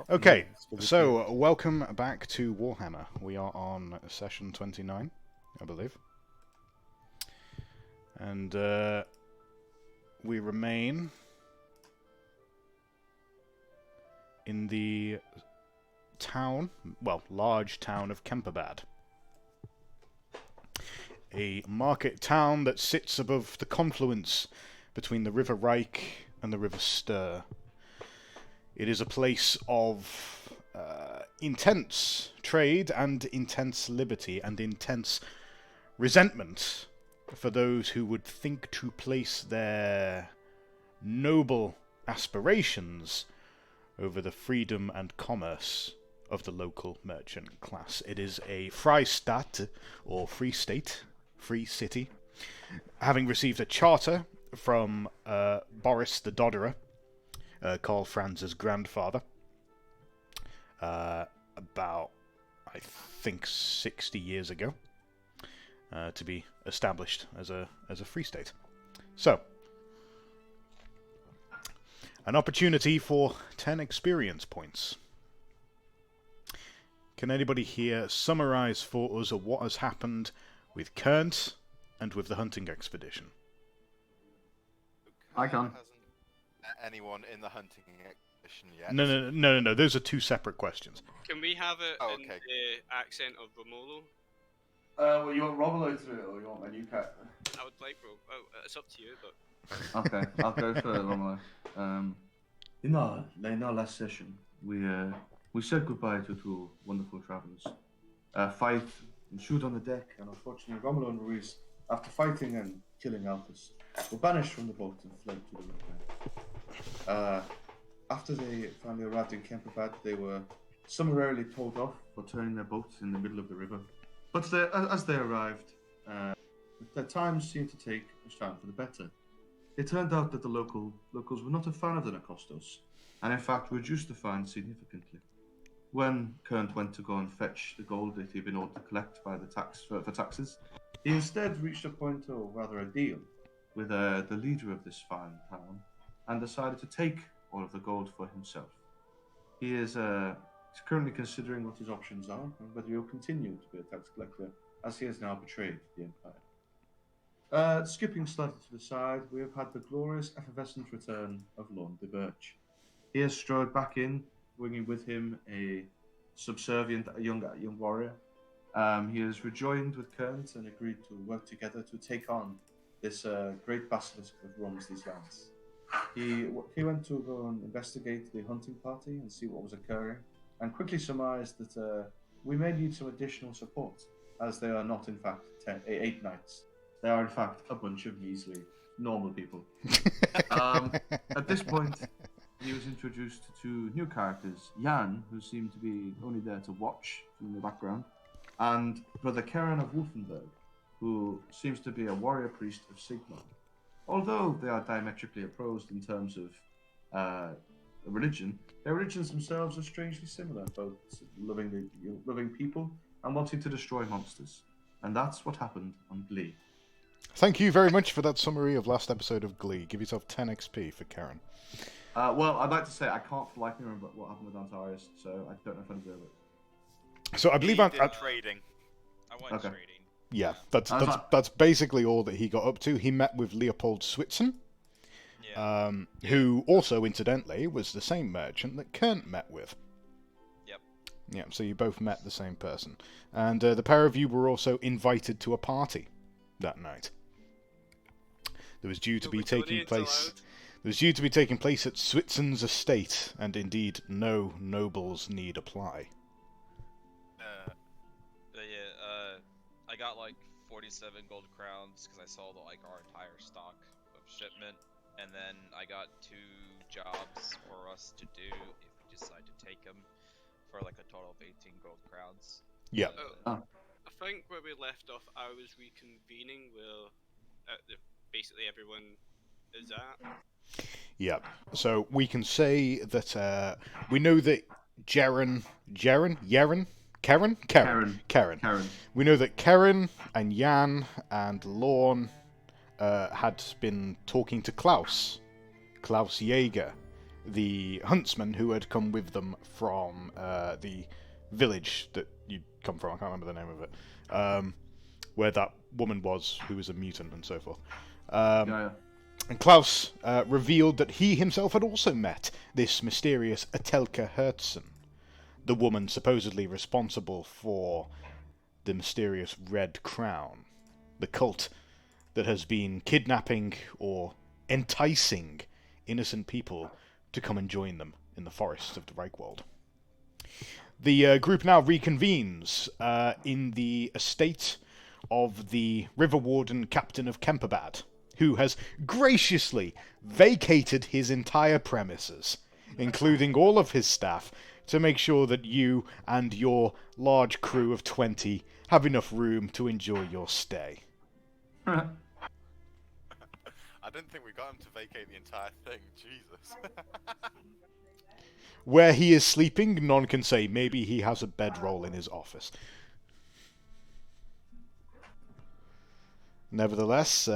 Okay, so welcome back to Warhammer. We are on session 29, I believe. And we remain in the town, well, large town of Kemperbad. A market town that sits above the confluence between the River Reich and the River Ster. It is a place of intense trade and intense liberty and intense resentment for those who would think to place their noble aspirations over the freedom and commerce of the local merchant class. It is a Freistaat, or Free State, Free City, having received a charter from Boris the Dodderer, Karl Franz's grandfather, about, I think, 60 years ago, to be established as a free state. So, an opportunity for 10 experience points. Can anybody here summarize for us what has happened with Kernt and with the hunting expedition? I can. Anyone in the hunting expedition yet? No. Those are two separate questions. Can we have it in the accent of Romolo? Well, you want Romolo to do it, or you want my new cat? I would like Romolo. Oh, it's up to you, but... Okay, I'll go for Romolo. In our last session, we said goodbye to two wonderful travelers. Fight and shoot on the deck, and unfortunately Romolo and Ruiz, after fighting and killing Alphys, were banished from the boat and fled to the river. After they finally arrived in Kemperbad, they were summarily told off for turning their boats in the middle of the river. But as they arrived, their times seemed to take a turn for the better. It turned out that the locals were not a fan of the Nakostos, and in fact reduced the fine significantly. When Kernt went to go and fetch the gold that he'd been ordered to collect by the for taxes, he instead reached a point, or rather a deal, with the leader of this fine town, and decided to take all of the gold for himself. He is currently considering what his options are, and whether he'll continue to be a tax collector, as he has now betrayed the Empire. Skipping slightly to the side, we have had the glorious effervescent return of Lorne de Birch. He has strode back in, bringing with him a subservient young warrior. He has rejoined with Kernt and agreed to work together to take on this great basilisk that roams these lands. He went to go and investigate the hunting party and see what was occurring, and quickly surmised that we may need some additional support, as they are not in fact 8 knights. They are in fact a bunch of measly normal people. At this point, he was introduced to two new characters, Jan, who seemed to be only there to watch from the background, and Brother Karen of Wolfenberg, who seems to be a warrior priest of Sigmar. Although they are diametrically opposed in terms of religion, their religions themselves are strangely similar, both loving people and wanting to destroy monsters. And that's what happened on Glee. Thank you very much for that summary of last episode of Glee. Give yourself 10 XP for Karen. Well, I'd like to say I can't for life remember what happened with Antarius, so I don't know if I deserve it. So I believe trading. I went trading. Yeah, that's basically all that he got up to. He met with Leopold Switzen, who also, incidentally, was the same merchant that Kernt met with. Yep. Yeah, so you both met the same person. And the pair of you were also invited to a party that night. There was due to be taking place... It was due to be taking place at Switzen's estate, and indeed no nobles need apply. I got like 47 gold crowns because I sold like our entire stock of shipment, and then I got 2 jobs for us to do if we decide to take them for like a total of 18 gold crowns. Yeah. I think where we left off, I was reconvening where basically everyone is at. Yeah. So we can say that we know that Karen. We know that Karen and Jan and Lorne had been talking to Klaus Jaeger, the huntsman who had come with them from the village that you'd come from. I can't remember the name of it. Where that woman was, who was a mutant and so forth. And Klaus revealed that he himself had also met this mysterious Atelka Hertzen, the woman supposedly responsible for the mysterious Red Crown, the cult that has been kidnapping or enticing innocent people to come and join them in the forests of the Reichwald. The group now reconvenes in the estate of the River Warden Captain of Kemperbad, who has graciously vacated his entire premises, including all of his staff, to make sure that you and your large crew of 20 have enough room to enjoy your stay. I didn't think we got him to vacate the entire thing. Jesus. Where he is sleeping, none can say. Maybe he has a bedroll in his office. Nevertheless,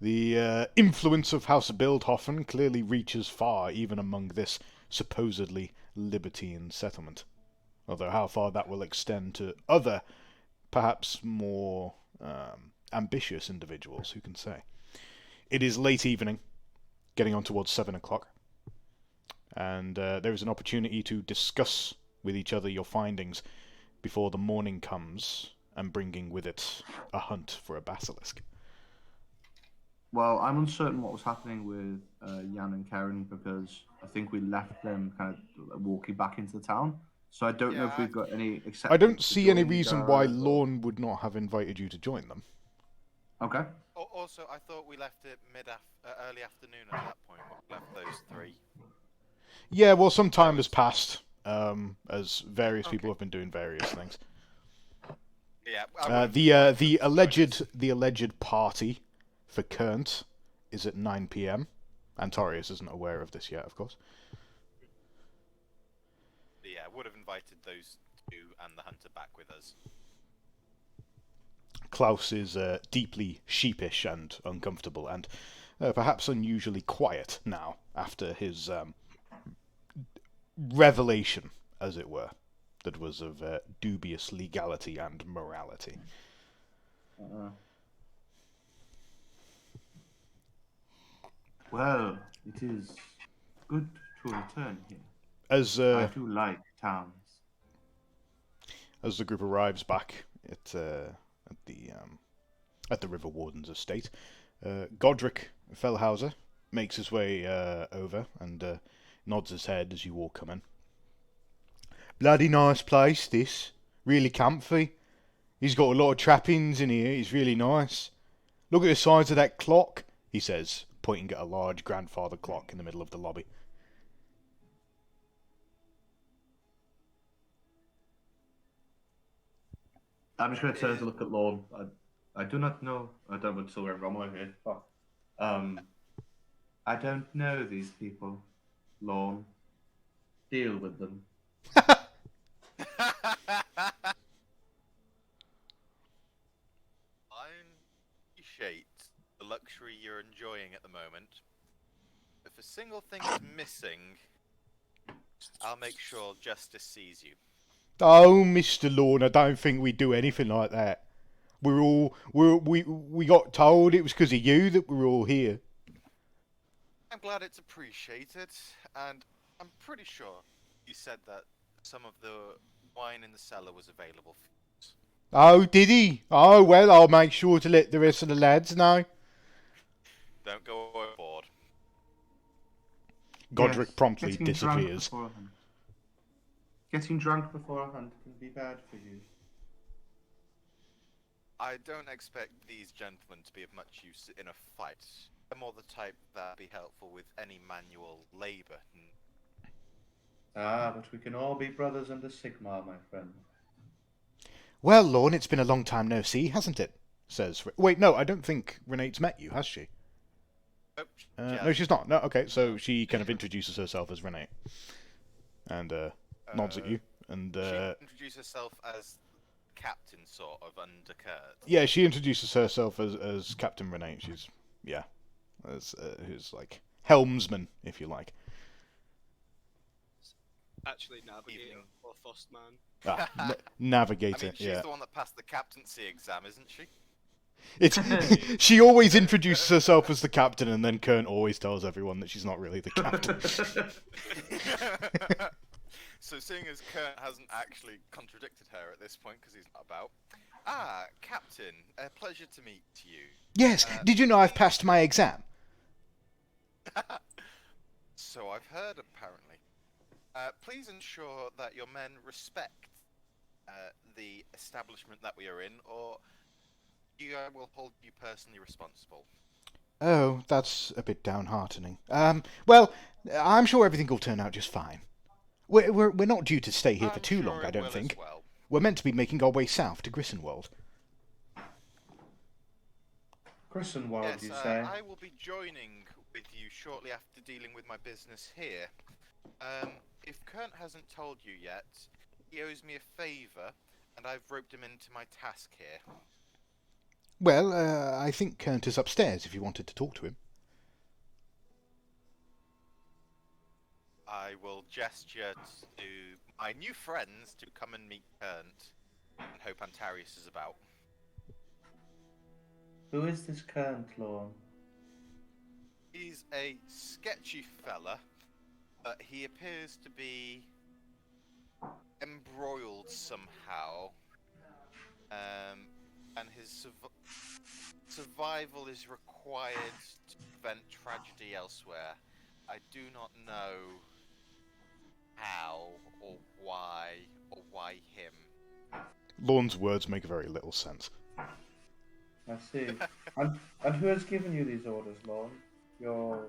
the influence of House Bildhofen clearly reaches far, even among this supposedly libertine settlement. Although how far that will extend to other, perhaps more ambitious individuals, who can say? It is late evening, getting on towards 7 o'clock, and there is an opportunity to discuss with each other your findings before the morning comes, and bringing with it a hunt for a basilisk. Well, I'm uncertain what was happening with Jan and Karen, because I think we left them kind of walking back into the town. So I don't know if we've got any acceptance. I don't to see any join you reason why guys, or- Lorne would not have invited you to join them. Okay. Also, I thought we left it early afternoon at that point. We left those three. Yeah, well, some time has passed, as various people have been doing various things. Yeah. The alleged party for Kernt is at 9 p.m. Antorius isn't aware of this yet, of course. Yeah, would have invited those two and the hunter back with us. Klaus is deeply sheepish and uncomfortable, and perhaps unusually quiet now after his revelation, as it were, that was of dubious legality and morality. Well, it is good to return here. As I do like towns. as the group arrives back at the River Warden's estate, Godric Fellhauser makes his way over and nods his head as you all come in. Bloody nice place, this. Really comfy. He's got a lot of trappings in here. It's really nice. Look at the size of that clock, he says, pointing at a large grandfather clock in the middle of the lobby. I'm just going to turn to look at Lorne. I do not know. I don't want to wear Romulo here. Fuck. I don't know these people, Lorne. Deal with them. I appreciate the luxury you're enjoying at the moment. If a single thing is missing, I'll make sure justice sees you. Oh, Mr. Lorne, I don't think we do anything like that. We got told it was because of you that we're all here. I'm glad it's appreciated, and I'm pretty sure you said that some of the wine in the cellar was available for us. Oh, did he? Oh, well, I'll make sure to let the rest of the lads know. Don't go overboard. Godric Yes, promptly getting disappears. Getting drunk beforehand can be bad for you. I don't expect these gentlemen to be of much use in a fight. They're more the type that'd be helpful with any manual labour. Ah, but we can all be brothers under Sigmar, my friend. Well, Lorne, it's been a long time no see, hasn't it? Says... Wait, no, I don't think Renate's met you, has she? Nope, No, she's not. No, okay, so she kind of introduces herself as Renate. And nods at you. And she introduced herself as captain, sort of, under Kurt. yeah, she introduces herself as Captain Renate. She's, yeah, as who's like helmsman, if you like. Actually, navigator Evening. or first man. I Navigator. mean, she's Yeah. the one that passed the captaincy exam, isn't she? It's she always introduces herself as the captain, and then Kern always tells everyone that she's not really the captain. So seeing as Kurt hasn't actually contradicted her at this point because he's not about. Ah, Captain, a pleasure to meet you. Yes. Did you know I've passed my exam? So I've heard, apparently. Please ensure that your men respect the establishment that we are in, or I will hold you personally responsible. Oh, that's a bit downheartening. Well, I'm sure everything will turn out just fine. We're not due to stay here for I'm too sure long, it I don't will think. as well. We're meant to be making our way south to Grissenwald. Grissenwald, Yes, you say? I will be joining with you shortly after dealing with my business here. If Kurt hasn't told you yet, he owes me a favour, and I've roped him into my task here. Well, I think Kent is upstairs if you wanted to talk to him. I will gesture to my new friends to come and meet Kurt, and hope Antarius is about. Who is this current Lorne? He's a sketchy fella, but he appears to be embroiled somehow, and his survival is required to prevent tragedy elsewhere. I do not know how or why him. Lorne's words make very little sense. I see. and who has given you these orders, Lorne? Your,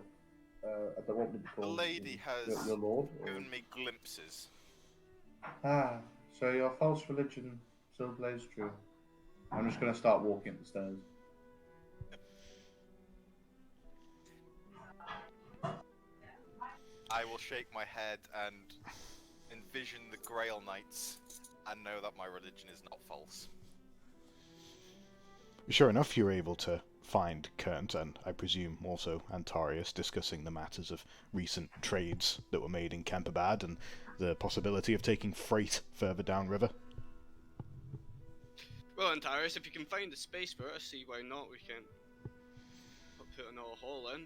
I don't want to be The called. lady has your lord? Or... given me glimpses. Ah, so your false religion still plays true. I'm just going to start walking up the stairs. I will shake my head and envision the Grail Knights and know that my religion is not false. Sure enough, you're able to find Kent, and I presume also Antarius, discussing the matters of recent trades that were made in Kemperbad and the possibility of taking freight further downriver. Well, Antarius, if you can find the space for us, see why not. We can put another haul in.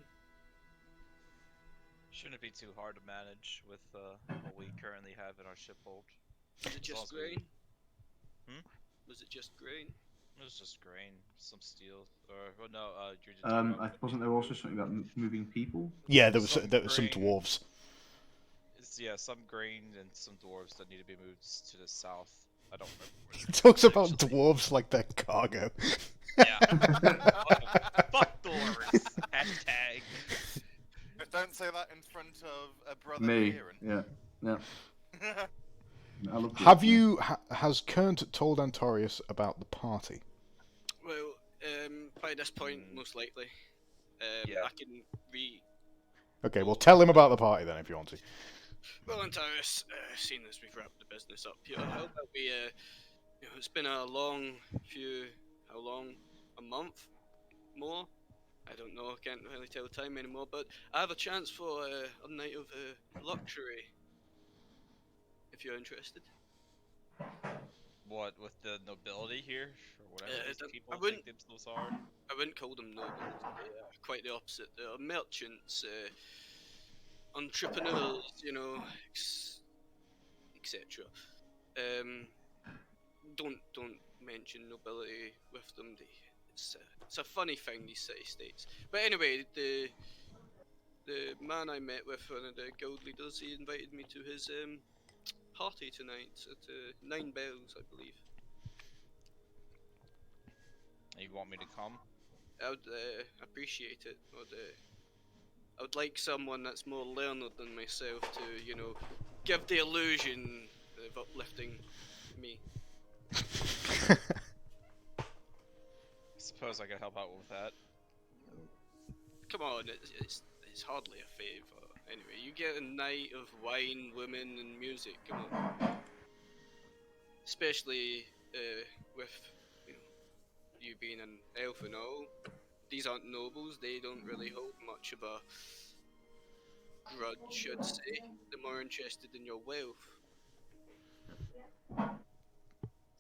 Shouldn't be too hard to manage with what we currently have in our ship hold. Was it just Also- grain? Hmm? Was it just grain? It was just grain, some steel, or well, no, you're just talking about Wasn't there also something about moving people? Yeah, there was Some some grain. dwarves. Yeah, some grain and some dwarves that need to be moved to the south. I don't remember. Where He talks about actually. dwarves like they're cargo. Yeah. Fuck dwarves. Hashtag. But don't say that in front of a brother Me. Kieran. Yeah. I love Have dwarves, you... has Kent told Antarius about the party? Well, by this point, most likely. Yeah. I can Okay, well tell him about the party then, if you want to. Well, Antarius, seeing as we've wrapped the business up here, how about we, it's been a long few, how long? A month? More? I don't know, I can't really tell time anymore, but I have a chance for a night of luxury, if you're interested. What, with the nobility here? Or whatever these people I think wouldn't- themselves are? I wouldn't call them nobles, quite the opposite. They're merchants, entrepreneurs, etc. Don't mention nobility with them. It's a funny thing, these city-states. But anyway, the man I met with, one of the guild leaders, he invited me to his party tonight at 9 bells, I believe. You want me to come? I would appreciate it. I would like someone that's more learned than myself to, give the illusion of uplifting me. I suppose I could help out with that. Come on, it's hardly a favour. Anyway, you get a night of wine, women, and music. Come on. Especially with you being an elf and all. These aren't nobles. They don't really hold much of a grudge, I'd say. They're more interested in your wealth.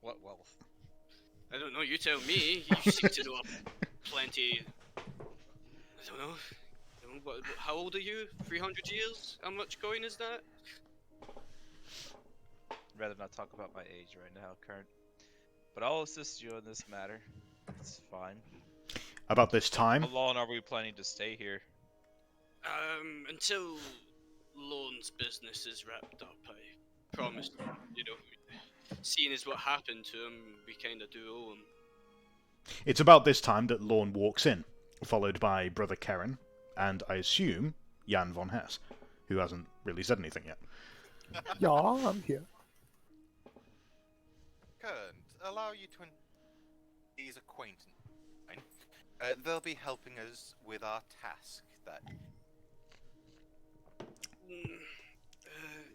What wealth? I don't know, you tell me. You seem to know plenty. I don't know. How old are you? 300 years? How much coin is that? I'd rather not talk about my age right now, current. But I'll assist you in this matter. It's fine. About this time, How long are we planning to stay here? Until Lone's business is wrapped up, I promise. You know, seeing as what happened to him, we kind of do owe him. it's about this time that Lorne walks in, followed by Brother Karen, and I assume Jan von Hess, who hasn't really said anything yet. Yeah, I'm here. Kern, allow you to these acquaintance. They'll be helping us with our task. That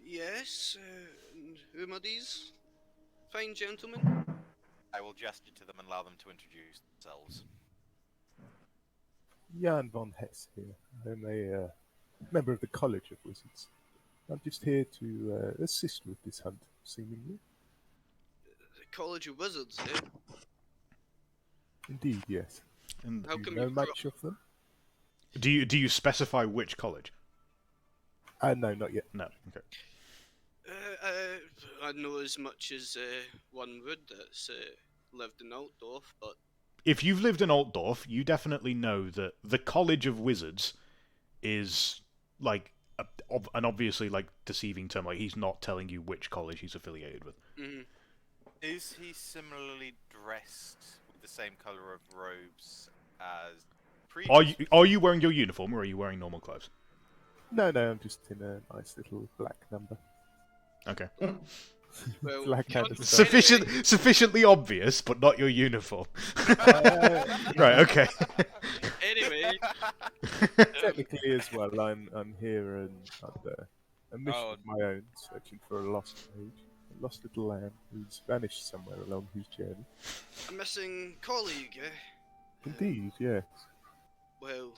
Yes, and whom are these fine gentlemen? I will gesture to them and allow them to introduce themselves. Jan von Hess here. I'm a member of the College of Wizards. I'm just here to assist with this hunt, seemingly. The College of Wizards, eh? Indeed, yes. And How Do come you know you much of them? do you specify which college? No, not yet. No. Okay. I know as much as one would that's lived in Altdorf, but If you've lived in Altdorf, you definitely know that the College of Wizards is like an obviously like deceiving term. Like he's not telling you which college he's affiliated with. Is he similarly dressed with the same color of robes as previous? Are you wearing your uniform or are you wearing normal clothes? No, I'm just in a nice little black number. Okay. well, Black John- hat and Sufficiently obvious, but not your uniform. Right. Okay. Anyway, Technically, as well, I'm here and under a mission of my own, searching for a lost mage, a lost little lamb who's vanished somewhere along his journey. a missing colleague, eh? Indeed, yes. Well,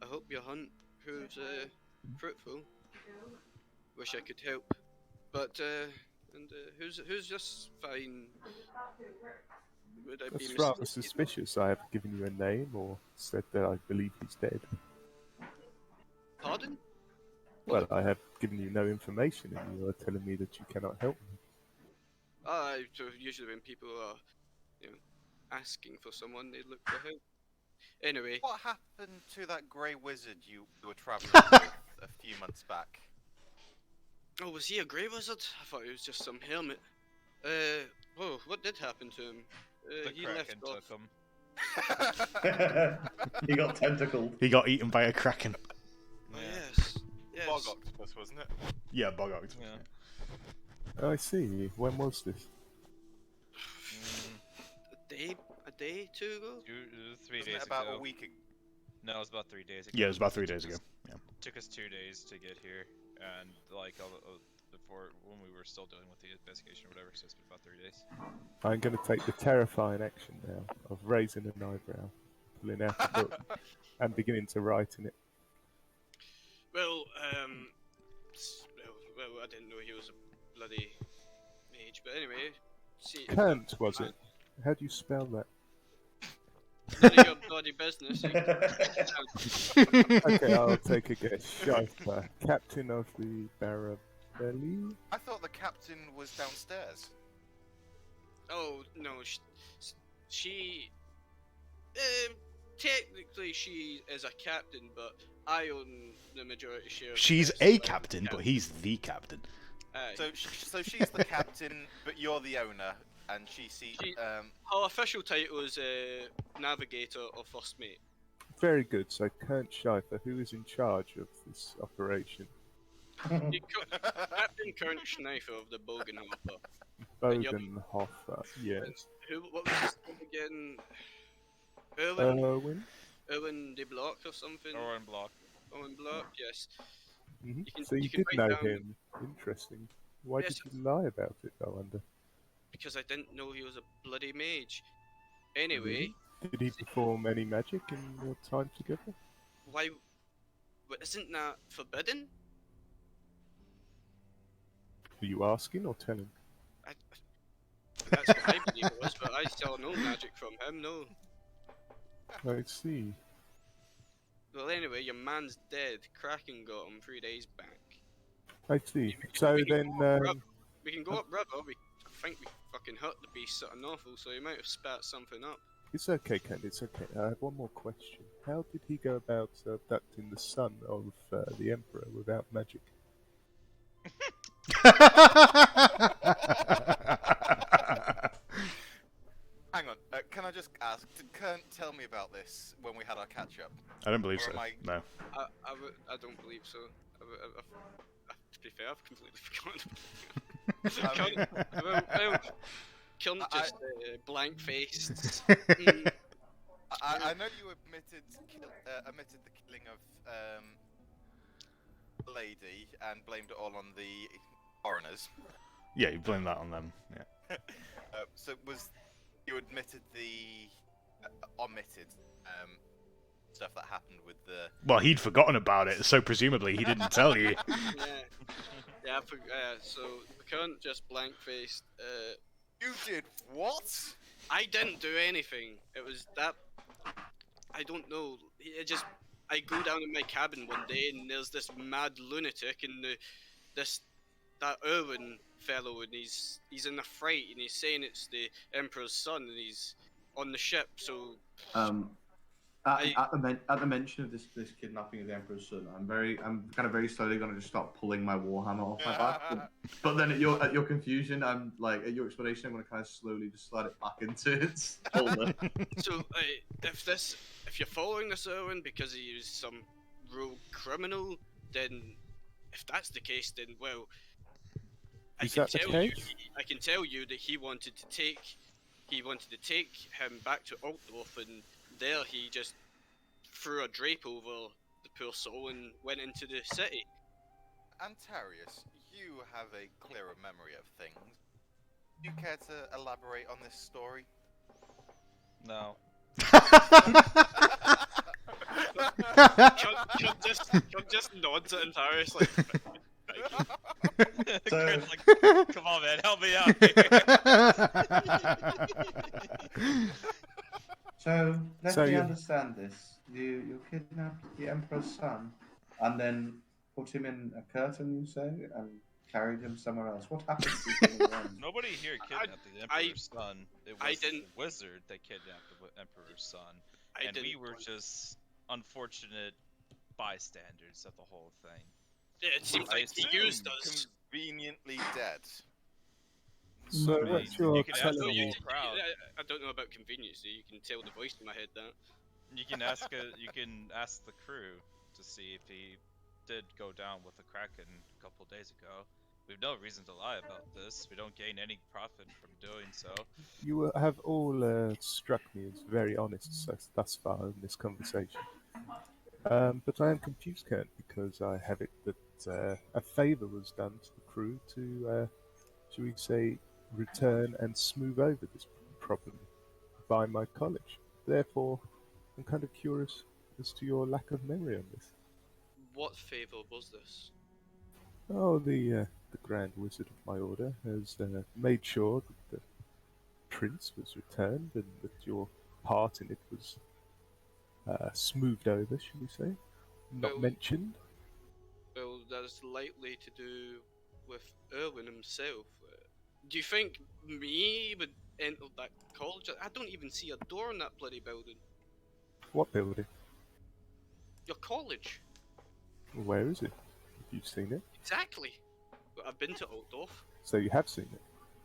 I hope your hunt proves fruitful. Wish I could help, but who's this fine? Would I be That's rather mistaken? suspicious. I haven't given you a name or said that I believe he's dead. Pardon? Well, I have given you no information, and you are telling me that you cannot help me. So usually when people are, asking for someone, they look for help. Anyway, What happened to that grey wizard you were travelling with a few months back? oh, was he a grey wizard? I thought he was just some hermit. What did happen to him? The He left Kraken off. took him. He got tentacled. He got eaten by a kraken. Oh, Yeah. yes. Bog octopus, wasn't it? Yeah, bog octopus. Yeah. I see. When was this? A day, 2 ago? 3 Wasn't days it about ago. a week ago? No, it was about 3 days ago. Yeah, it was about 3 days ago. Yeah. Took us 2 days to get here, and like before when we were still dealing with the investigation or whatever, so it's been about 3 days. I'm going to take the terrifying action now of raising an eyebrow, pulling out a book, and beginning to write in it. Well, I didn't know he was a bloody mage, but anyway, see. Kant, was it? How do you spell that? None of your bloody business. Okay, I'll take a guess. Schieffer, captain of the Barabelli? I thought the captain was downstairs. Oh no, she technically she is a captain, but I own the majority share. Of the She's business, a like, captain, but he's the captain. Aye. So she's the captain, but you're the owner, and Her official title is navigator or first mate. Very good. So, Kant Schieffer, who is in charge of this operation? Captain Kern Schneifer of the Bogenhopper. Bogenhofer, yes. What was his name again? Erwin de Block or something? Or in block. Owen Block, yes. Mm-hmm. You can- So, you you can did write know down- him. Interesting. Why Yes. did you lie about it, I wonder? Because I didn't know he was a bloody mage. Anyway, Did he perform any magic in your time together? why But isn't that forbidden? Are you asking or telling? I, that's what I believe it was, but I saw no magic from him, no. I see. Well, anyway, your man's dead. Kraken got him 3 days back. I see. So then, We can go up river. I think we fucking hurt the beast something awful, so he might have spat something up. it's okay, Ken. It's okay. I have one more question. How did he go about abducting the son of the Emperor without magic? Hang on, can I just ask, did Kern tell me about this when we had our catch-up? I don't believe Or so. am I- No. I don't believe so. To be fair, I've completely forgotten. Well, Kiln just blank-faced. I know you admitted the killing of the lady and blamed it all on the foreigners. Yeah, you blame that on them. Yeah. So you admitted the omitted stuff that happened with the... Well, he'd forgotten about it, so presumably he didn't tell you. Yeah, so Current just blank-faced. You did what? I didn't do anything. It was that... I don't know. I go down in my cabin one day and there's this mad lunatic and that Irwin fellow, and he's in a fright and he's saying it's the Emperor's son and he's on the ship, so... At the mention of this kidnapping of the Emperor's son, I'm kind of very slowly going to just start pulling my warhammer off my back. But then at your confusion, I'm like, at your explanation, I'm going to kind of slowly just slide it back into its holder. So if you're following this Irwin because he is some rogue criminal, then if that's the case, then well, I can tell you that he wanted to take him back to Altdorf, and there he just threw a drape over the poor soul and went into the city. Antarius, you have a clearer memory of things. Do you care to elaborate on this story? No. Chuck just nods at Antarius like. So, like, come on, man, help me out here. so let me understand this. You kidnapped the Emperor's son, and then put him in a curtain, you say, and carried him somewhere else. What happened to him in the end? Nobody here kidnapped the Emperor's son. It was the wizard that kidnapped the Emperor's son. And we were just unfortunate bystanders of the whole thing. Yeah, it seems like he used us. Conveniently dead. So what's your telling me? I don't know about convenience. You can tell the voice in my head that. You can ask the crew to see if he did go down with the Kraken a couple days ago. We've no reason to lie about this. We don't gain any profit from doing so. You have all struck me as very honest thus far in this conversation. But I am confused, Kurt, because I have it that a favour was done to the crew to, shall we say, return and smooth over this problem by my college. Therefore, I'm kind of curious as to your lack of memory on this. What favour was this? Oh, the Grand Wizard of my order has made sure that the prince was returned and that your part in it was smoothed over, shall we say, not mentioned. Well, that's likely to do with Irwin himself. Do you think me would enter that college? I don't even see a door in that bloody building. What building? Your college. Where is it? Have you seen it? Exactly. I've been to Altdorf. So you have seen it?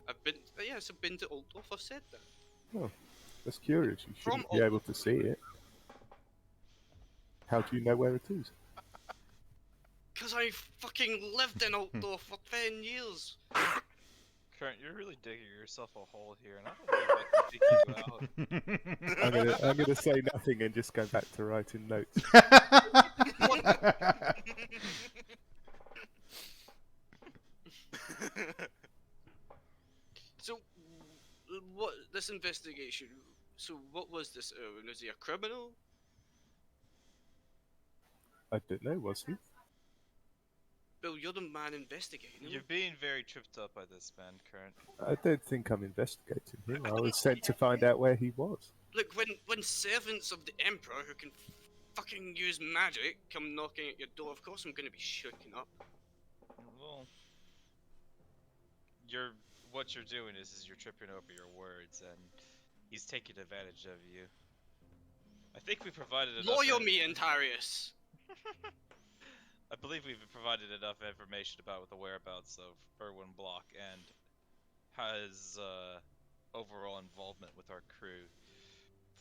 I've been to Altdorf. I've said that. Oh, that's curious. You shouldn't be able to see it. How do you know where it is? Because I fucking lived in Altdorf for 10 years. Kurt, you're really digging yourself a hole here, and I don't know if I can dig you out. I'm gonna say nothing and just go back to writing notes. So, what this investigation? So, what was this Irwin? Was he a criminal? I don't know, was he? Bill, you're the man investigating him. You're being very tripped up by this man, Current. I don't think I'm investigating him. I was sent to find out where he was. Look, when servants of the Emperor who can fucking use magic come knocking at your door, of course I'm gonna be shaken up. Well, what you're doing is you're tripping over your words, and he's taking advantage of you. I think we provided enough. Lawyer me, Antarius. I believe we've provided enough information about the whereabouts of Erwin Block and his overall involvement with our crew.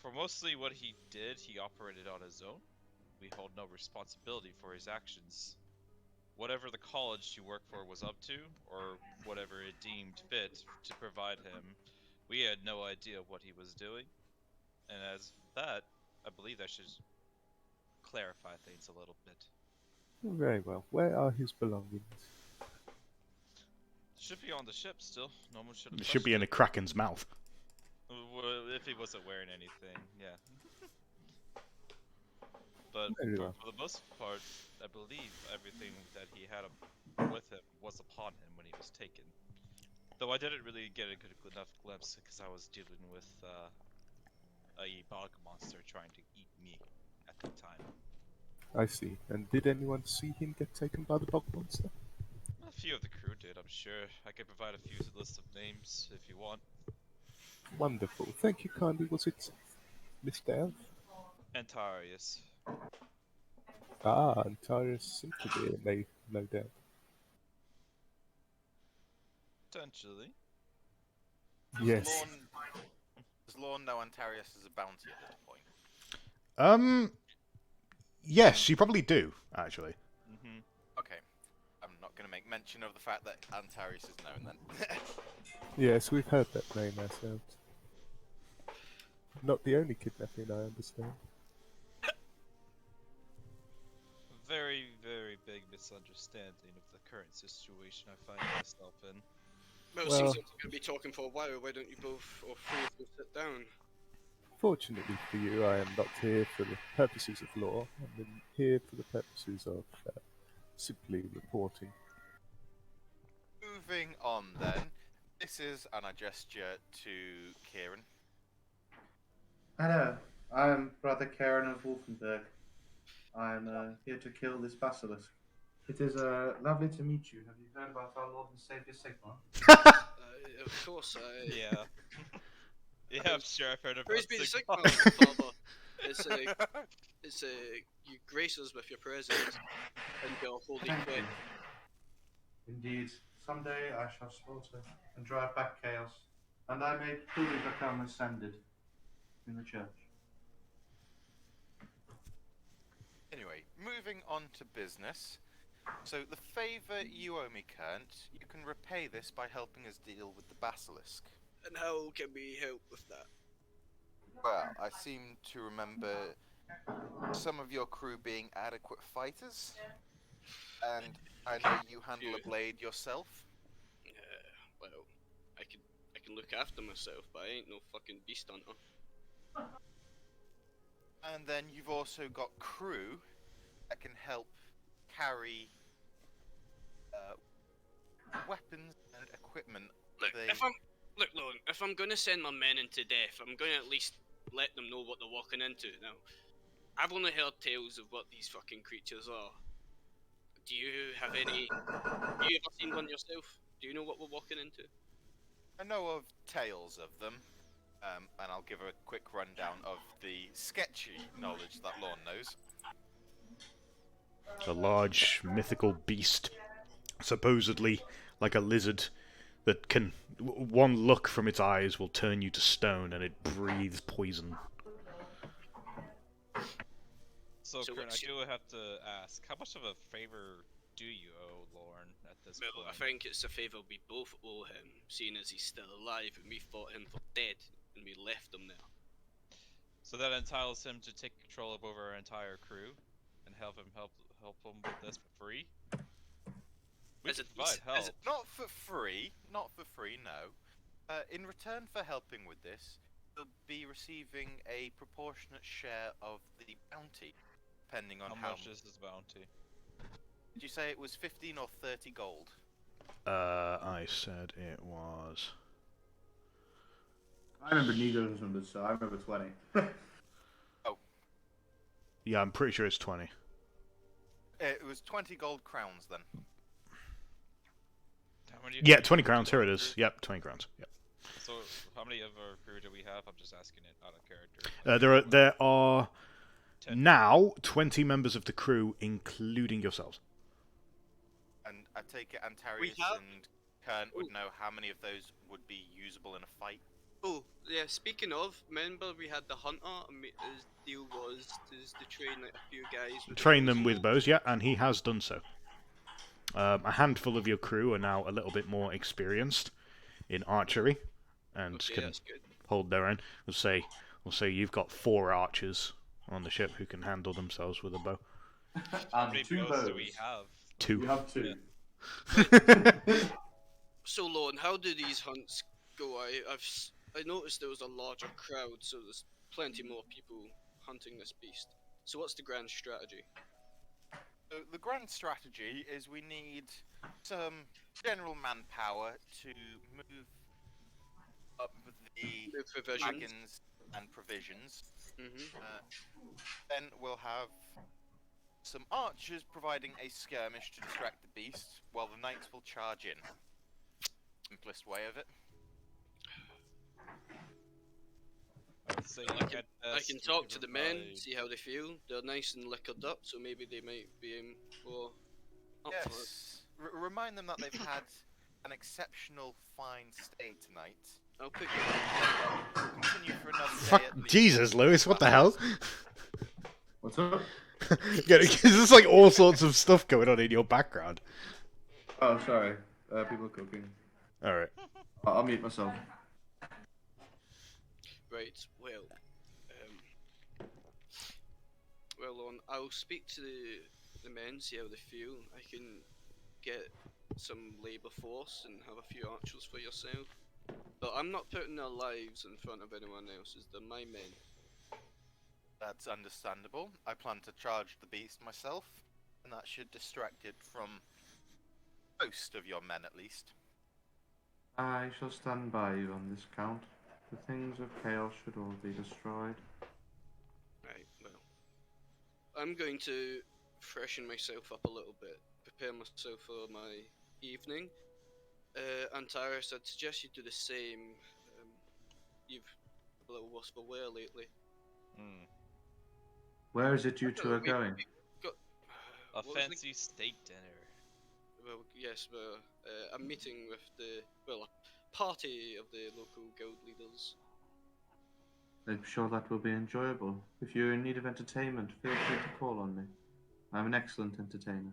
For mostly what he did, he operated on his own. We hold no responsibility for his actions. Whatever the college you work for was up to, or whatever it deemed fit to provide him, we had no idea what he was doing. And as that, I believe I should clarify things a little bit. Very well. Where are his belongings? Should be on the ship still. No one should have It should be in a Kraken's mouth. Well, if he wasn't wearing anything, yeah. But Very for, well. for the most part, I believe everything that he had with him was upon him when he was taken. Though I didn't really get a good enough glimpse because I was dealing with a bog monster trying to eat me at the time. I see. And did anyone see him get taken by the bog monster? A few of the crew did, I'm sure. I could provide a few lists of names if you want. Wonderful. Thank you kindly. Was it Mr. Elf? Antarius. Ah, Antarius seemed to be a knave, no doubt. Potentially. Yes. Does Lorne know Antarius is a bounty at this point? Yes, you probably do, actually. Mm-hmm. Okay. I'm not going to make mention of the fact that Antarius is known then. Yes, we've heard that name ourselves. Not the only kidnapping, I understand. Very, very big misunderstanding of the current situation I find myself in. Well, it Well- seems like we're going to be talking for a while. Why don't you both, or three of you, sit down? Fortunately for you, I am not here for the purposes of law. I'm here for the purposes of simply reporting. Moving on then. This is, and I gesture to Kieran. Hello, I'm Brother Karen of Wolfenberg. I'm here to kill this basilisk. It is lovely to meet you. Have you heard about our Lord and Savior Sigmar? Of course, Yeah. Yeah, I'm sure I've heard about Praise be to Sigmar. Sigmar, Father. It's you grace us with your presence and your holy Thank you. pen. Indeed, someday I shall slaughter and drive back chaos, and I may truly become ascended in the church. Anyway, moving on to business. So, the favour you owe me, Kernt, you can repay this by helping us deal with the basilisk. And how can we help with that? Well, I seem to remember some of your crew being adequate fighters, and I know you handle a blade yourself. Well, I can look after myself, but I ain't no fucking beast hunter. And then you've also got crew that can help carry weapons and equipment. Look, if I'm gonna send my men into death, I'm gonna at least let them know what they're walking into. Now, I've only heard tales of what these fucking creatures are. Do you have any? Have you ever seen one yourself? Do you know what we're walking into? I know of tales of them, and I'll give a quick rundown of the sketchy knowledge that Lorne knows. A large mythical beast, supposedly like a lizard, that can one look from its eyes will turn you to stone, and it breathes poison. So, So Kern, I what's do have to ask, how much of a favor do you owe Lorne at this Well, I point? think it's a favour we both owe him, seeing as he's still alive and we fought him for dead and we left him there. So that entitles him to take control over our entire crew and help him with this for free? We As can it- provide as help. it- Not for free, no. In return for helping with this, you'll be receiving a proportionate share of the bounty depending on How much is this bounty? Did you say it was 15 or 30 gold? I said it was. I remember neither's numbers, so I remember 20. Yeah, I'm pretty sure it's 20. It was 20 gold crowns then. How many Yeah, 20 crowns. Here it is. Yep, 20 crowns. Yep. So, how many of our crew do we have? I'm just asking it out of character. There are 10. now 20 members of the crew, including yourselves. And I take it Antarius have- and Kern would know how many of those would be usable in a fight. Oh, yeah, speaking of, remember we had the hunter, and his deal was to train like a few guys. With Train bows them and with all. bows, yeah, and he has done so. A handful of your crew are now a little bit more experienced in archery, and Okay, can that's good. hold their own. We'll say you've got 4 archers on the ship who can handle themselves with a bow. How And many 2 bows do bows. we have? 2. You have 2. So, Lorne, how do these hunts go? I noticed there was a larger crowd, so there's plenty more people hunting this beast. So, what's the grand strategy? So the grand strategy is we need some general manpower to move up the With provisions. wagons and provisions. Mm-hmm. Then we'll have some archers providing a skirmish to distract the beast, while the knights will charge in. Simplest way of it. I would say I can, I can talk to the men, provide- see how they feel. They're nice and liquored up, so maybe they might be more up for it. Yes. Remind them that they've had an exceptional fine stay tonight. I'll put you. Continue for another day Fuck, at least. Jesus, Lewis, what the hell? What's up? There's like all sorts of stuff going on in your background. Oh, sorry. People are cooking. Alright. I'll mute myself. Right, I'll speak to the men, see how they feel. I can get some labour force and have a few archers for yourself. But I'm not putting their lives in front of anyone else's, they're my men. That's understandable. I plan to charge the beast myself, and that should distract it from most of your men at least. I shall stand by you on this count. The things of chaos should all be destroyed. Right, well. I'm going to freshen myself up a little bit, prepare myself for my evening. Antares, I'd suggest you do the same. You've a little worse for wear lately. Hmm. Where is it you two are going? Got, A what was the- fancy steak dinner. Well, yes, I'm meeting with a party of the local guild leaders. I'm sure that will be enjoyable. If you're in need of entertainment, feel free to call on me. I'm an excellent entertainer.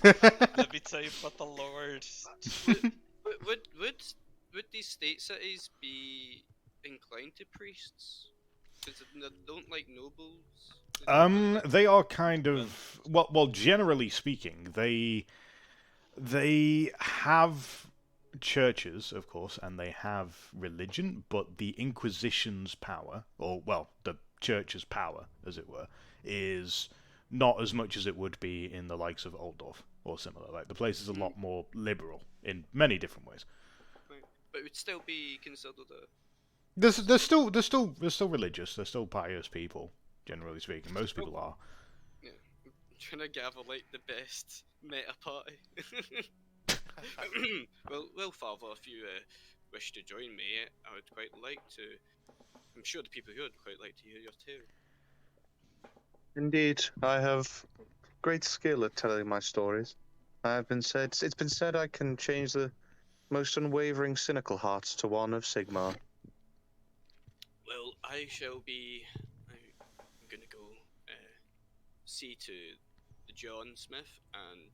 Let me tell you about the Lord. Would these state cities be inclined to priests? Because they don't like nobles. They don't like that. They are kind of well. Generally speaking, they have churches, of course, and they have religion, but the Inquisition's power, or well, the church's power, as it were, is not as much as it would be in the likes of Oldorf or similar. Like the place is a lot more liberal in many different ways. Right. But it would still be considered a. They're still religious. They're still pious people, generally speaking. Most people are. Yeah, I'm trying to gather like the best meta party. well, Father, if you wish to join me, I would quite like to. I'm sure the people here would quite like to hear your tale. Indeed, I have great skill at telling my stories. It's been said I can change the most unwavering cynical hearts to one of Sigmar. Well, I'm gonna go see to the John Smith and.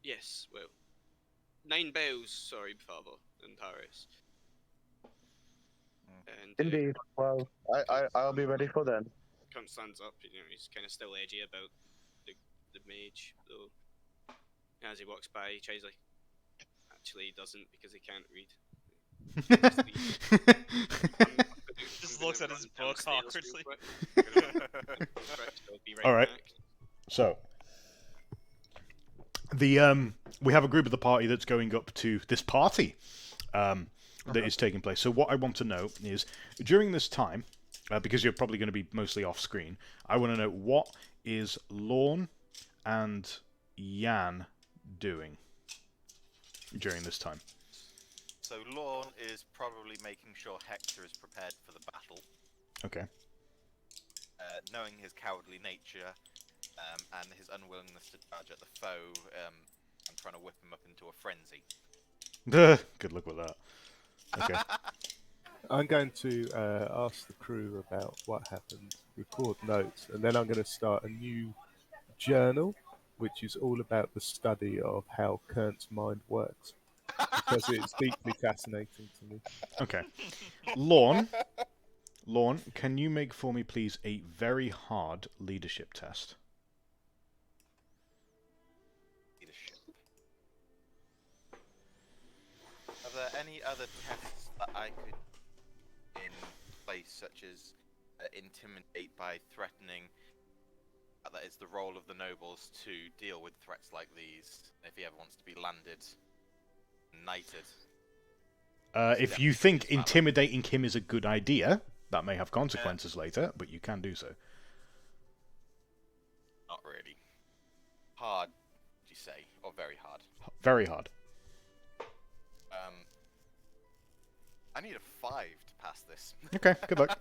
Yes, well. 9 bells, sorry, Father, in Paris. And Indeed. Well, I'll be ready for then. Cunt stands up, he's kind of still edgy about the mage, though. As he walks by, he tries like. Actually, he doesn't because he can't read. looks at run his book downstairs real awkwardly. quick. Right, so I'll be right All right. back. So, we have a group of the party that's going up to this party that is taking place. So what I want to know is, during this time, because you're probably going to be mostly off-screen, I want to know what is Lorne and Jan doing during this time. So Lorne is probably making sure Hector is prepared for the battle. Okay. Knowing his cowardly nature and his unwillingness to charge at the foe, I'm trying to whip him up into a frenzy. Good luck with that. Okay. I'm going to ask the crew about what happened, record notes, and then I'm going to start a new journal, which is all about the study of how Kern's mind works, because it's deeply fascinating to me. Okay. Lorne, can you make for me, please, a very hard leadership test? Leadership. Are there any other tests that I could in place, such as intimidate by threatening? That is the role of the nobles to deal with threats like these. If he ever wants to be landed, knighted. If you think intimidating him is a good idea, that may have consequences later, but you can do so. Not really. Hard, would you say, or very hard? Very hard. I need a 5 to pass this. Okay, good luck.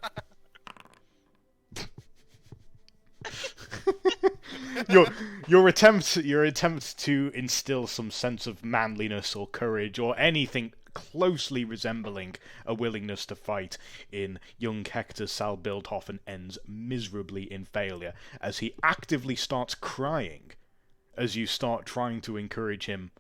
your attempt to instill some sense of manliness or courage or anything closely resembling a willingness to fight in young Hector Sal Bildhofen ends miserably in failure as he actively starts crying as you start trying to encourage him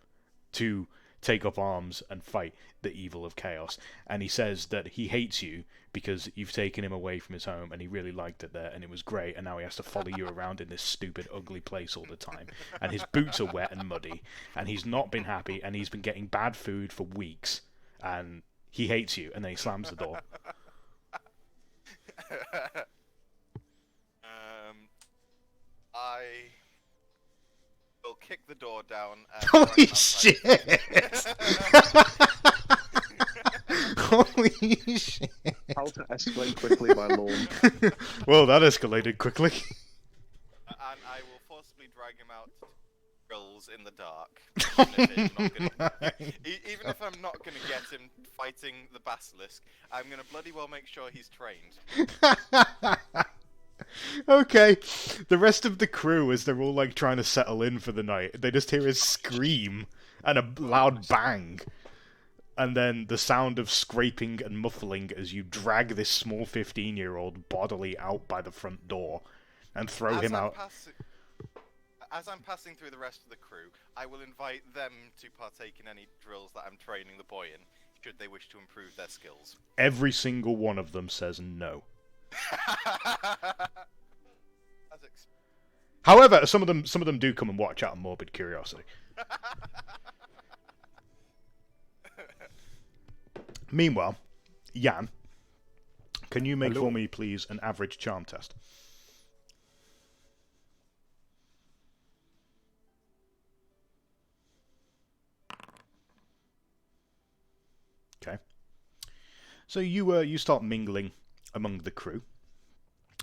to take up arms and fight the evil of chaos. And he says that he hates you because you've taken him away from his home and he really liked it there and it was great, and now he has to follow you around in this stupid, ugly place all the time. And his boots are wet and muddy, and he's not been happy, and he's been getting bad food for weeks, and he hates you, and then he slams the door. I will kick the door down and Holy shit! Holy shit! How to escalate quickly by Lorne. Well, that escalated quickly. And I will forcibly drag him out to drills in the dark. Even if I'm not going to get him fighting the basilisk, I'm going to bloody well make sure he's trained. Okay, the rest of the crew, as they're all like trying to settle in for the night, they just hear a scream and a loud bang, and then the sound of scraping and muffling as you drag this small 15-year-old bodily out by the front door and throw him out. As I'm passing through the rest of the crew, I will invite them to partake in any drills that I'm training the boy in, should they wish to improve their skills. Every single one of them says no. However, some of them do come and watch out of morbid curiosity. Meanwhile, Jan, can you make for me, please, an average charm test? Okay. So you start mingling among the crew,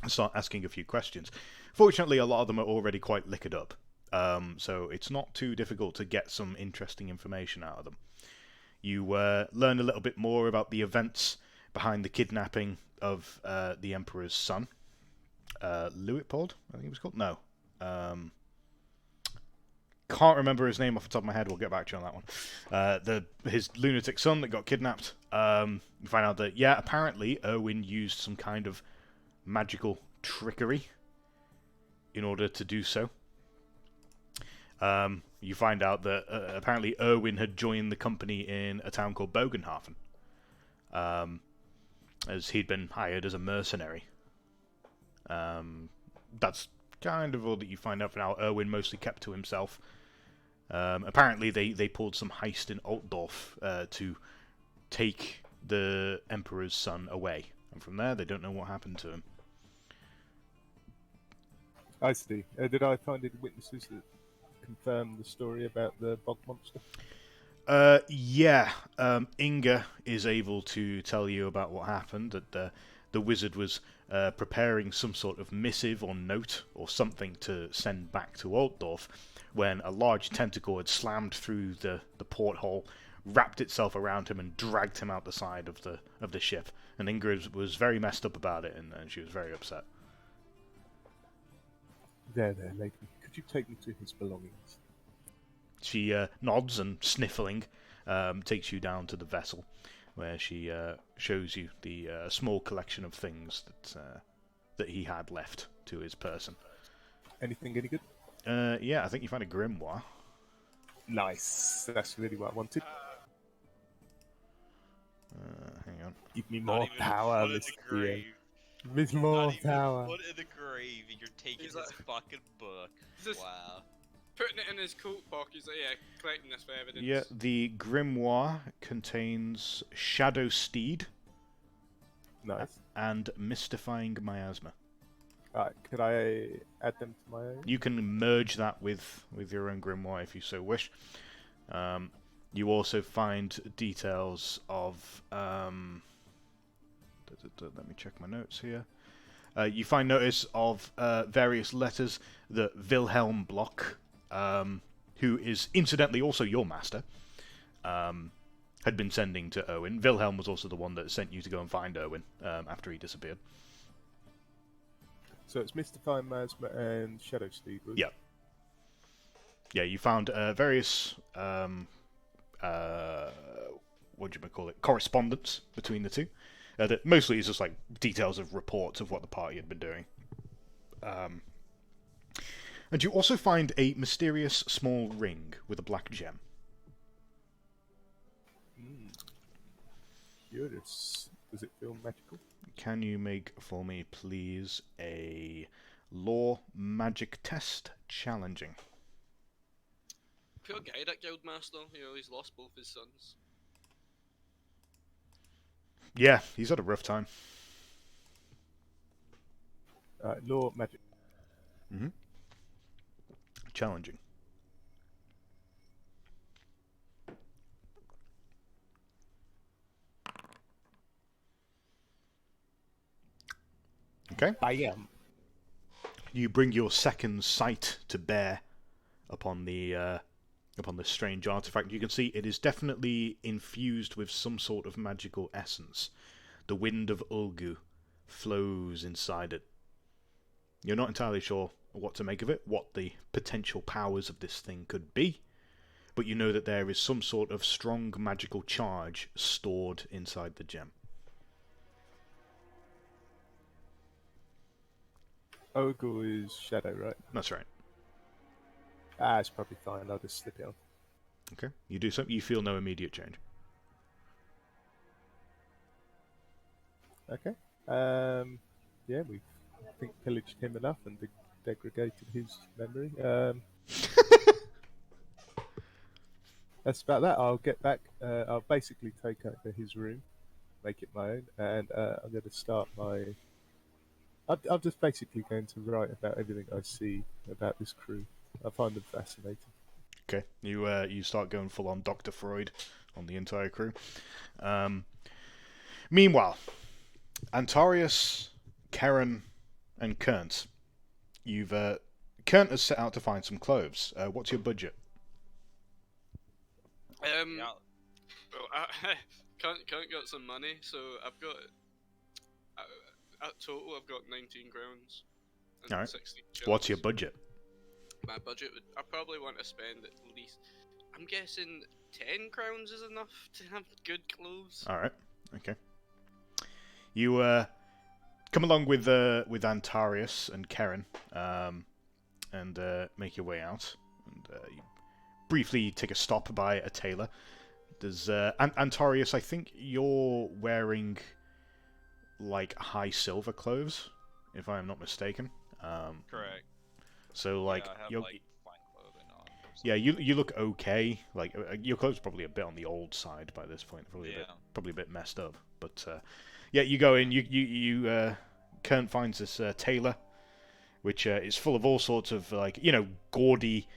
start asking a few questions. Fortunately, a lot of them are already quite liquored up, so it's not too difficult to get some interesting information out of them. You learn a little bit more about the events behind the kidnapping of the Emperor's son, Luitpold, I think he was called? No. Can't remember his name off the top of my head. We'll get back to you on that one. His lunatic son that got kidnapped. You find out that, yeah, apparently Erwin used some kind of magical trickery in order to do so. You find out that apparently Erwin had joined the company in a town called Bogenhafen, as he'd been hired as a mercenary. That's kind of all that you find out for now. Erwin mostly kept to himself. Apparently they pulled some heist in Altdorf to take the Emperor's son away. And from there, they don't know what happened to him. I see. Did I find any witnesses that confirm the story about the bog monster? Yeah. Inga is able to tell you about what happened. That the wizard was preparing some sort of missive or note or something to send back to Altdorf when a large tentacle had slammed through the porthole, wrapped itself around him, and dragged him out the side of the ship. And Inga was very messed up about it, and she was very upset. There, lady. Could you take me to his belongings? She nods and, sniffling, takes you down to the vessel, where she shows you the small collection of things that he had left to his person. Anything any good? Yeah, I think you find a grimoire. Nice. That's really what I wanted. Hang on. Give me Not more even power, put in the Mr. grave. With more Not even power. put in the grave, and you're taking He's his like- fucking book. Just Wow. putting it in his coat pocket. He's like, yeah, collecting this for evidence. Yeah, the grimoire contains Shadow Steed Nice. and Mystifying Miasma. Alright, could I add them to my own? You can merge that with your own grimoire if you so wish. You also find details of... let me check my notes here. You find notice of various letters that Wilhelm Block, who is incidentally also your master, had been sending to Owen. Wilhelm was also the one that sent you to go and find Owen after he disappeared. So it's Mystifying Miasma and Shadow Steed. Yeah. Yeah, you found various what do you call it? Correspondence between the two. That mostly is just like details of reports of what the party had been doing. And you also find a mysterious small ring with a black gem. Curious. Does it feel magical? Can you make for me, please, a law magic test challenging? Poor guy, that guildmaster. You know, he's lost both his sons. Yeah, he's had a rough time. Law magic. Challenging. Okay. I am. You bring your second sight to bear upon the strange artifact. You can see it is definitely infused with some sort of magical essence. The wind of Ulgu flows inside it. You're not entirely sure what to make of it, what the potential powers of this thing could be, but you know that there is some sort of strong magical charge stored inside the gem. Ogul is Shadow, right? That's right. It's probably fine. I'll just slip it on. Okay. You do something. You feel no immediate change. Okay. Yeah, we've, I think, pillaged him enough and degraded his memory. That's about that. I'll get back. I'll basically take over his room, make it my own, and I'm going to start my... I'm just basically going to write about everything I see about this crew. I find them fascinating. Okay, you start going full on Dr. Freud on the entire crew. Meanwhile, Antarius, Karen, and Kernt, Kernt has set out to find some clothes. What's your budget? Yeah. Well, I can't get some money, so I've got at total I've got 19 crowns. And Alright. 16 What's your shillings. budget? My budget would I probably want to spend at least. I'm guessing 10 crowns is enough to have good clothes. Alright, okay. You come along with Antarius and Karen, and make your way out. And you briefly take a stop by a tailor. There's Antarius, I think you're wearing like high silver clothes, if I am not mistaken. Correct. So like yeah, I have you're like fine clothing on. Yeah, you look okay. Like your clothes are probably a bit on the old side by this point. Probably a bit messed up. But yeah, you go in. Kern finds this tailor, which is full of all sorts of gaudy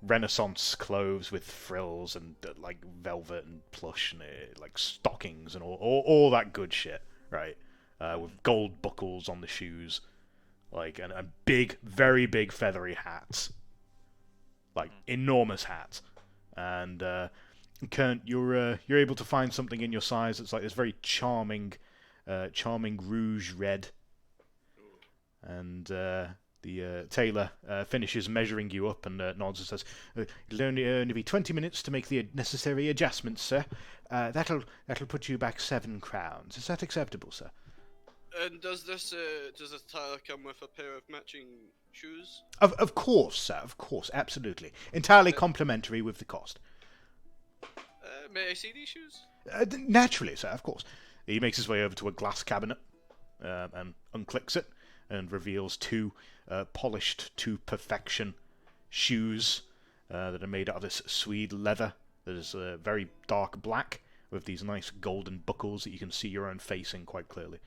Renaissance clothes with frills and like velvet and plush and like stockings and all that good shit, right? With gold buckles on the shoes, like and big, very big feathery hats, like enormous hats. And Kern, you're able to find something in your size that's like this very charming rouge red. And the tailor finishes measuring you up and nods and says, "It'll only be 20 minutes to make the necessary adjustments, sir. That'll put you back 7 crowns. Is that acceptable, sir?" And does this attire come with a pair of matching shoes? Of course, sir. Of course, absolutely. Entirely complimentary with the cost. May I see these shoes? Naturally, sir. Of course. He makes his way over to a glass cabinet and unclicks it and reveals 2 polished to perfection shoes that are made out of this Swede leather that is very dark black with these nice golden buckles that you can see your own face in quite clearly.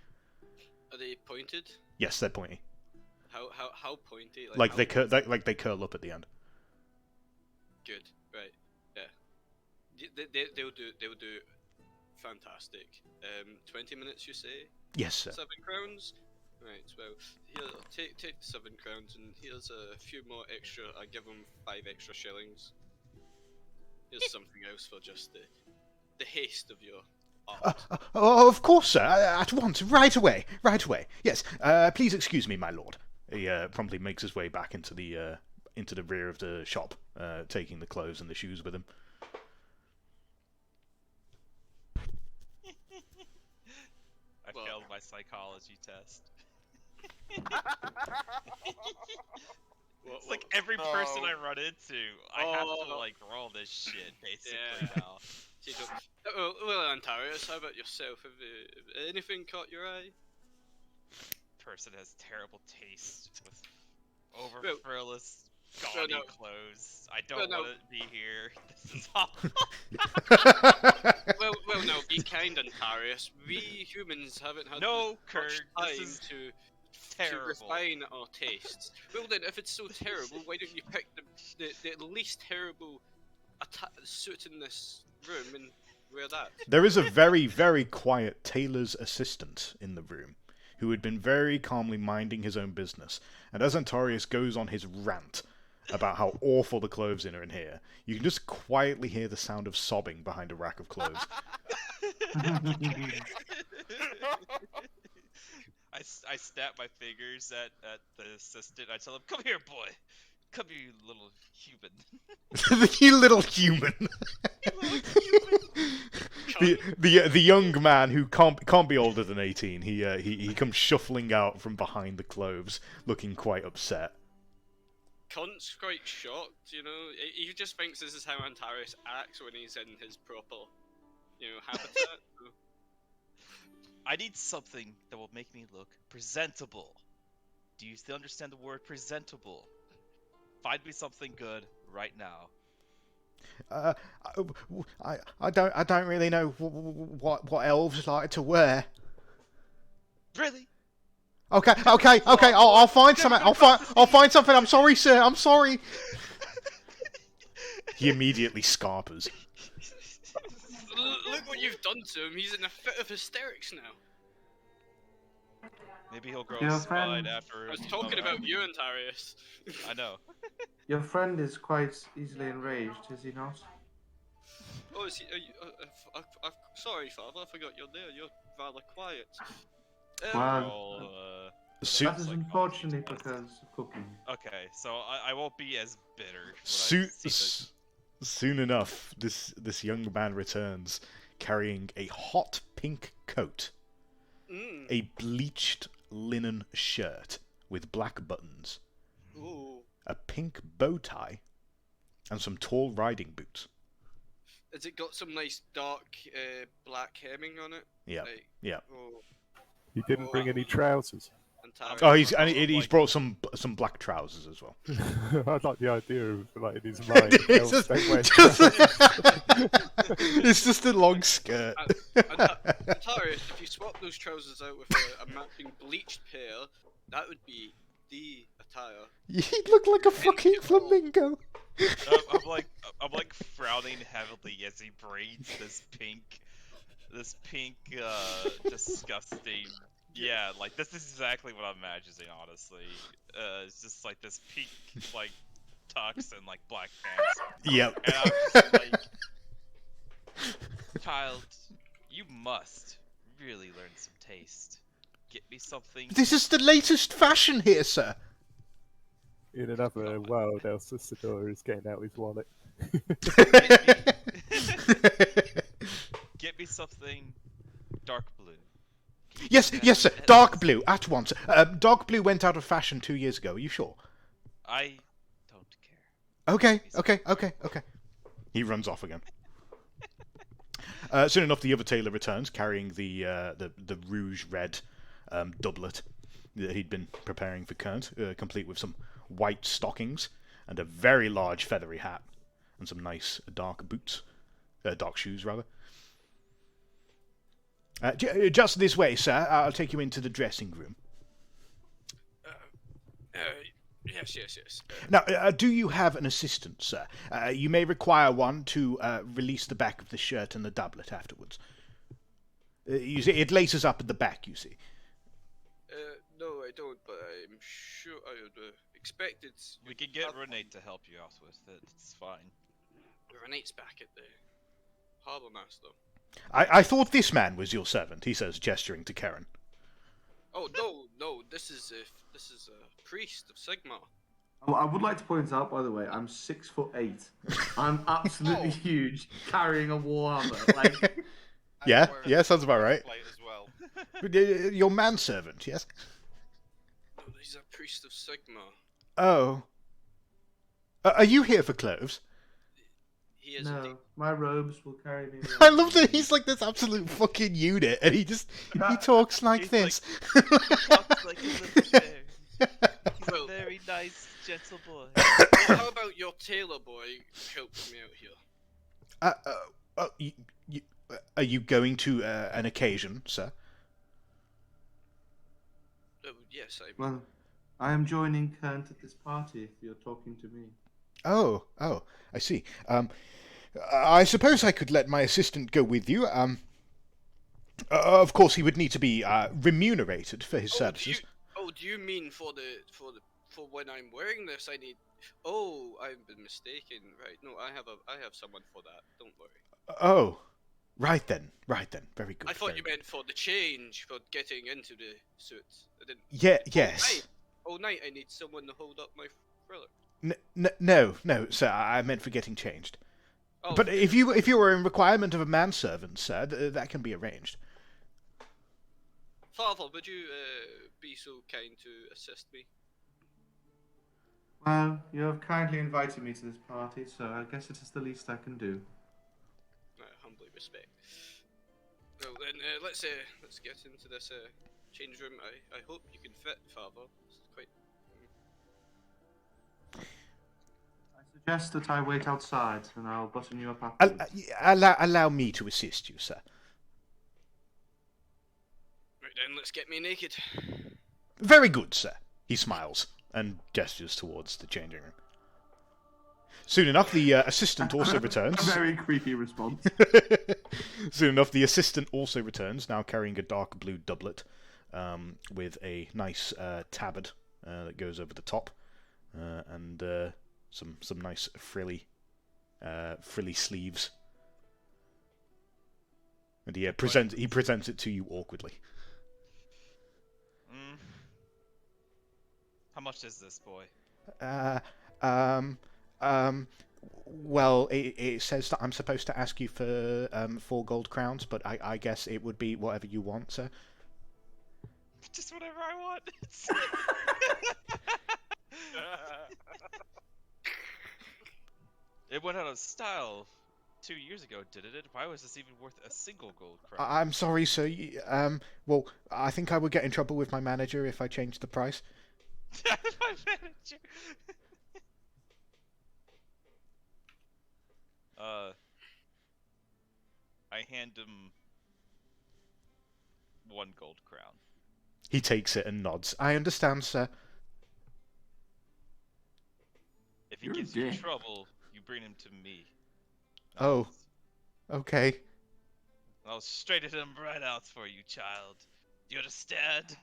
Are they pointed? Yes, they're pointy. How pointy? They curl up at the end. Good, right? Yeah. They'll do fantastic. 20 minutes, you say? Yes, sir. 7 crowns. Right. Well, here, take the 7 crowns, and here's a few more extra. I give them 5 extra shillings. Here's something else for just the haste of your art. Of course, sir. At once. Right away. Yes. Please excuse me, my lord. He promptly makes his way back into the rear of the shop, taking the clothes and the shoes with him. I failed my psychology test. It's like every person I run into, I have to like roll this shit basically now. Well, Antarius, how about yourself? Have anything caught your eye? Person has terrible taste with over-frillless, gaudy clothes. I don't want to be here. This is awful. well, no, be kind, Antarius. We humans haven't had much time to refine our tastes. Well then, if it's so terrible, why don't you pick the least terrible suit in this room and wear that? There is a very, very quiet tailor's assistant in the room who had been very calmly minding his own business. And as Antarius goes on his rant about how awful the clothes are in here, you can just quietly hear the sound of sobbing behind a rack of clothes. I snap my fingers at the assistant. I tell him, "Come here, boy. Come here, you little human." You little human. The young man who can't be older than 18. He comes shuffling out from behind the clothes, looking quite upset. Cunt's quite shocked, you know. He just thinks this is how Antarius acts when he's in his proper, habitat. I need something that will make me look presentable. Do you still understand the word presentable? Find me something good right now. I don't really know what elves like to wear. Really? Okay. I'll find something. I'll find something. I'm sorry, sir. I'm sorry. He immediately scarpers. Look what you've done to him. He's in a fit of hysterics now. Maybe he'll grow a spine after. I was talking about you, Antarius. I know. Your friend is quite easily enraged, is he not? Oh, is he? Sorry, Father. I forgot you're there. You're rather quiet. Well, that is unfortunately because of cooking. Okay, so I won't be as bitter. Soon enough, this young man returns carrying a hot pink coat, a bleached linen shirt with black buttons, a pink bow tie, and some tall riding boots. Has it got some nice dark black hemming on it? Yeah, yeah. He didn't bring any trousers. Antares. Oh, he's I'm he's like- brought some black trousers as well. I like the idea of like in his mind. It's elves just- don't wear just- trousers. It's just a long skirt. Antares, if you swap those trousers out with a matching bleached pair, that would be the attire. He'd look like a fucking flamingo. I'm like frowning heavily as he breathes this pink, disgusting. Yeah, like this is exactly what I'm imagining. Honestly, it's just like this pink, like tux and like black pants. Yep. And I'm just like, child, you must really learn some taste. Get me something. This is the latest fashion here, sir. In another world, El Cisador is getting out his wallet. Get me something dark blue. Yes, yes, sir. Dark blue at once. Dark blue went out of fashion 2 years ago. Are you sure? I don't care. Okay. He runs off again. Soon enough, the other tailor returns, carrying the rouge red doublet that he'd been preparing for Kernt, complete with some white stockings and a very large feathery hat and some nice dark boots, dark shoes rather. Just this way, sir. I'll take you into the dressing room. Yes. Now, do you have an assistant, sir? You may require one to release the back of the shirt and the doublet afterwards. You see, it laces up at the back, you see. No, I don't, but I'm sure I would expect it's... We can get Renee to help you out with it. It's fine. Renate's back at the Harbour Master. I thought this man was your servant, he says, gesturing to Karen. Oh, no, this is a priest of Sigma. Oh, I would like to point out, by the way, I'm 6'8". I'm absolutely huge, carrying a warhammer. Like, Yeah, sounds about right. Plate as well. Your manservant, yes? Oh, he's a priest of Sigma. Oh. Are you here for cloves? He is no, indeed. my robes will carry me. I love that he's like this absolute fucking unit, and he talks like He's this. Walks like a little bear. He's Well- a very nice, gentle boy. Well, how about your tailor boy helping me out here? Are you going to an occasion, sir? Oh, yes, I'm... Well, I am joining Kent at this party if you're talking to me. Oh, I see. I suppose I could let my assistant go with you. Of course, he would need to be remunerated for his services. Do you mean for when I'm wearing this? I need. Oh, I've been mistaken. Right? No, I have someone for that. Don't worry. Oh, right then. Very good. I thought very you meant for the change for getting into the suit. I didn't. good. Yes. All night I need someone to hold up my thriller. No, sir. I meant for getting changed. Oh, But if you were in requirement of a manservant, sir, that can be arranged. Father, would you be so kind to assist me? Well, you have kindly invited me to this party, so I guess it is the least I can do. Humbly respect. Well then, let's get into this change room. I hope you can fit, Father. It's quite. I suggest that I wait outside, and I'll button you up Al- afterwards. allow me to assist you, sir. Right then, let's get me naked. Very good, sir. He smiles and gestures towards the changing room. Soon enough, the assistant also returns. A very creepy response. Soon enough, the assistant also returns, now carrying a dark blue doublet with a nice tabard that goes over the top, and some nice frilly sleeves. And he presents it to you awkwardly. How much is this, boy? Well, it says that I'm supposed to ask you for 4 gold crowns, but I guess it would be whatever you want, sir. Just whatever I want. It went out of style. 2 years ago, didn't it? Why was this even worth a single gold crown? I'm sorry, sir. Well, I think I would get in trouble with my manager if I changed the price. My manager. I hand him 1 gold crown. He takes it and nods. I understand, sir. If he You're a gives you dick. trouble, you bring him to me. Oh. Okay. I'll straighten him right out for you, child. You understand?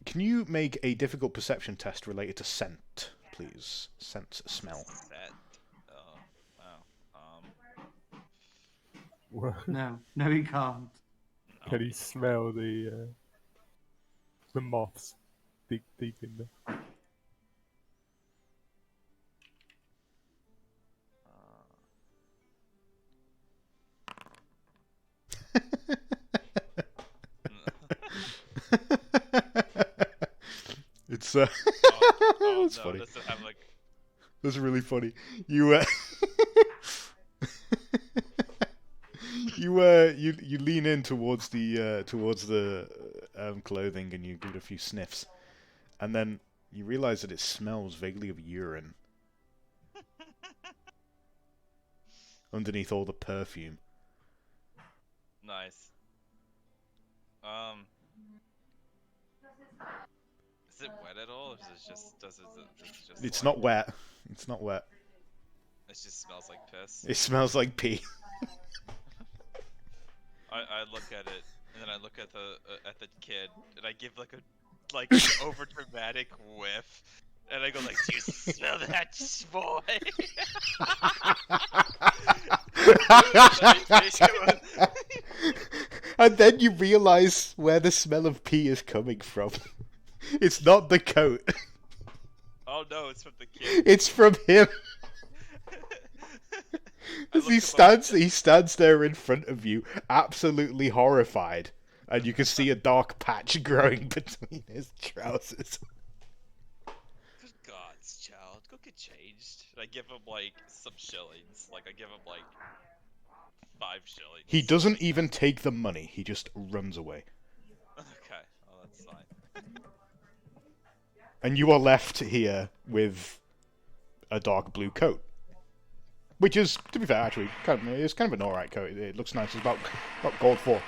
Can you make a difficult perception test related to scent, please? Sense, smell. That. Oh, wow. No, he can't. Can he smell the moths deep in there? It's oh, it's no, funny. does it have like? That's really funny. You you lean in towards the clothing and you give it a few sniffs, and then you realize that it smells vaguely of urine underneath all the perfume. Nice. Is it wet at all, or is it just It's like, not wet. It's not wet. It just smells like piss. It smells like pee. I look at it, and then I look at the kid, and I give like an over dramatic whiff, and I go like, "Do you smell that, boy?" And then you realize where the smell of pee is coming from. It's not the coat. Oh no, it's from the kid. It's from him. I As look he above- stands there in front of you, absolutely horrified, and you can see a dark patch growing between his trousers. Good gods, child, go get changed. And I give him like some shillings. Like I give him like 5 shillings. He doesn't even take the money. He just runs away. Okay, oh that's fine. And you are left here with a dark blue coat. Which is, to be fair, actually, it's kind of an alright coat. It looks nice. It's about gold 4.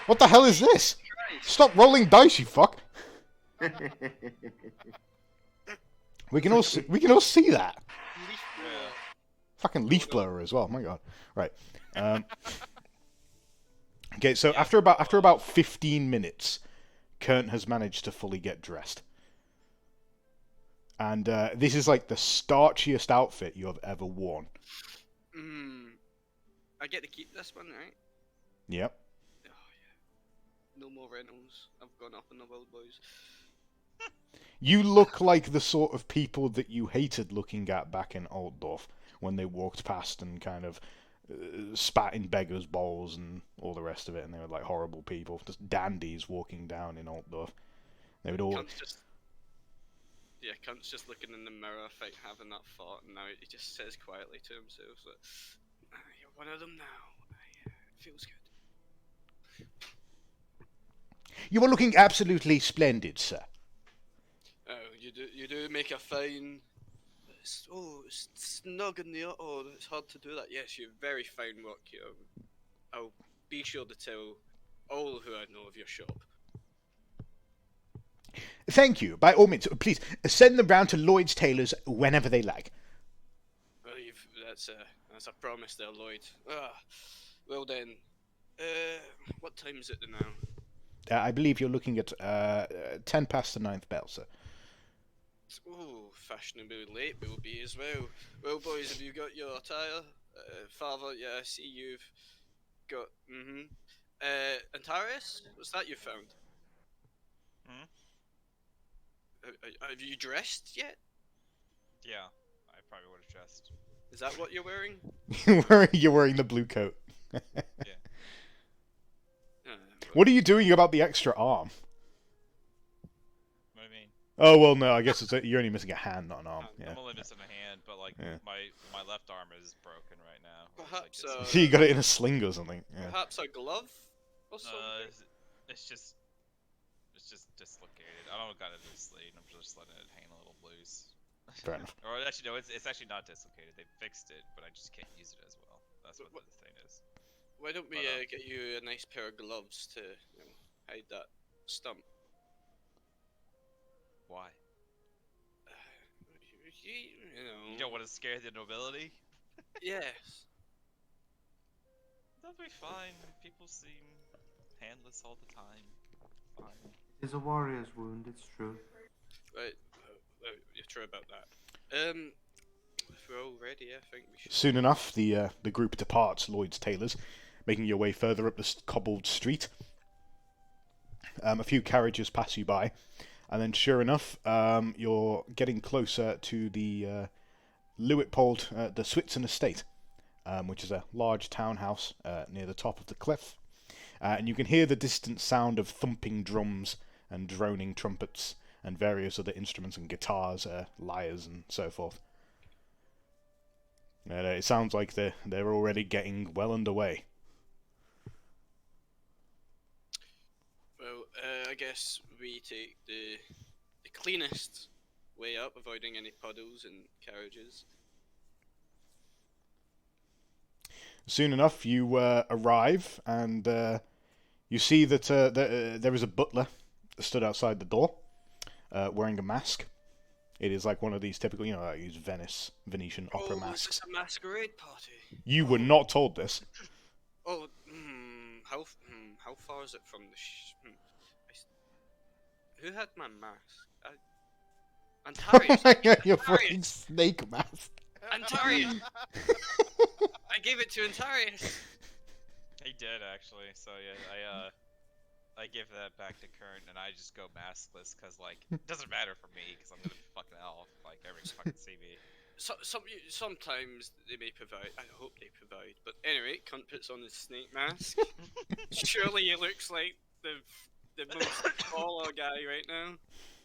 What the hell is this? Stop rolling dice, you fuck! We can all see that. Yeah. Fucking leaf blower as well. My god. Right. Okay, so after about 15 minutes, Kern has managed to fully get dressed. And this is like the starchiest outfit you have ever worn. I get to keep this one, right? Yep. Oh yeah. No more rentals. I've gone up in the world, boys. You look like the sort of people that you hated looking at back in Altdorf when they walked past and kind of spat in beggars' bowls and all the rest of it, and they were like horrible people, just dandies walking down in Altdorf. They would all. Cunt's just looking in the mirror, having that thought, and now he just says quietly to himself that you're one of them now. It feels good. You are looking absolutely splendid, sir. Oh, you do make a fine. It's snug in the. Oh, it's hard to do that. Yes, you're very fine work here. I'll be sure to tell all who I know of your shop. Thank you. By all means, please send them round to Lloyd's Tailors whenever they like. Well, that's a promise there, Lloyd. Well then. What time is it now? I believe you're looking at 10 past the 9th bell, sir. Oh, fashionably late we'll be as well. Well, boys, have you got your attire? Father, yeah, I see you've got. Antares? What's that you found? Have you dressed yet? Yeah, I probably would have dressed. Is that what you're wearing? You're wearing the blue coat. Yeah. What are you doing about the extra arm? What do you mean? Oh well, no. I guess you're only missing a hand, not an arm. Yeah. I'm only missing a hand, but like Yeah. my left arm is broken right now. Perhaps So you got it in a sling or something. Yeah. perhaps a glove or something. it's just dislocated. I don't got it in the sleeve. I'm just letting it hang a little loose. Fair enough. Or actually, no, it's actually not dislocated. They fixed it, but I just can't use it as well. That's what the thing is. Why don't we get you a nice pair of gloves to hide that stump? Why? You You don't want to scare the nobility? Yes. That'll be fine. People seem handless all the time. Fine. It is a warrior's wound, it's true. Right. You're true about that. If we're all ready, I think we should. Soon enough, the group departs Lloyd's Tailors, making your way further up the cobbled street. A few carriages pass you by, and then sure enough, you're getting closer to the Luitpold, the Switzer estate, which is a large townhouse near the top of the cliff. And you can hear the distant sound of thumping drums and droning trumpets and various other instruments and guitars, lyres and so forth. And, it sounds like they're already getting well underway. Well, I guess we take the cleanest way up, avoiding any puddles and carriages. Soon enough, you arrive, and you see that there is a butler stood outside the door, wearing a mask. It is like one of these typical, use Venetian opera masks. Is this a masquerade party? You were not told this. Oh, how far is it from the who had my mask? Antarius. Your fucking snake mask. Antarius. I gave it to Antarius. He did actually. So yeah, I give that back to Kern, and I just go maskless because it doesn't matter for me because I'm gonna be fucking elf. Everyone can fucking see me. Sometimes they may provide. I hope they provide. But anyway, Cunt puts on his snake mask. Surely he looks like the most taller guy right now.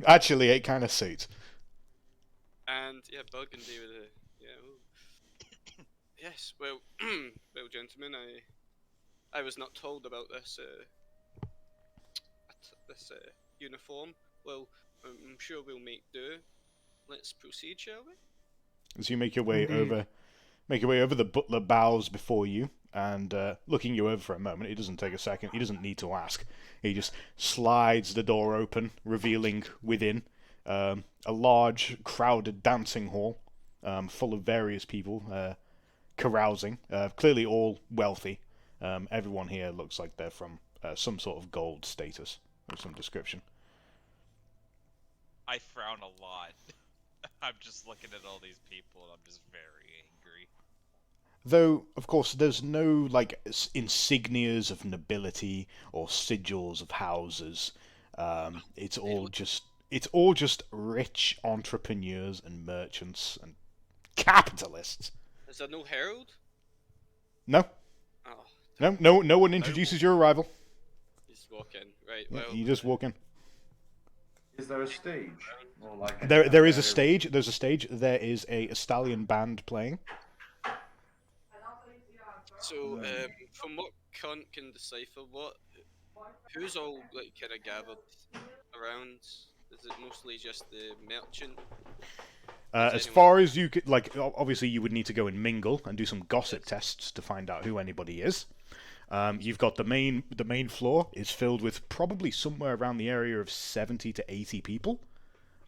Actually, it kind of suits. And yeah, burgundy with a yes. Well, well, gentlemen, I was not told about this uniform. Well, I'm sure we'll make do. Let's proceed, shall we? As you make your way over, the butler bows before you and looking you over for a moment. It doesn't take a second. He doesn't need to ask. He just slides the door open, revealing within a large, crowded dancing hall full of various people carousing. Clearly all wealthy. Everyone here looks like they're from some sort of gold status of some description. I frown a lot. I'm just looking at all these people and I'm just very angry. Though, of course, there's no, insignias of nobility or sigils of houses. It's all just rich entrepreneurs and merchants and capitalists. Is there no herald? No. Oh. No one introduces your arrival. Just walk in, right? Yeah, Well, you just walk in. Is there a stage? Or There is a stage. There's a stage. There is a stallion band playing. so from what Cunt can decipher, who's all kind of gathered around? Is it mostly just the merchant? As far as you could, obviously you would need to go and mingle and do some gossip tests to find out who anybody is. You've got the main floor is filled with probably somewhere around the area of 70 to 80 people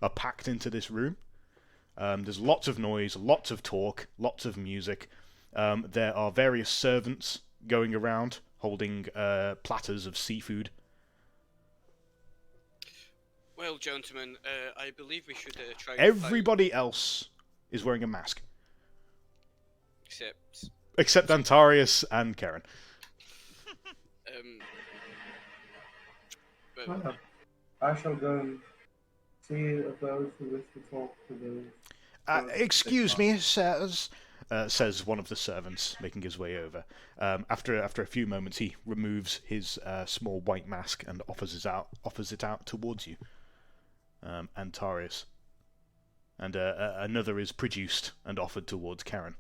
are packed into this room. There's lots of noise, lots of talk, lots of music. There are various servants going around holding platters of seafood. Well, gentlemen, I believe we should try. Everybody else is wearing a mask. Except Antarius and Karen. Well, I shall go and see of those who wish to talk to those. Excuse me, sirs, says one of the servants, making his way over. After a few moments, he removes his small white mask and offers it out towards you. Antares. And another is produced and offered towards Karen.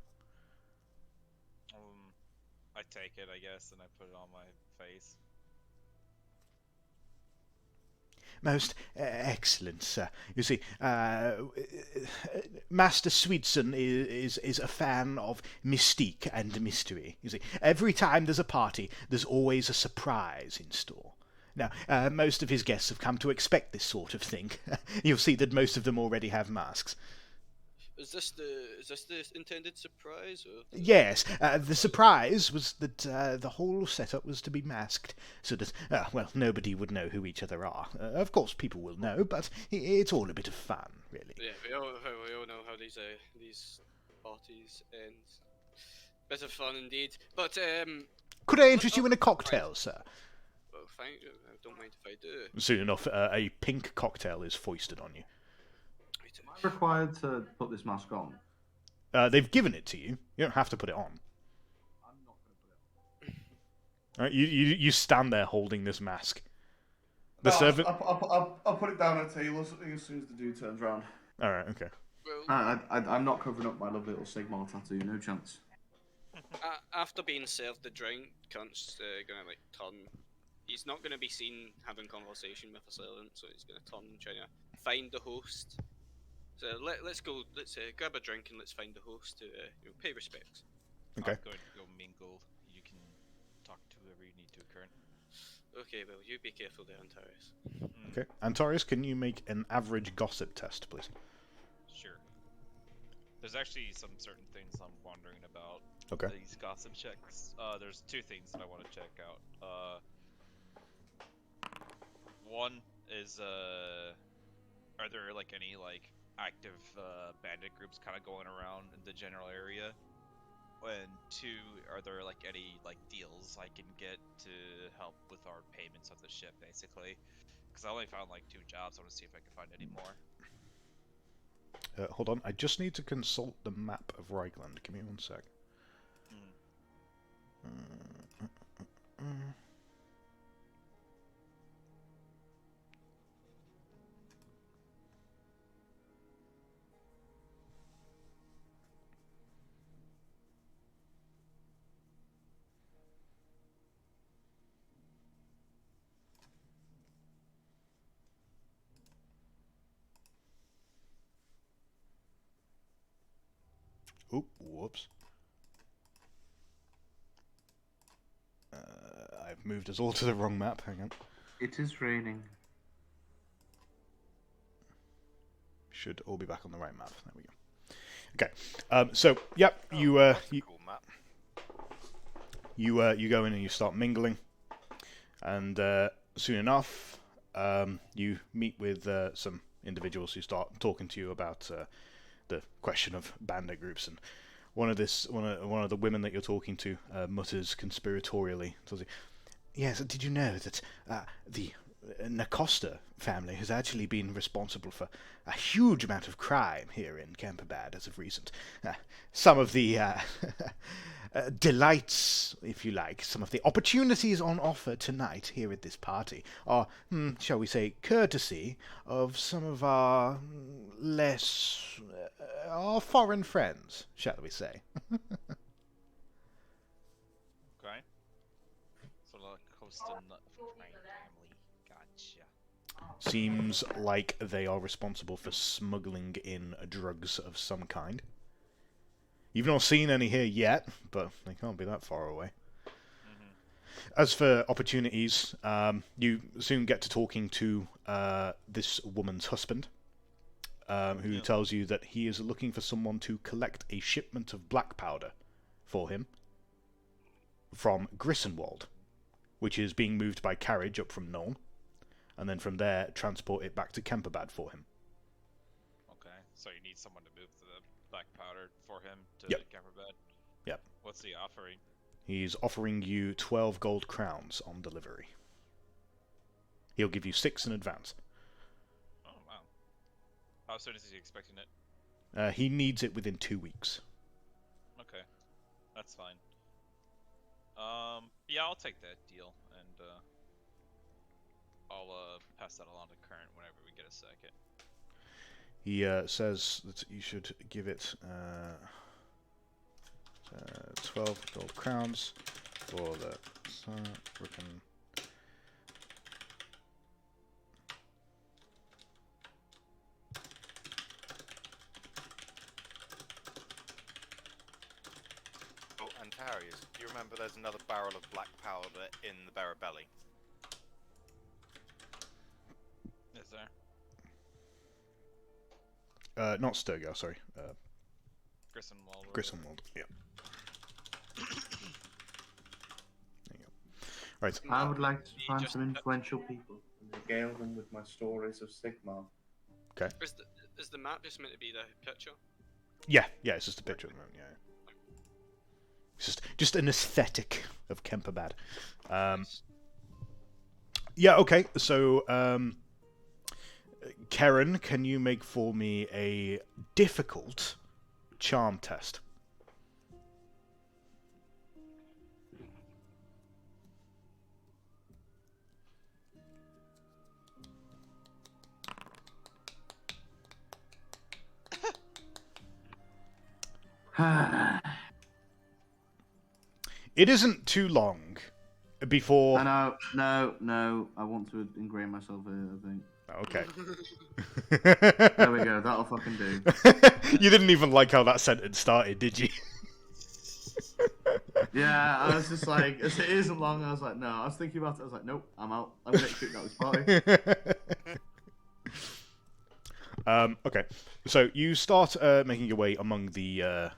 I take it, I guess, and I put it on my face. Most excellent, sir. You see, Master Sweetson is a fan of mystique and mystery. You see, every time there's a party, there's always a surprise in store. Now, most of his guests have come to expect this sort of thing. You'll see that most of them already have masks. Is this the intended surprise? Or Yes, the surprise was that the whole setup was to be masked, so that, well, nobody would know who each other are. Of course, people will know, but it's all a bit of fun, really. Yeah, we all know how these parties end. Bit of fun indeed. But Could I interest you in a cocktail, sir? well, thank you. I don't mind if I do. Soon enough, a pink cocktail is foisted on you. Am I required to put this mask on? They've given it to you. You don't have to put it on. I'm not going to put it on. All right, you stand there holding this mask. The servant. I'll put it down at the table as soon as the dude turns around. All right, okay. Well, I'm not covering up my lovely little Sigmar tattoo. No chance. after being served the drink, cunt's gonna like turn. He's not gonna be seen having conversation with a servant, so he's gonna turn and try to find the host. So let's go. Let's grab a drink and let's find the host to pay respects. Okay. I'm going to go mingle. You can talk to whoever you need to, Current. Okay, well you be careful there, Antares. Okay. Antares, can you make an average gossip test, please? Sure. There's actually some certain things I'm wondering about. Okay. These gossip checks. There's two things that I want to check out. One is are there like any like active bandit groups kind of going around in the general area? And two, are there like any like deals I can get to help with our payments of the ship, basically? Because I only found like 2 jobs. I want to see if I can find any more. Hold on, I just need to consult the map of Reichland. Give me 1 sec. Oop, whoops. I've moved us all to the wrong map. Hang on. It is raining. Should all be back on the right map. There we go. Okay. So, yep, you Cool map. you go in and you start mingling, and soon enough, you meet with some individuals who start talking to you about the question of bandit groups, and one of the women that you're talking to mutters conspiratorially, tells you, "Yes, did you know that the Nacosta family has actually been responsible for a huge amount of crime here in Camperbad as of recent? Some of the delights, if you like, some of the opportunities on offer tonight here at this party are, shall we say, courtesy of some of our less our foreign friends, shall we say." Okay. So like Costa Nut family. Gotcha. Seems like they are responsible for smuggling in drugs of some kind. You've not seen any here yet, but they can't be that far away. As for opportunities, you soon get to talking to this woman's husband, who tells you that he is looking for someone to collect a shipment of black powder for him from Grissenwald, which is being moved by carriage up from Nuln, and then from there transport it back to Kemperbad for him. Okay, so you need someone to move the black powder for him to Yep. Camperbad? Yep. What's he offering? He's offering you 12 gold crowns on delivery. He'll give you 6 in advance. Oh, wow. How soon is he expecting it? He needs it within 2 weeks. Okay, that's fine. Yeah, I'll take that deal, and I'll pass that along to Current whenever we get a second. He says that you should give it 12 gold crowns for the Reckon. Oh, and Tarius, do you remember there's another barrel of black powder in the barrel belly? Is there? Not Sturgar, sorry. Grissenwald. Grissenwald, yeah. There you go. Right. I would like to find just- some influential people and regale them with my stories of Sigmar. Is the map just meant to be the picture? Yeah, it's just a picture at the moment, yeah. It's just an aesthetic of Kemperbad. Yeah, okay, so, Karen, can you make for me a difficult charm test? It isn't too long before... No, I want to ingrain myself here, I think. Okay. There we go, that'll fucking do. You didn't even like how that sentence started, did you? Yeah, I was just like, it isn't long, I was like, no. I was thinking about it, I was like, nope, I'm out. I'm getting kicked out of this party. Okay, so you start making your way among the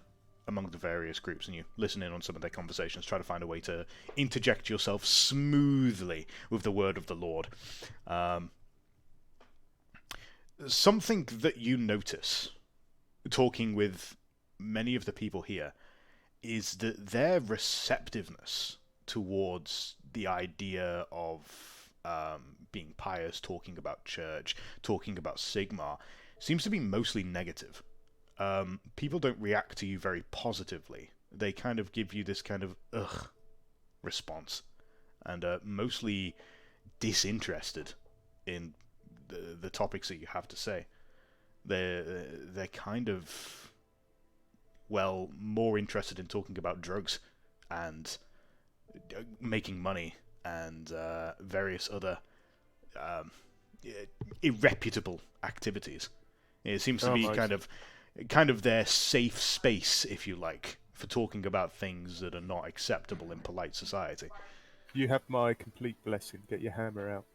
various groups, and you listen in on some of their conversations, try to find a way to interject yourself smoothly with the word of the Lord. Something that you notice, talking with many of the people here, is that their receptiveness towards the idea of being pious, talking about church, talking about Sigmar, seems to be mostly negative. People don't react to you very positively. They kind of give you this kind of ugh response, and mostly disinterested in the topics that you have to say. They're kind of, well, more interested in talking about drugs and making money and various other irreputable activities. It seems to be kind of their safe space, if you like, for talking about things that are not acceptable in polite society. You have my complete blessing. Get your hammer out.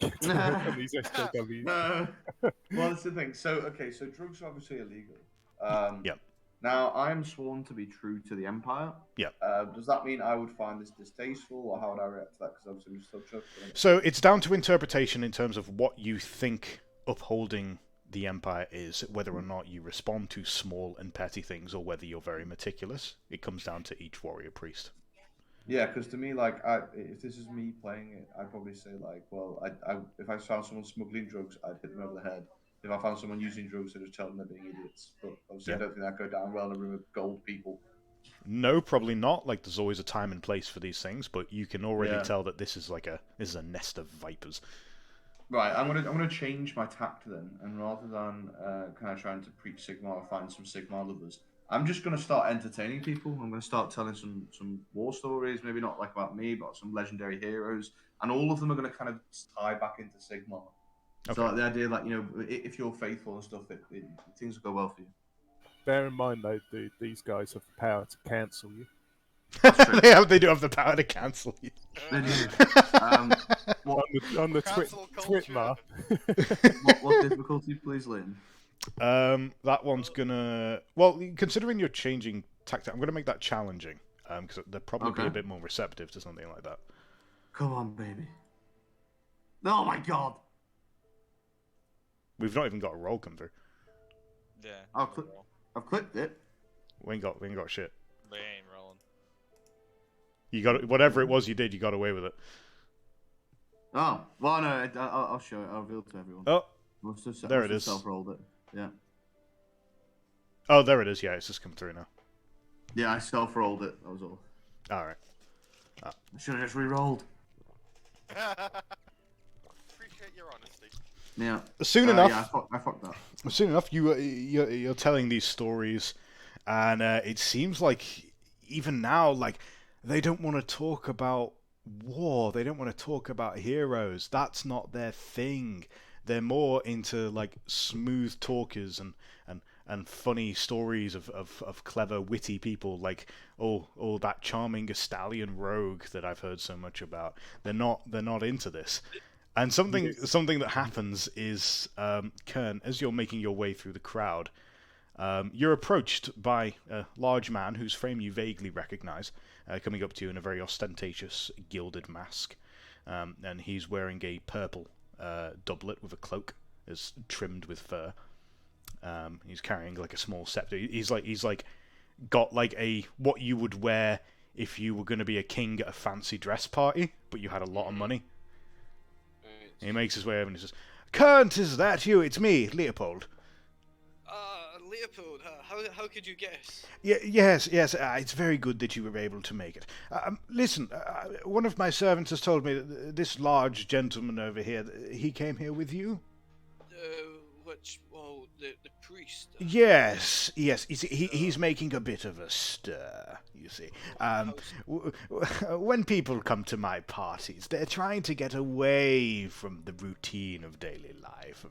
On these SJWs. No. Well, that's the thing. So drugs are obviously illegal. Yep. Now, I'm sworn to be true to the Empire. Yep. Does that mean I would find this distasteful, or how would I react to that? Because obviously we're still chucked. So it's down to interpretation in terms of what you think upholding the Empire is, whether or not you respond to small and petty things, or whether you're very meticulous. It comes down to each warrior priest. Yeah, because to me, like, if this is me playing it, I'd probably say, like, well, if I found someone smuggling drugs, I'd hit them over the head. If I found someone using drugs, I'd just tell them they're being idiots. But obviously, Yeah. I don't think that'd go down well in a room of gold people. No, probably not. Like, there's always a time and place for these things, but you can already Yeah. tell that this is a nest of vipers. Right, I'm gonna change my tact then, and rather than kind of trying to preach Sigmar or find some Sigmar lovers, I'm just gonna start entertaining people. I'm gonna start telling some war stories, maybe not like about me, but some legendary heroes, and all of them are gonna kind of tie back into Sigmar. Okay. So like the idea, like, you know, if you're faithful and stuff, things will go well for you. Bear in mind, though, these guys have the power to cancel you. They do have the power to cancel you. They do. On the Cancel Twitmar. What difficulty, please, Lynn? That one's gonna... Well, considering you're changing tactic, I'm gonna make that challenging, because they'll probably be a bit more receptive to something like that. Come on, baby. Oh my god! We've not even got a roll come through. Yeah. I've clicked it. We ain't got shit. They ain't rolling. You got whatever it was you did. You got away with it. Oh, well, no, I'll show it. I'll reveal it to everyone. Oh, there it is. Self-rolled it. Yeah. Oh, there it is. Yeah, it's just come through now. Yeah, I self-rolled it. That was all. All right. I should have just re-rolled. Appreciate your honesty. Yeah. Soon enough, Yeah, I fucked that. soon enough, you're telling these stories, and it seems like even now, like they don't want to talk about war. They don't want to talk about heroes. That's not their thing. They're more into like smooth talkers and funny stories of clever, witty people. Like that charming Estalian rogue that I've heard so much about. They're not into this. And something that happens is, Kern, as you're making your way through the crowd, you're approached by a large man whose frame you vaguely recognize, coming up to you in a very ostentatious gilded mask. And he's wearing a purple doublet with a cloak that's trimmed with fur. He's carrying like a small scepter. He's like got like a what you would wear if you were going to be a king at a fancy dress party, but you had a lot of money. He makes his way over and he says, "Kant, is that you? It's me, Leopold." Leopold, how could you guess? Yes, it's very good that you were able to make it. Listen, one of my servants has told me that this large gentleman over here, he came here with you? The priest? Yes. He's making a bit of a stir, you see. When people come to my parties, they're trying to get away from the routine of daily life,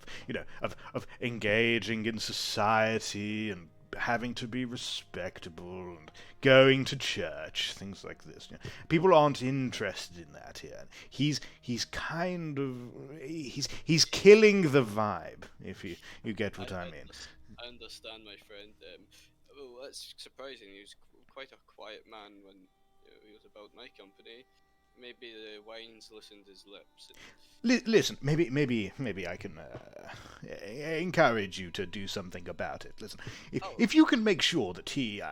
of engaging in society and having to be respectable and going to church, things like this. People aren't interested in that here. He's killing the vibe, if you get what I mean. I understand, my friend. Well, that's surprising. He was quite a quiet man when he was about my company. Maybe the wines loosened his lips. Listen, maybe I can encourage you to do something about it. Listen, if you can make sure that he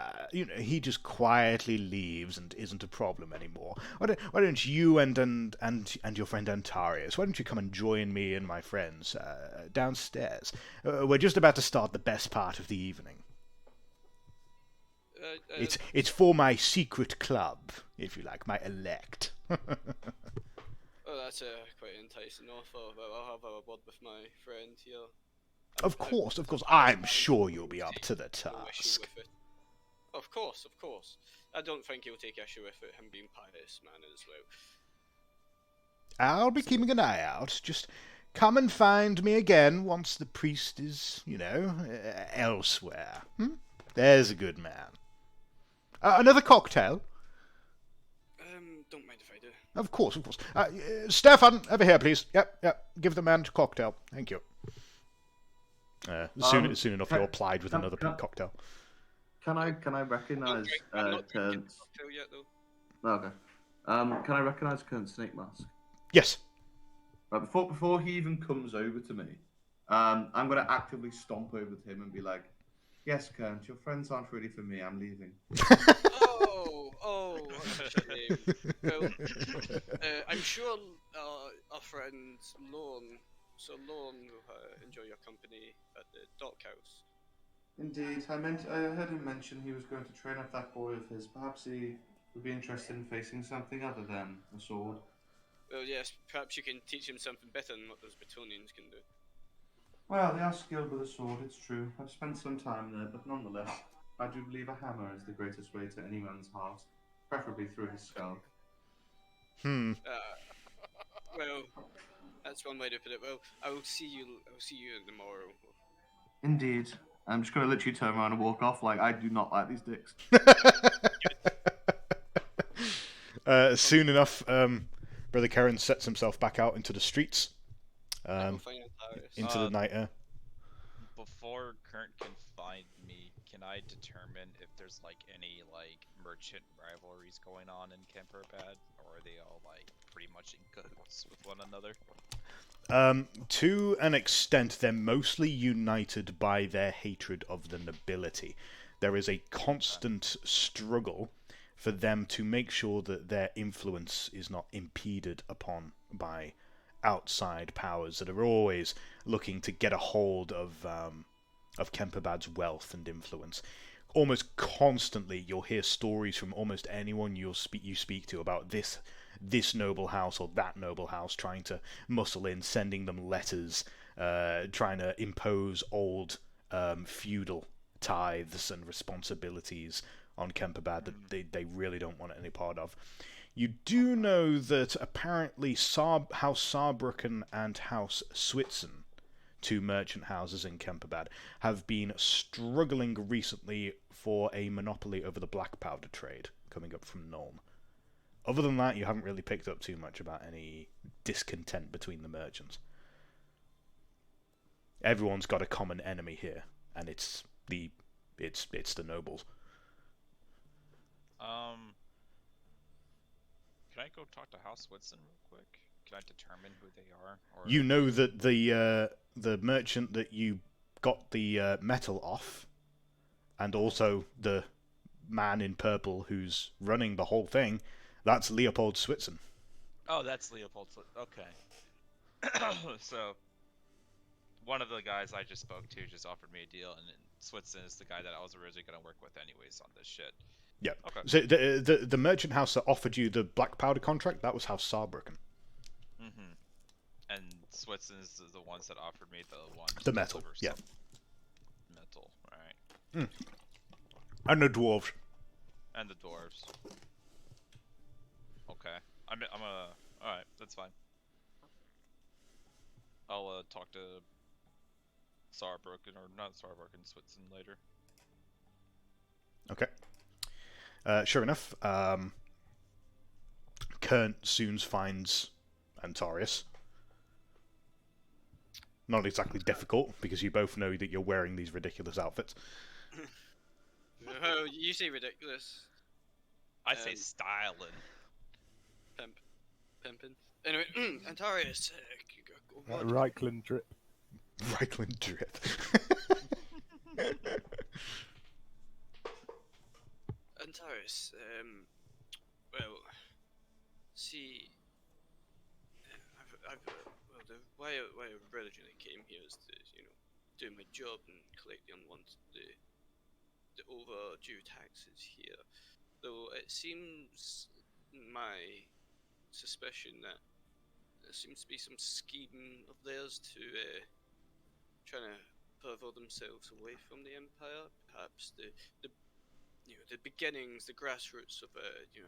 just quietly leaves and isn't a problem anymore, why don't you and your friend Antarius, why don't you come and join me and my friends downstairs? We're just about to start the best part of the evening. It's for my secret club, if you like, my elect. Oh, that's quite enticing offer. I'll have a word with my friend here. Of course. I'm sure you'll be up to the task. Of course. I don't think he'll take issue with it, him being pious man as well. I'll be keeping an eye out. Just come and find me again once the priest is, elsewhere. There's a good man. Another cocktail? Don't mind if I do. Of course. Stefan, over here, please. Yep. Give the man a cocktail. Thank you. Soon enough, you're plied with another cocktail. Can I recognise I'm not drinking Kern's... the cocktail yet, though. Okay. Can I recognise Kern's snake mask? Yes. Right, before he even comes over to me, I'm going to actively stomp over to him and be like, "Yes, Kern, your friends aren't ready for me. I'm leaving." Oh, shame. Well, I'm sure our friend Lorne will enjoy your company at the dockhouse. Indeed, I heard him mention he was going to train up that boy of his. Perhaps he would be interested in facing something other than a sword. Well, yes, perhaps you can teach him something better than what those Bretonians can do. Well, they are skilled with a sword, it's true. I've spent some time there, but nonetheless, I do believe a hammer is the greatest way to any man's heart, preferably through his skull. Well, that's one way to put it. Well, I will see you tomorrow. Indeed. I'm just going to literally turn around and walk off like I do not like these dicks. Soon enough, Brother Karen sets himself back out into the streets. Into the night air. Before Kurt can find me, can I determine if there's any merchant rivalries going on in Kemperbad, or are they all pretty much in cahoots with one another? To an extent, they're mostly united by their hatred of the nobility. There is a constant struggle for them to make sure that their influence is not impeded upon by outside powers that are always looking to get a hold of Kemperbad's wealth and influence. Almost constantly, you'll hear stories from almost anyone you speak to about this noble house or that noble house trying to muscle in, sending them letters trying to impose old feudal tithes and responsibilities on Kemperbad that they really don't want any part of. You do know that apparently House Saarbrücken and House Switzen, two merchant houses in Kemperbad, have been struggling recently for a monopoly over the black powder trade coming up from Nuln. Other than that, you haven't really picked up too much about any discontent between the merchants. Everyone's got a common enemy here, and it's the nobles. Can I go talk to House Woodson real quick? Can I determine who they are? Or You know that the merchant that you got the metal off, and also the man in purple who's running the whole thing, that's Leopold Switzen. Oh, that's Leopold. Okay. So, one of the guys I just spoke to just offered me a deal, and Switzen is the guy that I was originally going to work with anyways on this shit. Yeah. Okay. So the merchant house that offered you the black powder contract, that was House Saarbrücken. Mm-hmm. And Switzen is the ones that offered me the one. The metal, yeah. Metal, right. And the dwarves. And the dwarves. Okay. I'm gonna... Alright, that's fine. I'll talk to Saarbrücken, or not Saarbrücken, Switzen later. Okay. Sure enough, Kern soon finds Antarius. Not exactly difficult, because you both know that you're wearing these ridiculous outfits. Oh, you say ridiculous. I say styling. Pimpin'. Anyway, Antarius. Reichland drip. Reichland drip. Antarius, well, see, well, the why I originally came here is to, do my job and collect the overdue taxes here. Though it seems, my suspicion, that there seems to be some scheme of theirs to trying to further themselves away from the Empire. Perhaps the beginnings, the grassroots of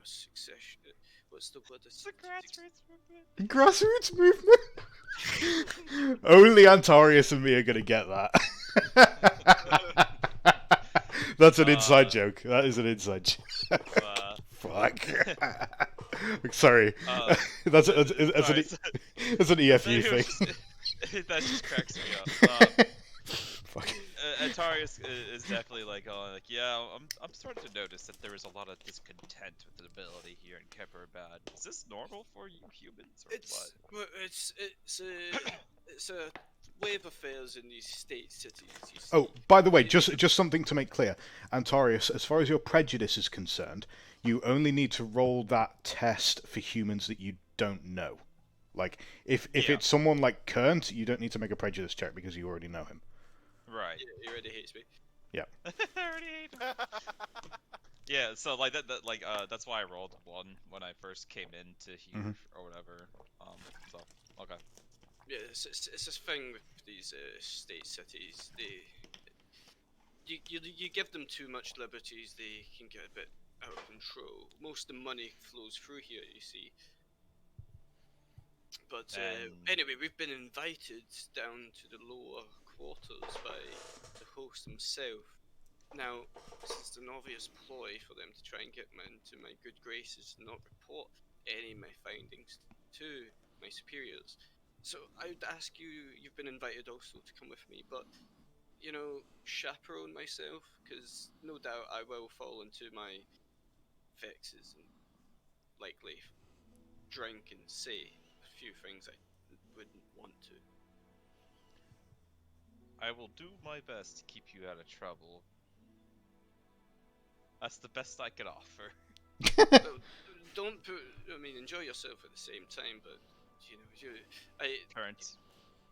succession. What's the word? The grassroots movement. Grassroots movement. Only Antarius and me are gonna get that. That's an inside joke. That is an inside joke. Fuck. Sorry. That's an EFU thing. That just cracks me up. Fuck. Antarius is definitely like, yeah, I'm starting to notice that there is a lot of discontent with the ability here in Kemperbad. Is this normal for you humans, or what? It's a way of affairs in these state cities. You see. Oh, by the way, just something to make clear, Antarius, as far as your prejudice is concerned, you only need to roll that test for humans that you don't know. Like, if it's someone like Kernt, you don't need to make a prejudice check because you already know him. Right. Yeah, he already hates me. Yeah. I already hate him. Yeah, so like that's why I rolled 1 when I first came into here or whatever. So okay. Yeah, it's this thing with these state cities. You give them too much liberties, they can get a bit out of control. Most of the money flows through here, you see. But anyway, we've been invited down to the lower quarters by the host himself. Now, this is an obvious ploy for them to try and get me into my good graces and not report any of my findings to my superiors. So I would ask you, you've been invited also to come with me, but, chaperone myself, because no doubt I will fall into my vexes and likely drink and say a few things I wouldn't want to. I will do my best to keep you out of trouble. That's the best I could offer. Enjoy yourself at the same time, but, Current,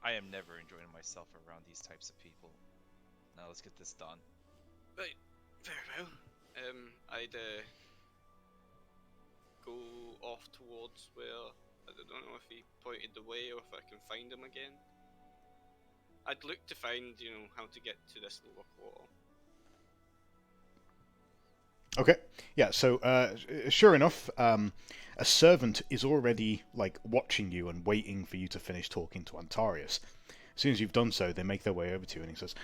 I am never enjoying myself around these types of people. Now let's get this done. Right, very well. I'd go off towards where, I don't know if he pointed the way or if I can find him again. I'd look to find, how to get to this lower portal. Okay, yeah, so sure enough, a servant is already like watching you and waiting for you to finish talking to Antarius. As soon as you've done so, they make their way over to you and he says,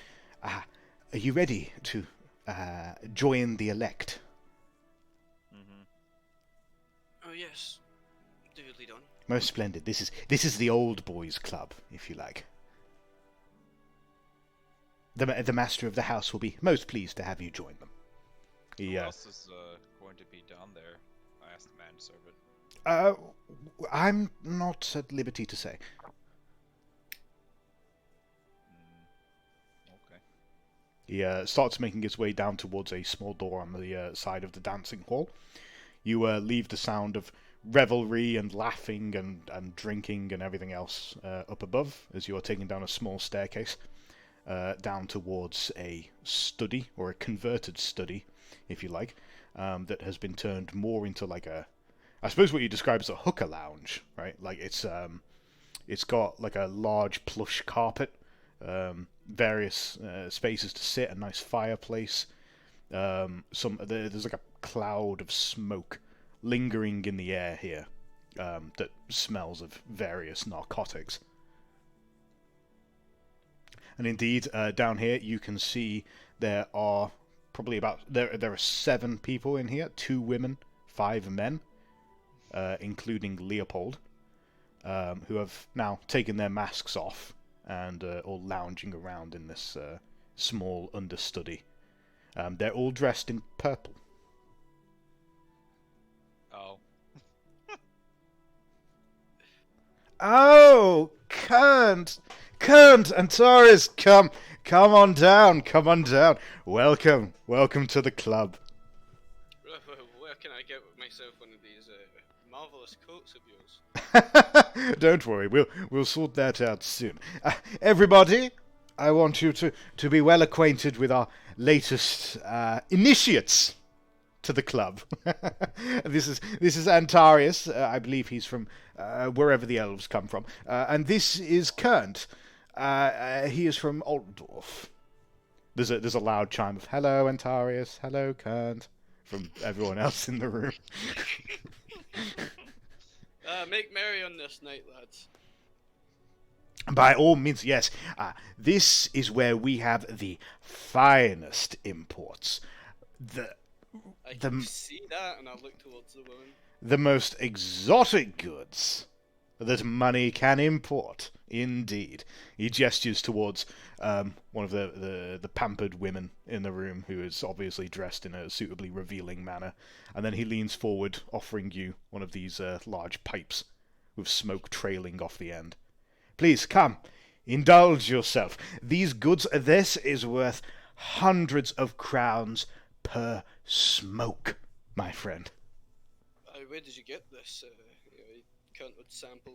are you ready to join the elect? Oh yes, duly done. Most splendid. This is the old boys' club, if you like. The master of the house will be most pleased to have you join them. Who else is going to be down there? I asked the manservant. I'm not at liberty to say. Okay. He starts making his way down towards a small door on the side of the dancing hall. You leave the sound of revelry and laughing and drinking and everything else up above as you are taking down a small staircase down towards a study, or a converted study, if you like, that has been turned more into like I suppose what you describe as a hooker lounge, right? Like it's got like a large plush carpet, various spaces to sit, a nice fireplace. There's like a cloud of smoke lingering in the air here that smells of various narcotics. And indeed, down here you can see there are probably there are 7 people in here, 2 women, 5 men, including Leopold, who have now taken their masks off and all lounging around in this small understudy. They're all dressed in purple. Oh. Oh, Kant, Antares, come on down, Welcome to the club. Where can I get myself one of these marvelous coats of yours? Don't worry, we'll sort that out soon. Everybody, I want you to be well acquainted with our latest initiates to the club. This is Antarius. I believe he's from wherever the elves come from. And this is Kernt. He is from Altdorf. There's a loud chime of "Hello, Antarius. Hello, Kernt," from everyone else in the room. Make merry on this night, lads. By all means, yes. This is where we have the finest imports. I can see that, and I look towards the woman. The most exotic goods that money can import. Indeed. He gestures towards one of the pampered women in the room, who is obviously dressed in a suitably revealing manner, and then he leans forward, offering you one of these large pipes with smoke trailing off the end. Please, come, indulge yourself. This is worth hundreds of crowns per smoke, my friend. Where did you get this? Can't sample.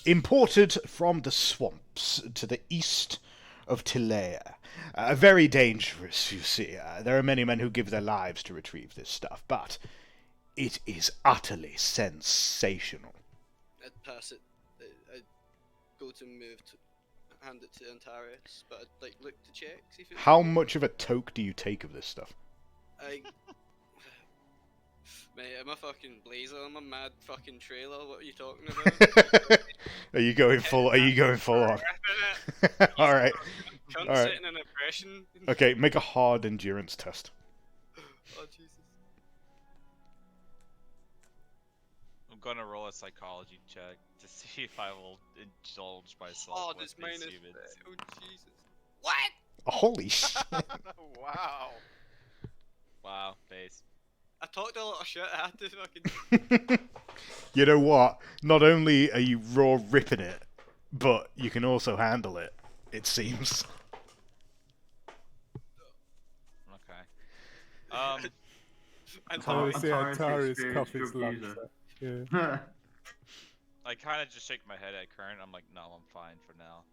Imported from the swamps to the east of Tilea. Very dangerous, you see. There are many men who give their lives to retrieve this stuff, but it is utterly sensational. I'd pass it. I'd go to move to hand it to Antarius, but I'd look to check. See if How much of a toke do you take of this stuff? Mate, I'm a fucking blazer. I'm a mad fucking trailer. What are you talking about? Are you going full on? All right. Cunt All right. setting an impression. Okay, make a hard endurance test. Oh Jesus. I'm gonna roll a psychology check to see if I will indulge myself Oh, with this these minus. humans. Oh Jesus. What? Holy shit. Wow. Wow, base. I talked a lot of shit. I had to fucking. You know what? Not only are you raw ripping it, but you can also handle it, it seems. Okay. Antarius cough his lungs. Yeah. I kind of just shake my head at Kern. I'm like, no, I'm fine for now.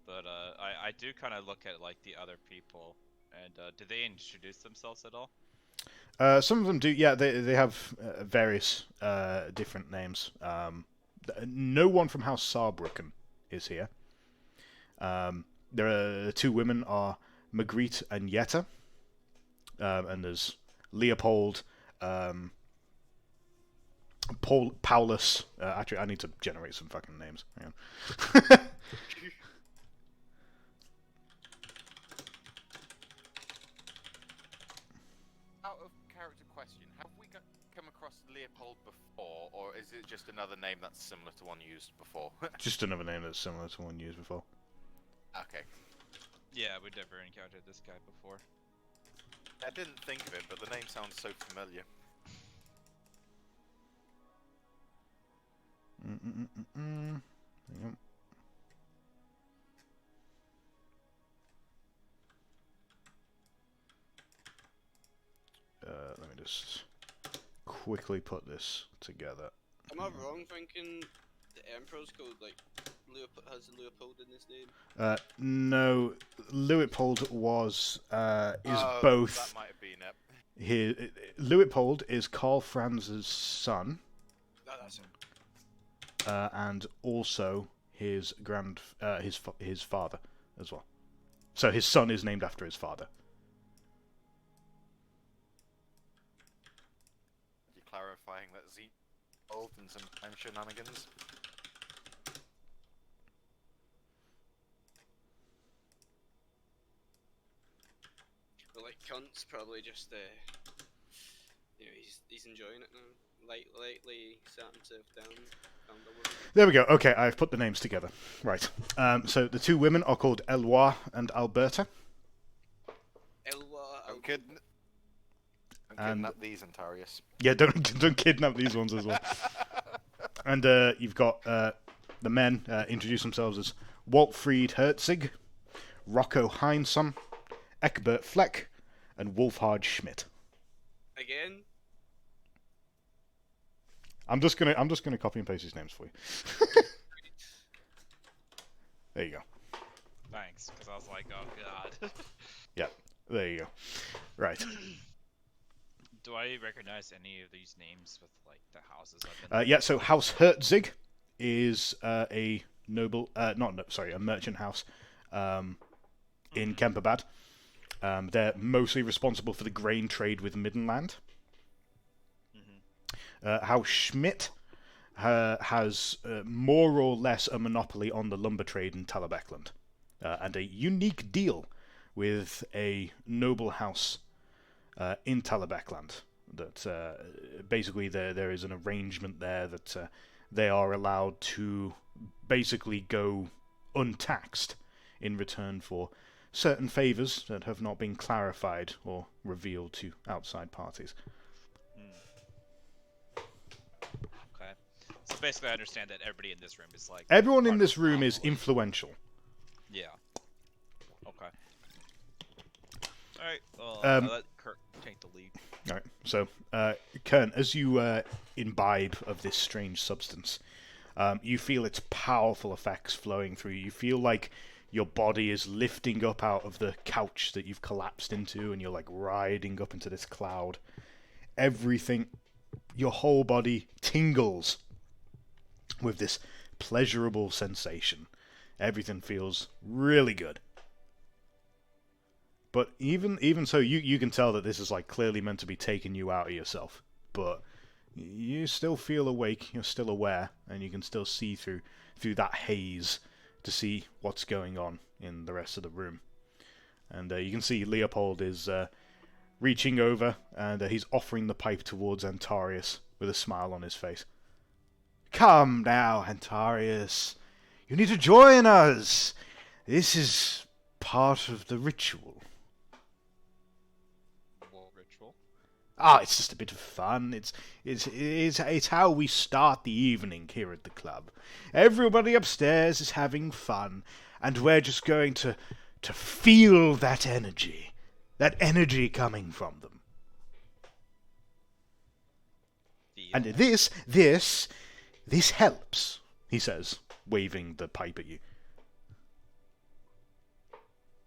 But I do kind of look at like the other people, and do they introduce themselves at all? Some of them do. Yeah, they have various different names. No one from House Saarbrücken is here. There are two women are Magritte and Yetta. And there's Leopold, Paulus. Actually, I need to generate some fucking names. Hang on. Out of character question, have we come across Leopold before, or is it just another name that's similar to one used before? Just another name that's similar to one used before. Okay. Yeah, we've never encountered this guy before. I didn't think of it, but the name sounds so familiar. Hang on. Let me just quickly put this together. Am I wrong thinking the Emperor's called like has Leopold in his name? No, Leopold was is Oh, both. That might have been it. Leopold is Karl Franz's son, No, that's him. and also his his father as well. So his son is named after his father. You clarifying that Z old and some time shenanigans? But like cunt's probably just he's enjoying it now. Lightly sat himself down, found a woman. There we go. Okay, I've put the names together. Right. So the two women are called Eloi and Alberta. Don't kidnap these, Antarius. Yeah, don't kidnap these ones as well. And you've got the men introduce themselves as Waltfried Herzig, Rocco Heinsohn, Eckbert Fleck, and Wolfhard Schmidt. Again? I'm just gonna copy and paste these names for you. There you go. Thanks, because I was like, oh god. Yeah, there you go. Right. Do I recognize any of these names with like the houses I've been? Yeah. So House Herzig is a merchant house in Kemperbad. They're mostly responsible for the grain trade with Middenland. House Schmidt has more or less a monopoly on the lumber trade in Talabecland, and a unique deal with a noble house in Talabecland. That basically there is an arrangement there that they are allowed to basically go untaxed in return for certain favours that have not been clarified or revealed to outside parties. Okay. So basically I understand that everybody in this room is like... Everyone in this room is influential. Yeah. Okay. Alright, well, Um, I'll let Kirk take the lead. Alright, so, Kern, as you imbibe of this strange substance, you feel its powerful effects flowing through you. You feel like your body is lifting up out of the couch that you've collapsed into, and you're like riding up into this cloud. Everything, your whole body tingles with this pleasurable sensation. Everything feels really good. But even so, you can tell that this is like clearly meant to be taking you out of yourself. But you still feel awake, you're still aware, and you can still see through that haze to see what's going on in the rest of the room. And you can see Leopold is reaching over, and he's offering the pipe towards Antarius with a smile on his face. Come now, Antarius. You need to join us. This is part of the ritual. What ritual? It's just a bit of fun. It's how we start the evening here at the club. Everybody upstairs is having fun, and we're just going to feel that energy coming from them. Feel. And this helps, he says, waving the pipe at you.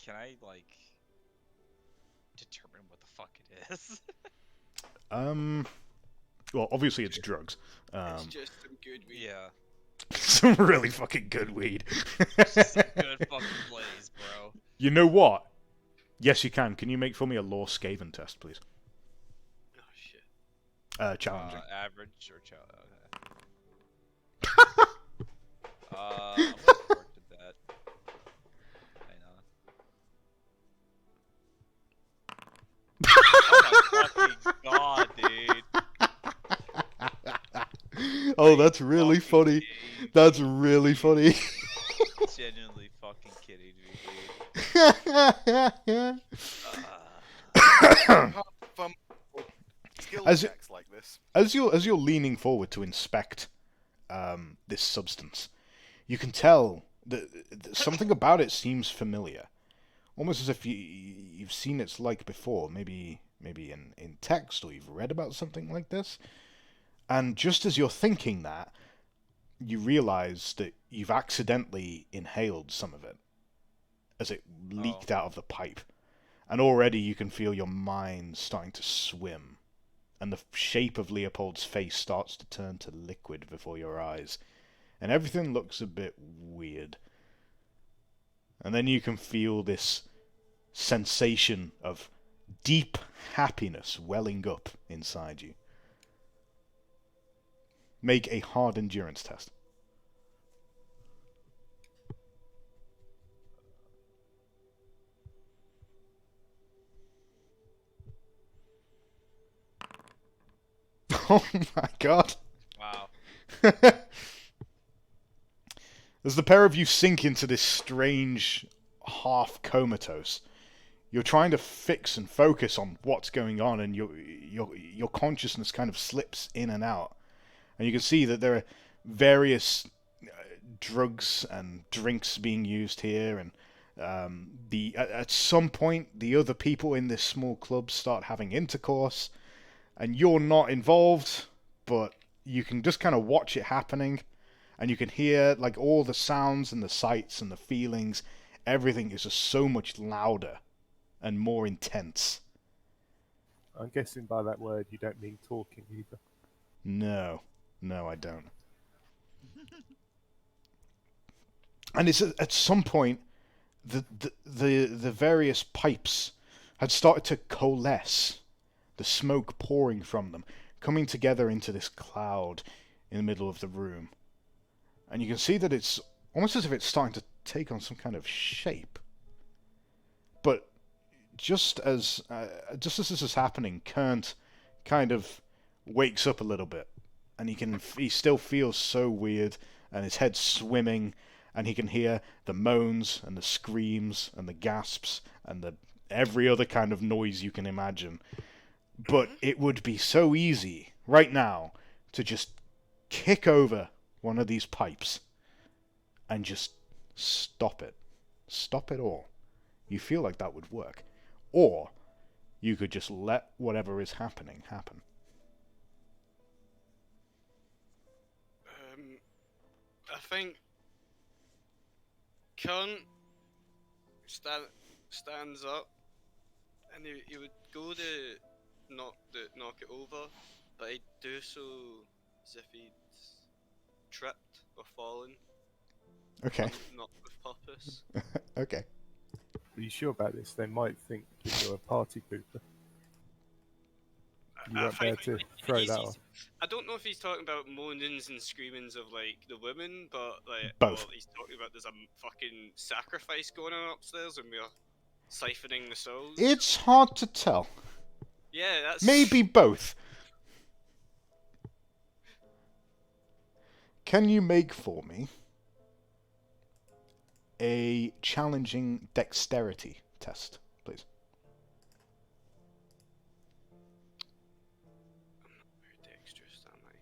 Can I, like, determine what the fuck it is? Well, obviously it's drugs. It's just some good weed. Yeah. some really fucking good weed. Some good fucking blaze, bro. You know what? Yes, you can. Can you make for me a law Skaven test, please? Oh shit. Challenging. Average or okay. I'm gonna work to that. Hang on. Oh my fucking god, dude. Oh, that's really funny. Kidding. That's really funny. Genuinely fucking kidding me, dude. Fun skill As checks like this. As you're leaning forward to inspect this substance, you can tell that something about it seems familiar, almost as if you've seen its like before, maybe in text, or you've read about something like this. And just as you're thinking that, you realize that you've accidentally inhaled some of it as it leaked out of the pipe. And already you can feel your mind starting to swim. And the shape of Leopold's face starts to turn to liquid before your eyes. And everything looks a bit weird. And then you can feel this sensation of deep happiness welling up inside you. Make a hard endurance test. Oh my god. Wow. As the pair of you sink into this strange half comatose, you're trying to fix and focus on what's going on, and your consciousness kind of slips in and out. And you can see that there are various drugs and drinks being used here, and at some point the other people in this small club start having intercourse, and you're not involved, but you can just kind of watch it happening, and you can hear like all the sounds and the sights and the feelings. Everything is just so much louder and more intense. I'm guessing by that word you don't mean talking either. No, I don't. And it's at some point the various pipes had started to coalesce, the smoke pouring from them, coming together into this cloud in the middle of the room. And you can see that it's almost as if it's starting to take on some kind of shape. But just as this is happening, Kernt kind of wakes up a little bit, and he still feels so weird, and his head's swimming, and he can hear the moans and the screams and the gasps and every other kind of noise you can imagine. But it would be so easy right now to just kick over one of these pipes and just stop it. Stop it all. You feel like that would work. Or you could just let whatever is happening happen. I think Kern stands up, and he would go to knock it over, but he'd do so as if he'd tripped or fallen. Okay. Not with purpose. Okay. Are you sure about this? They might think that you're a party pooper. You weren't there to throw that off. I don't know if he's talking about moanings and screamings of like the women, but like both. He's talking about there's a fucking sacrifice going on upstairs and we're siphoning the souls. It's hard to tell. Yeah, that's Maybe both. Can you make for me a challenging dexterity test, please? I'm not very dexterous, am I?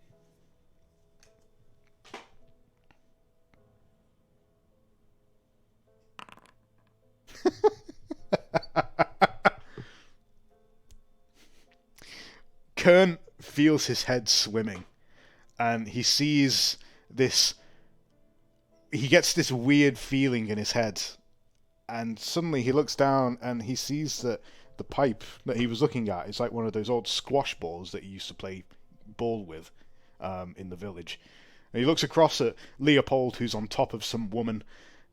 Kern feels his head swimming, and he sees this. He gets this weird feeling in his head, and suddenly he looks down and he sees that the pipe that he was looking at is like one of those old squash balls that he used to play ball with in the village. And he looks across at Leopold, who's on top of some woman,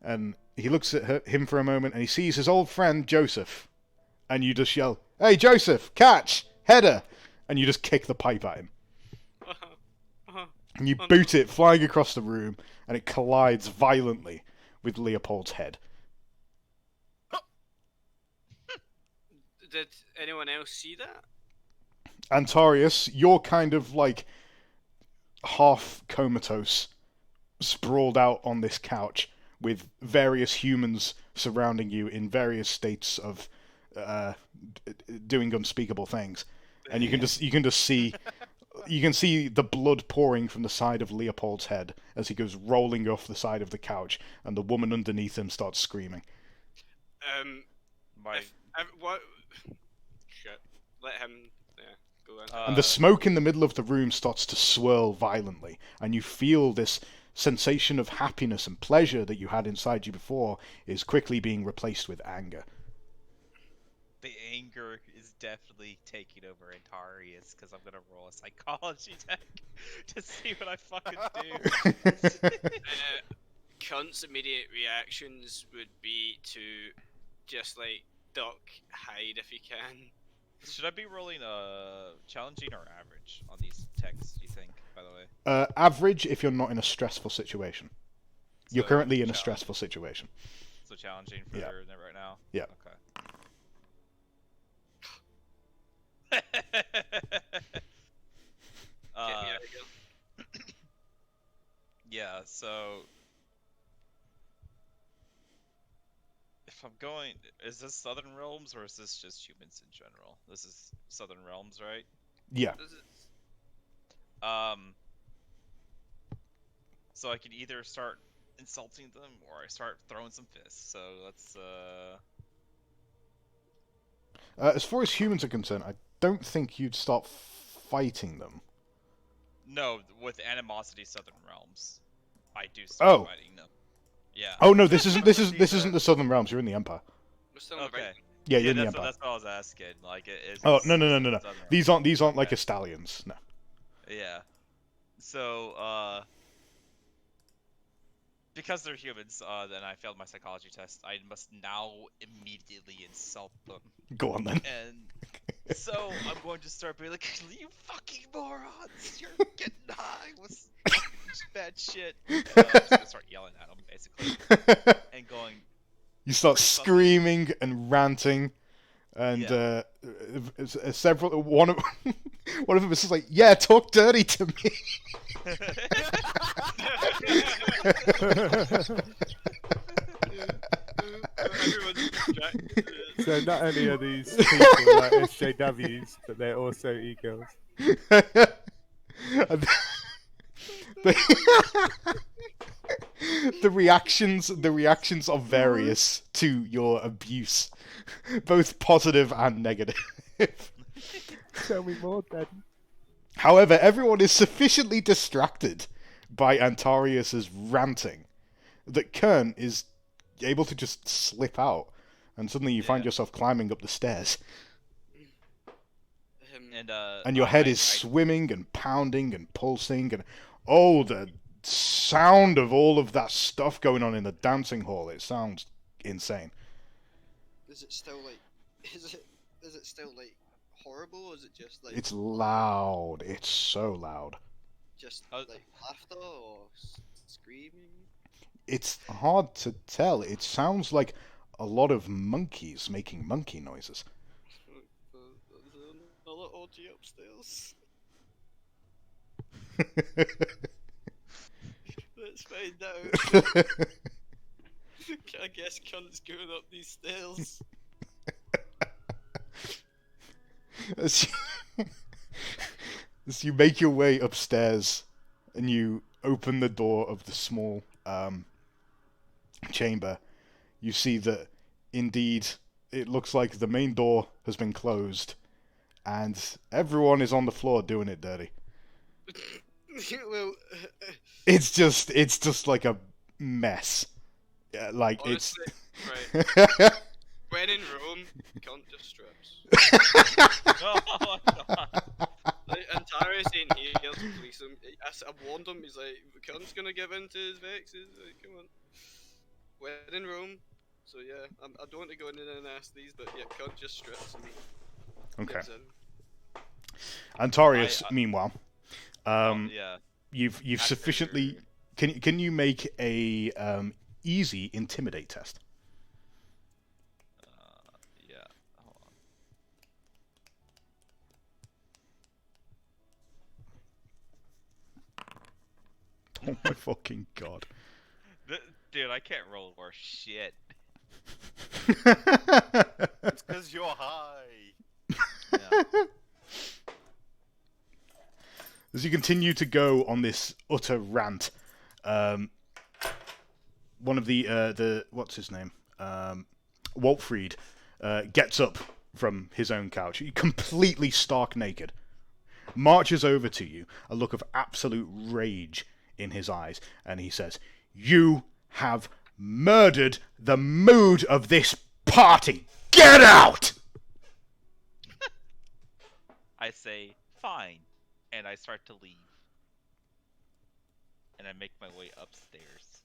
and he looks at him for a moment, and he sees his old friend Joseph, and you just yell, "Hey, Joseph, catch! Header!" And you just kick the pipe at him. And you boot it flying across the room, and it collides violently with Leopold's head. Did anyone else see that? Antarius, you're kind of like half comatose, sprawled out on this couch with various humans surrounding you in various states of doing unspeakable things, and you can just see the blood pouring from the side of Leopold's head as he goes rolling off the side of the couch, and the woman underneath him starts screaming. What? Shit. Let him. Yeah, go on. And the smoke in the middle of the room starts to swirl violently, and you feel this sensation of happiness and pleasure that you had inside you before is quickly being replaced with anger. The anger is definitely taking over Antarius, because I'm gonna roll a psychology check to see what I fucking do. Cunt's immediate reactions would be to just like duck, hide if he can. Should I be rolling challenging or average on these texts, do you think, by the way? Average if you're not in a stressful situation. You're So, currently in a stressful situation. So challenging for Yeah. right now? Yeah. Okay. Yeah, so if I'm going, is this Southern Realms or is this just humans in general? This is Southern Realms, right? Yeah. So I can either start insulting them or I start throwing some fists. So let's As far as humans are concerned, I don't think you'd start fighting them. No, with Animosity Southern Realms, I do start fighting them. Yeah. Oh no, this isn't the Southern Realms. You're in the Empire. We're still Okay. Yeah, you're in the Empire. That's what I was asking. Like, Oh no. These aren't like Estallions. No. Yeah. So because they're humans, then I failed my psychology test. I must now immediately insult them. Go on then. And so I'm going to start being like, "You fucking morons! You're getting high with bad shit." I'm just gonna start yelling at them, basically, and going. You start screaming and ranting, and several one of them is just like, "Yeah, talk dirty to me." So not only are these people like SJWs, but they're also e-girls. The reactions are various to your abuse, both positive and negative. Tell me more, Daddy. However, everyone is sufficiently distracted by Antarius's ranting that Kern is able to just slip out, and suddenly you find yourself climbing up the stairs. And your head is swimming and pounding and pulsing, and the sound of all of that stuff going on in the dancing hall, it sounds insane. Is it still like horrible, or is it just like It's loud. It's so loud. just like laughter or screaming? It's hard to tell. It sounds like a lot of monkeys making monkey noises. Another orgy upstairs. Let's find out. I guess cunt's going up these stairs. As you make your way upstairs and you open the door of the small chamber, you see that indeed it looks like the main door has been closed and everyone is on the floor doing it dirty. Well, It's just like a mess. Yeah, like honestly, right. it's When in Rome, cunt just strips. Oh my god. Like, Antarius ain't here to police him. I warned him. He's like, Cunt's gonna give in to his vexes. Like, come on. We're in Rome, so yeah. I don't want to go into the nasties, but yeah, Cunt just strips and Okay. gives in. Antarius, meanwhile, Yeah. you've After- sufficiently. Can you make a easy intimidate test? Yeah. Hold on. Oh my fucking god! Dude, I can't roll worse shit. It's because you're high. Yeah. As you continue to go on this utter rant, one of the what's his name, Waltfried, gets up from his own couch, completely stark naked, marches over to you, a look of absolute rage in his eyes, and he says, "You have murdered the mood of this party. Get out!" I say, fine, and I start to leave. And I make my way upstairs.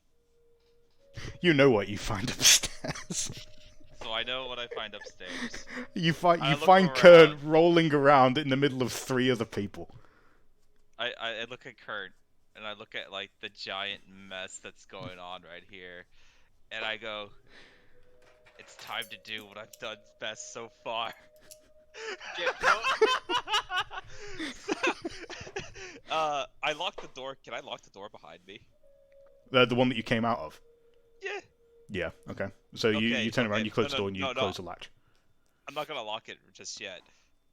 You know what you find upstairs. So I know what I find upstairs. You I look find Kurt around. rolling around in the middle of 3 other people. I look at Kurt, and I look at, like, the giant mess that's going on right here. And I go, it's time to do what I've done best so far. Get caught. I lock the door. Can I lock the door behind me? The one that you came out of. Yeah. Yeah. Okay. So you turn around, you close the door, and you close the latch. I'm not gonna lock it just yet.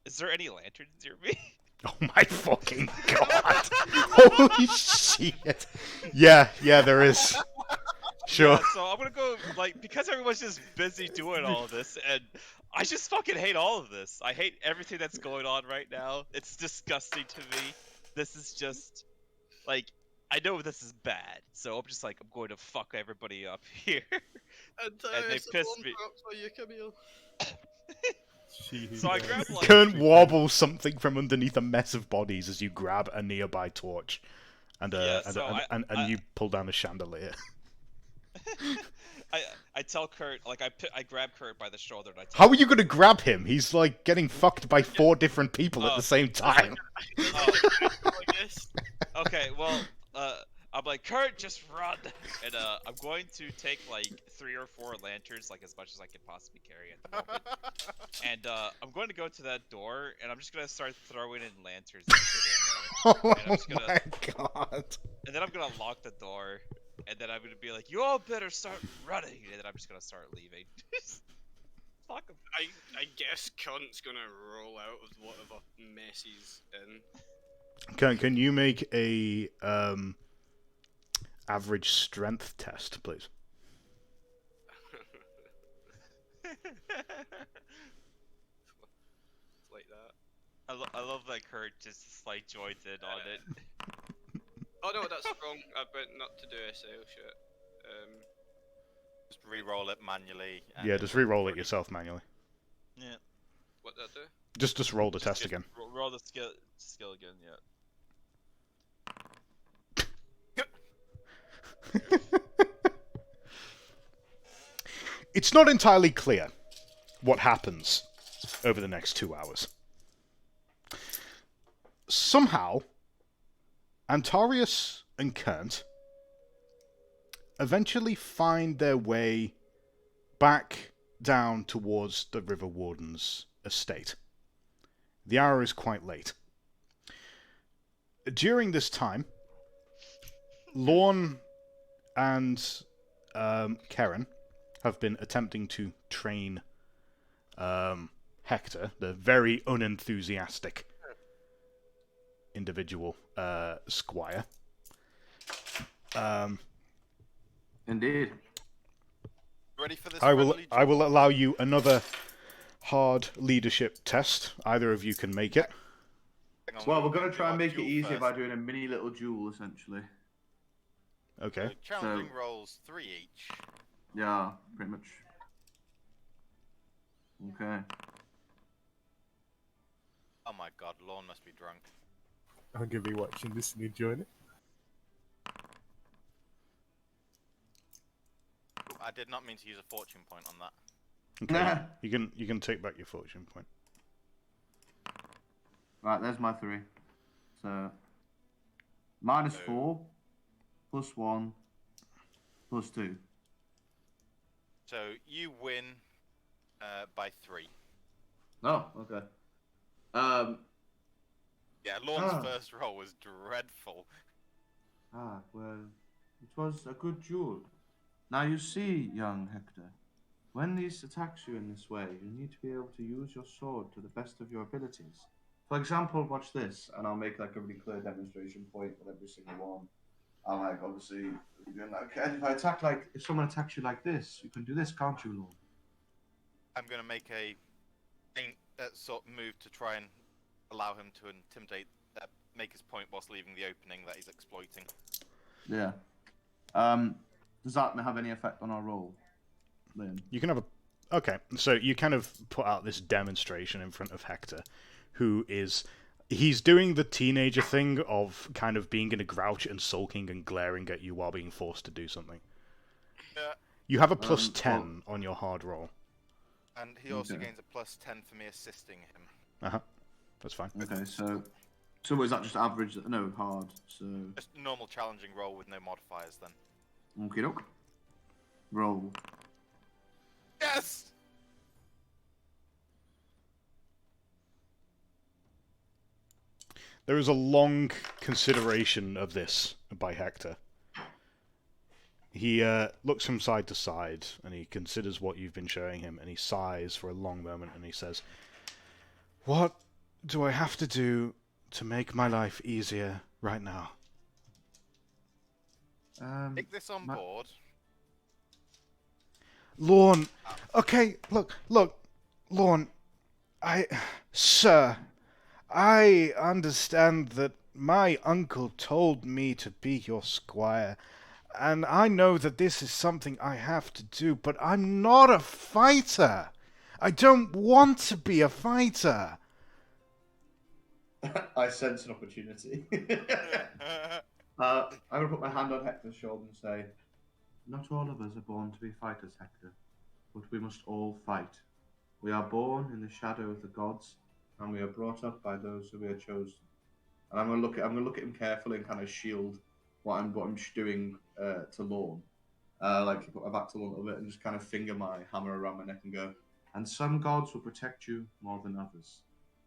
Is there any lanterns near me? Oh my fucking god! Holy shit! Yeah, there is. Sure. Yeah, so I'm gonna go, like, because everyone's just busy doing all of this, and I just fucking hate all of this. I hate everything that's going on right now. It's disgusting to me. This is just, like, I know this is bad, so I'm just like, I'm going to fuck everybody up here. And they it's a pissed bomb me. drops for you, Camille. So I grab, like, Kern wobbles something from underneath a mess of bodies as you grab a nearby torch, and Yeah, so you pull down a chandelier. I tell Kurt, like, I grab Kurt by the shoulder and I tell How him, are you gonna grab him? He's like getting fucked by 4 different people at the same time. I guess. okay, well, I'm like, Kurt, just run! And I'm going to take like 3 or 4 lanterns, like as much as I can possibly carry at the moment. And I'm going to go to that door, and I'm just gonna start throwing in lanterns and shit in there. Oh And I'm just gonna, my god! and then I'm gonna lock the door, and then I'm gonna be like, you all better start running, and then I'm just gonna start leaving. Fuck 'em. I guess Cunt's gonna roll out of whatever mess he's in. Can you make a average strength test, please? Like that. I love that Kurt just like joins in on it. Oh no, that's wrong. I meant not to do SAO shit. Just re-roll it manually. and Yeah, just re-roll it yourself manually. Yeah. What did I do? Just roll the test again. Roll the skill again, yeah. It's not entirely clear what happens over the next 2 hours. Somehow, Antarius and Kent eventually find their way back down towards the River Warden's estate. The hour is quite late. During this time, Lorne and Karen have been attempting to train Hector, the very unenthusiastic individual squire. Indeed. Ready for this? I will friendly allow you another hard leadership test. Either of you can make it. Hang on, Well, we're we'll going to do try our and make it duel easier first. by doing a mini little duel, essentially. Okay. So challenging rolls 3 each. Yeah, pretty much. Okay. Oh my god, Lorne must be drunk. I'm gonna be watching this and enjoying it. I did not mean to use a fortune point on that. Okay, you can take back your fortune point. Right, there's my 3. So -4, +1, +2. So you win by 3. Oh, okay. Yeah, Lorne's first roll was dreadful. Well, it was a good duel. Now you see, young Hector, when these attacks you in this way, you need to be able to use your sword to the best of your abilities. For example, watch this, and I'll make like a really clear demonstration point with every single one. I'm like, obviously, doing like, if someone attacks you like this, you can do this, can't you, Lord? I'm going to make a sort of move to try and allow him to intimidate, make his point whilst leaving the opening that he's exploiting. Yeah. Does that have any effect on our roll, Liam? You can have a... Okay, so you kind of put out this demonstration in front of Hector, who is... He's doing the teenager thing of kind of being in a grouch and sulking and glaring at you while being forced to do something. You have a +10 on your hard roll. And he also gains a +10 for me assisting him. Uh-huh. That's fine. Okay, so was that just average? No, hard. So just normal challenging roll with no modifiers then. Okie doke. Roll. Yes! There is a long consideration of this by Hector. He looks from side to side, and he considers what you've been showing him, and he sighs for a long moment, and he says, "What do I have to do to make my life easier right now?" Take this on board. Lorne, okay, look, Lorne, Sir, I understand that my uncle told me to be your squire, and I know that this is something I have to do, but I'm not a fighter. I don't want to be a fighter. I sense an opportunity. I'm going to put my hand on Hector's shoulder and say, not all of us are born to be fighters, Hector, but we must all fight. We are born in the shadow of the gods, and we are brought up by those who we are chosen. And I'm going to look at him carefully and kind of shield what I'm doing to Lorne. Like put my back to Lorne a little bit and just kind of finger my hammer around my neck and go, and some gods will protect you more than others.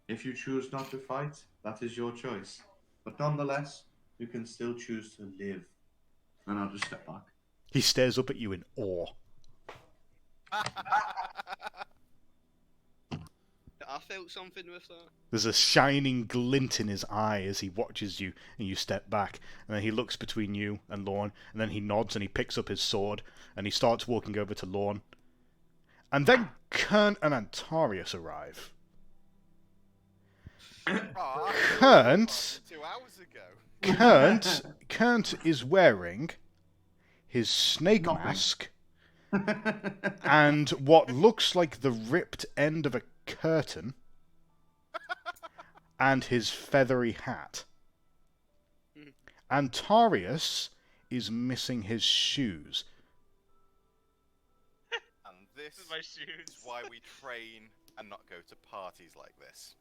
If you choose not to fight, that is your choice. But nonetheless, you can still choose to live. And I'll just step back. He stares up at you in awe. I felt something with that. There's a shining glint in his eye as he watches you, and you step back, and then he looks between you and Lorne, and then he nods and he picks up his sword, and he starts walking over to Lorne. And then Kern and Antarius arrive. Kernt 2 hours ago. Kernt is wearing his snake mask and what looks like the ripped end of a curtain and his feathery hat. Antarius is missing his shoes. And this is my shoes. is why we train and not go to parties like this.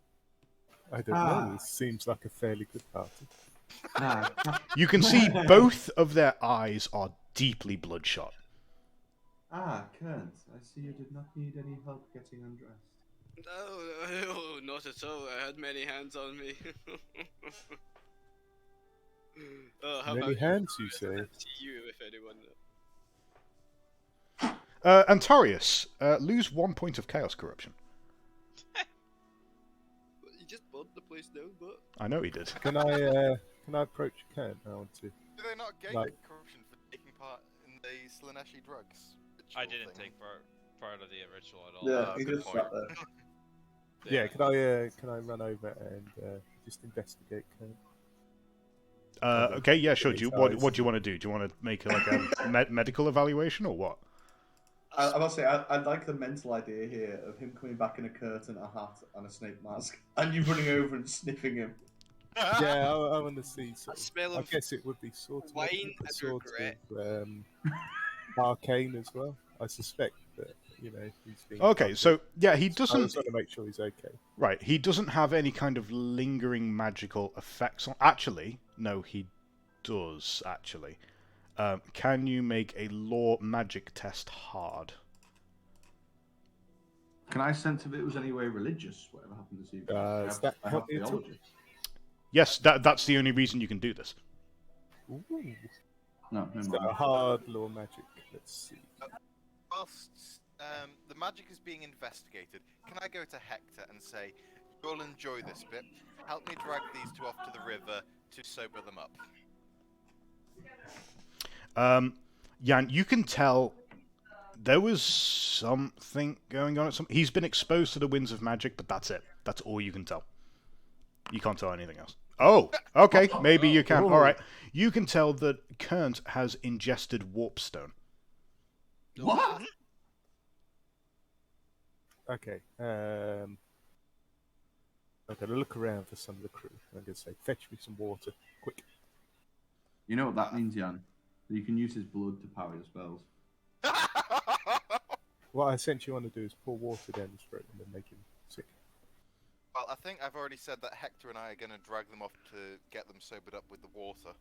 I don't know. This seems like a fairly good party. You can see both of their eyes are deeply bloodshot. Kent, I see you did not need any help getting undressed. No, not at all. I had many hands on me. How Many about hands, you say? see you if anyone. Antarius, lose 1 point of chaos corruption. You just burned the place down, but. I know he did. Can I approach Kent? I want to. Do they not gain corruption for taking part in the Slaneshi drugs? I didn't take part of the ritual at all. Yeah, he good just point. sat there. Yeah, can I run over and just investigate Kent? Okay, yeah, sure. What do you want to do? Do you want to make like a medical evaluation or what? I must say, I like the mental idea here of him coming back in a curtain, a hat, and a snake mask, and you running over and sniffing him. Yeah, I want to see. I smell I of guess it would be sort of wine and sort regret. of arcane as well. I suspect that he's being. Okay, so yeah, he I doesn't. just want to make sure he's okay. Right, he doesn't have any kind of lingering magical effects on. Actually, no, he does. Actually, can you make a law magic test hard? Can I sense if it was any way religious? Whatever happened this evening. Does that I help have me at all? theology. Yes, that's the only reason you can do this. Ooh. No, never So mind. hard law magic. Let's see. Whilst the magic is being investigated, can I go to Hector and say, "You'll enjoy this bit. Help me drag these two off to the river to sober them up." Jan, you can tell there was something going on. He's been exposed to the winds of magic, but that's it. That's all you can tell. You can't tell anything else. Oh, okay. Maybe you can. All right. You can tell that Kernt has ingested warpstone. What? Okay. I'm going to look around for some of the crew. I'm going to say, fetch me some water, quick. You know what that means, Jan? That you can use his blood to power your spells. What I essentially want to do is pour water down his throat and then make him sick. Well, I think I've already said that Hector and I are going to drag them off to get them sobered up with the water.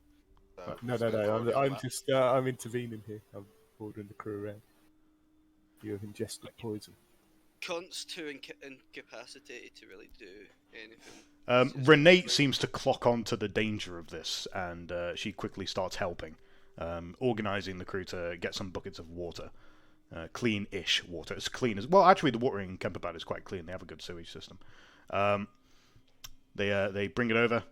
So No. I'm intervening here. I'm ordering the crew around. You have ingested poison. Cunt's too incapacitated to really do anything. Renate seems to clock on to the danger of this, and she quickly starts helping, organising the crew to get some buckets of water. Clean-ish water. As clean as... Well, actually, the water in Kemperbad is quite clean. They have a good sewage system. They bring it over,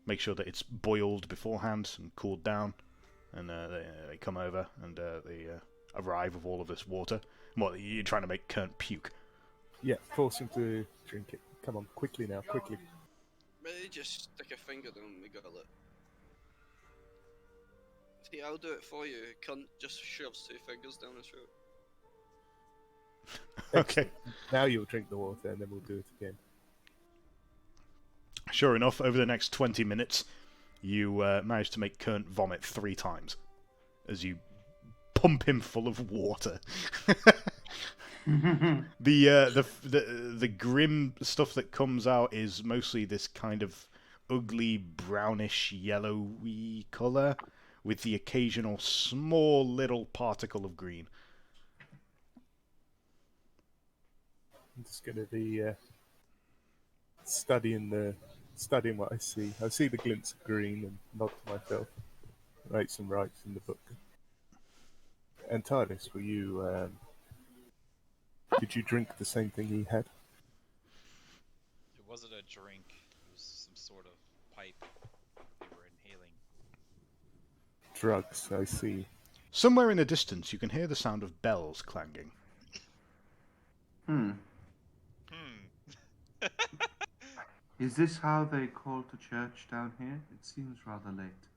make sure that it's boiled beforehand and cooled down, and they come over and they arrive with all of this water. What, you're trying to make Kernt puke? Yeah, force him to drink it. Come on, quickly now, quickly. Maybe just stick a finger down the gullet. See, I'll do it for you. Cunt just shoves 2 fingers down his throat. Okay. Now you'll drink the water and then we'll do it again. Sure enough, over the next 20 minutes, you manage to make Kernt vomit 3 times as you pump him full of water. The grim stuff that comes out is mostly this kind of ugly brownish yellowy colour with the occasional small little particle of green. I'm just going to be studying what I see. I see the glints of green and nod to myself. Write some rights in the book. And Titus, were you? Did you drink the same thing he had? It wasn't a drink. It was some sort of pipe they were inhaling. Drugs, I see. Somewhere in the distance, you can hear the sound of bells clanging. Is this how they call to church down here? It seems rather late.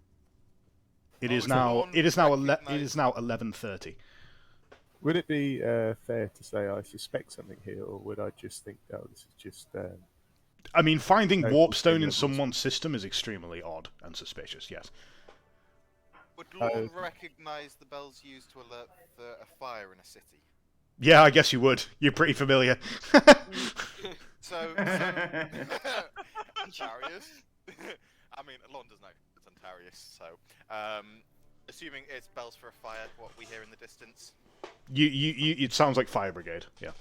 It is now 11:30. Would it be fair to say I suspect something here, or would I just think, oh, this is just... I mean, finding warpstone in levels. someone's system is extremely odd and suspicious, yes. Would Lorne recognise the bells used to alert for a fire in a city? Yeah, I guess you would. You're pretty familiar. So Antarius. I mean, Lorne does know it's Antarius, so assuming it's bells for a fire, what we hear in the distance. It sounds like fire brigade. Yeah.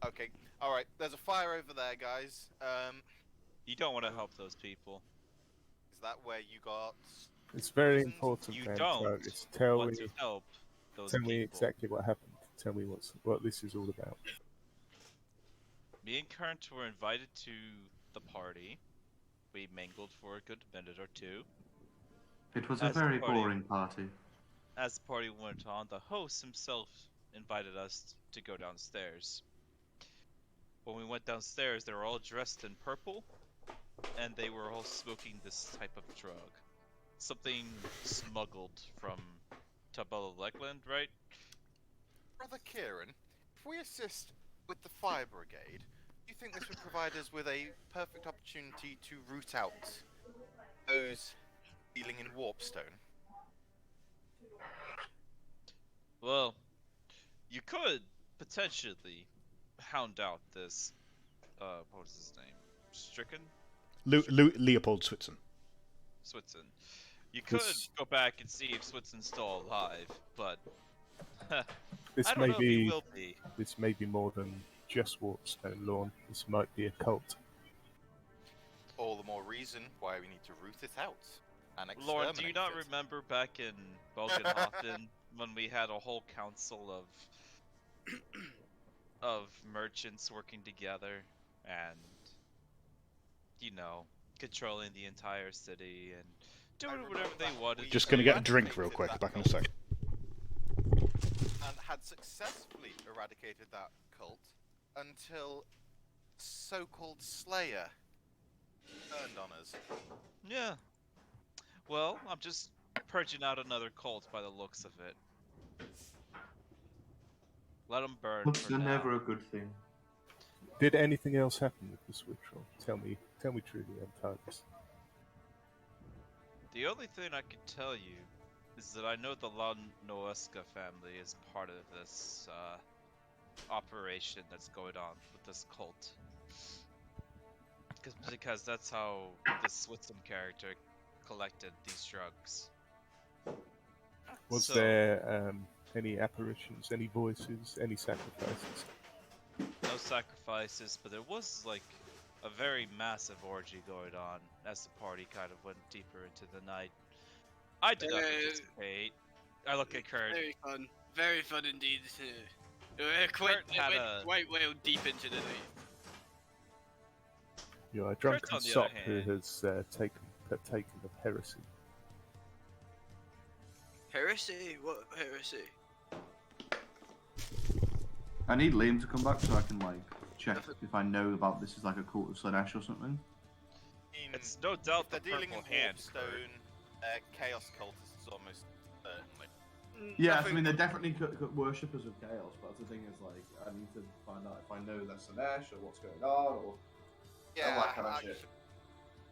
Okay. All right. There's a fire over there, guys. You don't want to help those people. Is that where you got? It's very important. You man, don't Titus. Tell want me, to help those tell people. me exactly what happened. Tell me what this is all about. Me and Kernt were invited to the party. We mingled for a good minute or two. It was a As very the party- boring party. As the party went on, the host himself invited us to go downstairs. When we went downstairs, they were all dressed in purple, and they were all smoking this type of drug. Something smuggled from Tabella Legland, right? Brother Kieran, if we assist with the fire brigade, do you think this would provide us with a perfect opportunity to root out those dealing in warpstone? Well, You could potentially hound out this. What was his name? Stricken? Leopold Switzer. Switson. You could This- go back and see if Switson's still alive, but This I don't may know if he be will be. this may be more than just Waterstone Lawn. This might be a cult. All the more reason why we need to root it out and Lauren, exterminate do you not it. remember back in Bogenhofen when we had a whole council of merchants working together and, you know, controlling the entire city and doing whatever they wanted? Just gonna get a drink real quick. Back in a sec. And had successfully eradicated that cult until so-called Slayer turned on us. Yeah. Well, I'm just purging out another cult by the looks of it. Let them burn Looks for are now. never a good thing. Did anything else happen with the switch roll? Tell me truly, I'm tiredness. The only thing I can tell you is that I know the La Noesca family is part of this operation that's going on with this cult. Because that's how this Switsum character collected these drugs. Was So- there any apparitions, any voices, any sacrifices? No sacrifices, but there was like a very massive orgy going on as the party kind of went deeper into the night. I did not participate. I look at Kurt. Very fun indeed. Quite, Kurt had went quite well deep into the night. You're a drunken on the sot other who hand- has partaken of heresy. Heresy? What heresy? I need Liam to come back so I can like check if I know about this is like a cult of Slanesh or something. It's no doubt If they're the dealing purple in hand. Warpstone, Chaos Cultists almost certainly. Yeah, Nothing- I mean they're definitely worshippers of chaos, but the thing is like I need to find out if I know that's Slanesh or what's going on or Yeah, that kind of shit.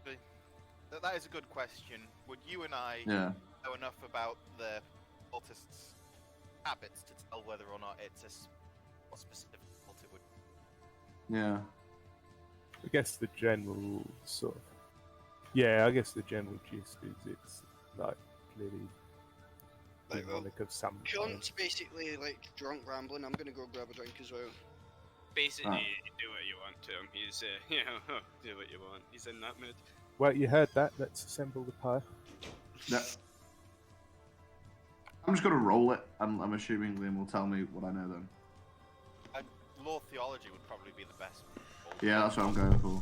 actually, that is a good question. Would you and I Yeah. know enough about the cultists' habits to tell whether or not it's what specific cult it would? Yeah. I guess the general sort of... Yeah, I guess the general gist is it's like clearly Like, well, demonic of some kind. Cunt's basically like drunk rambling. I'm gonna go grab a drink as well. Basically, Ah. you do what you want to him. He's, you know, do what you want. He's in that mood. Well, you heard that. Let's assemble the pie. Yeah. I'm just gonna roll it. I'm assuming Liam will tell me what I know then. Law theology would probably be the best. Yeah, that's what I'm going for.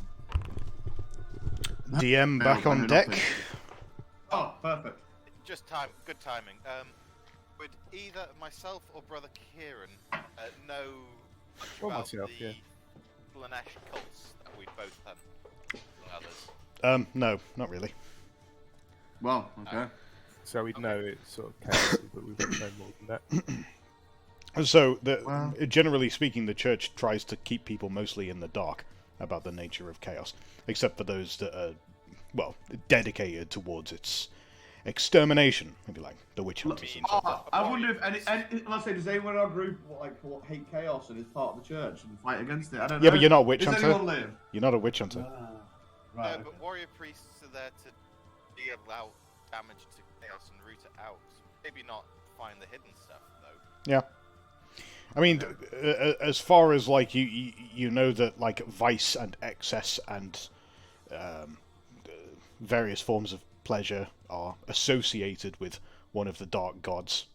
DM back No, on no, deck. nothing. Oh, perfect. Just good timing. Would either myself or brother Kieran know much Or about myself, the yeah. Slanesh cults that we both had, among others? No, not really. Well, okay. So we'd know it's sort of chaos, but we wouldn't know more than that. So, Well- generally speaking, the church tries to keep people mostly in the dark about the nature of chaos, except for those that are, well, dedicated towards its extermination, if you like, the witch hunters and stuff. I wonder if let's say, does anyone in our group hate chaos and is part of the church and fight against it? I don't know. Yeah, but you're not a witch Does hunter. anyone live? You're not a witch hunter. Right. No, but warrior priests are there to deal out damage to chaos and root it out. Maybe not find the hidden stuff, though. Yeah. I mean, as far as like you know that like vice and excess and various forms of pleasure are associated with one of the dark gods.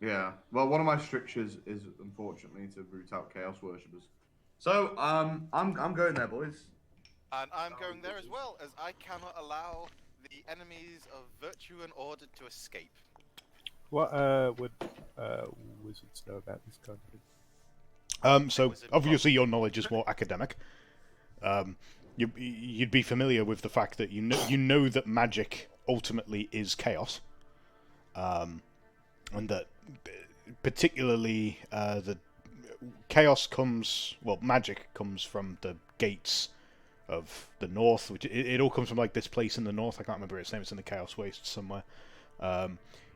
Yeah. Well, one of my strictures is unfortunately to root out chaos worshippers. So, I'm going there, boys. And I'm going there as well, as I cannot allow the enemies of virtue and order to escape. What would wizards know about this kind of thing? So Wizard obviously your knowledge is more academic. You'd be familiar with the fact that you know that magic ultimately is chaos, and that particularly the chaos magic comes from the gates of the north, which it all comes from like this place in the north. I can't remember its name. It's in the Chaos Waste somewhere.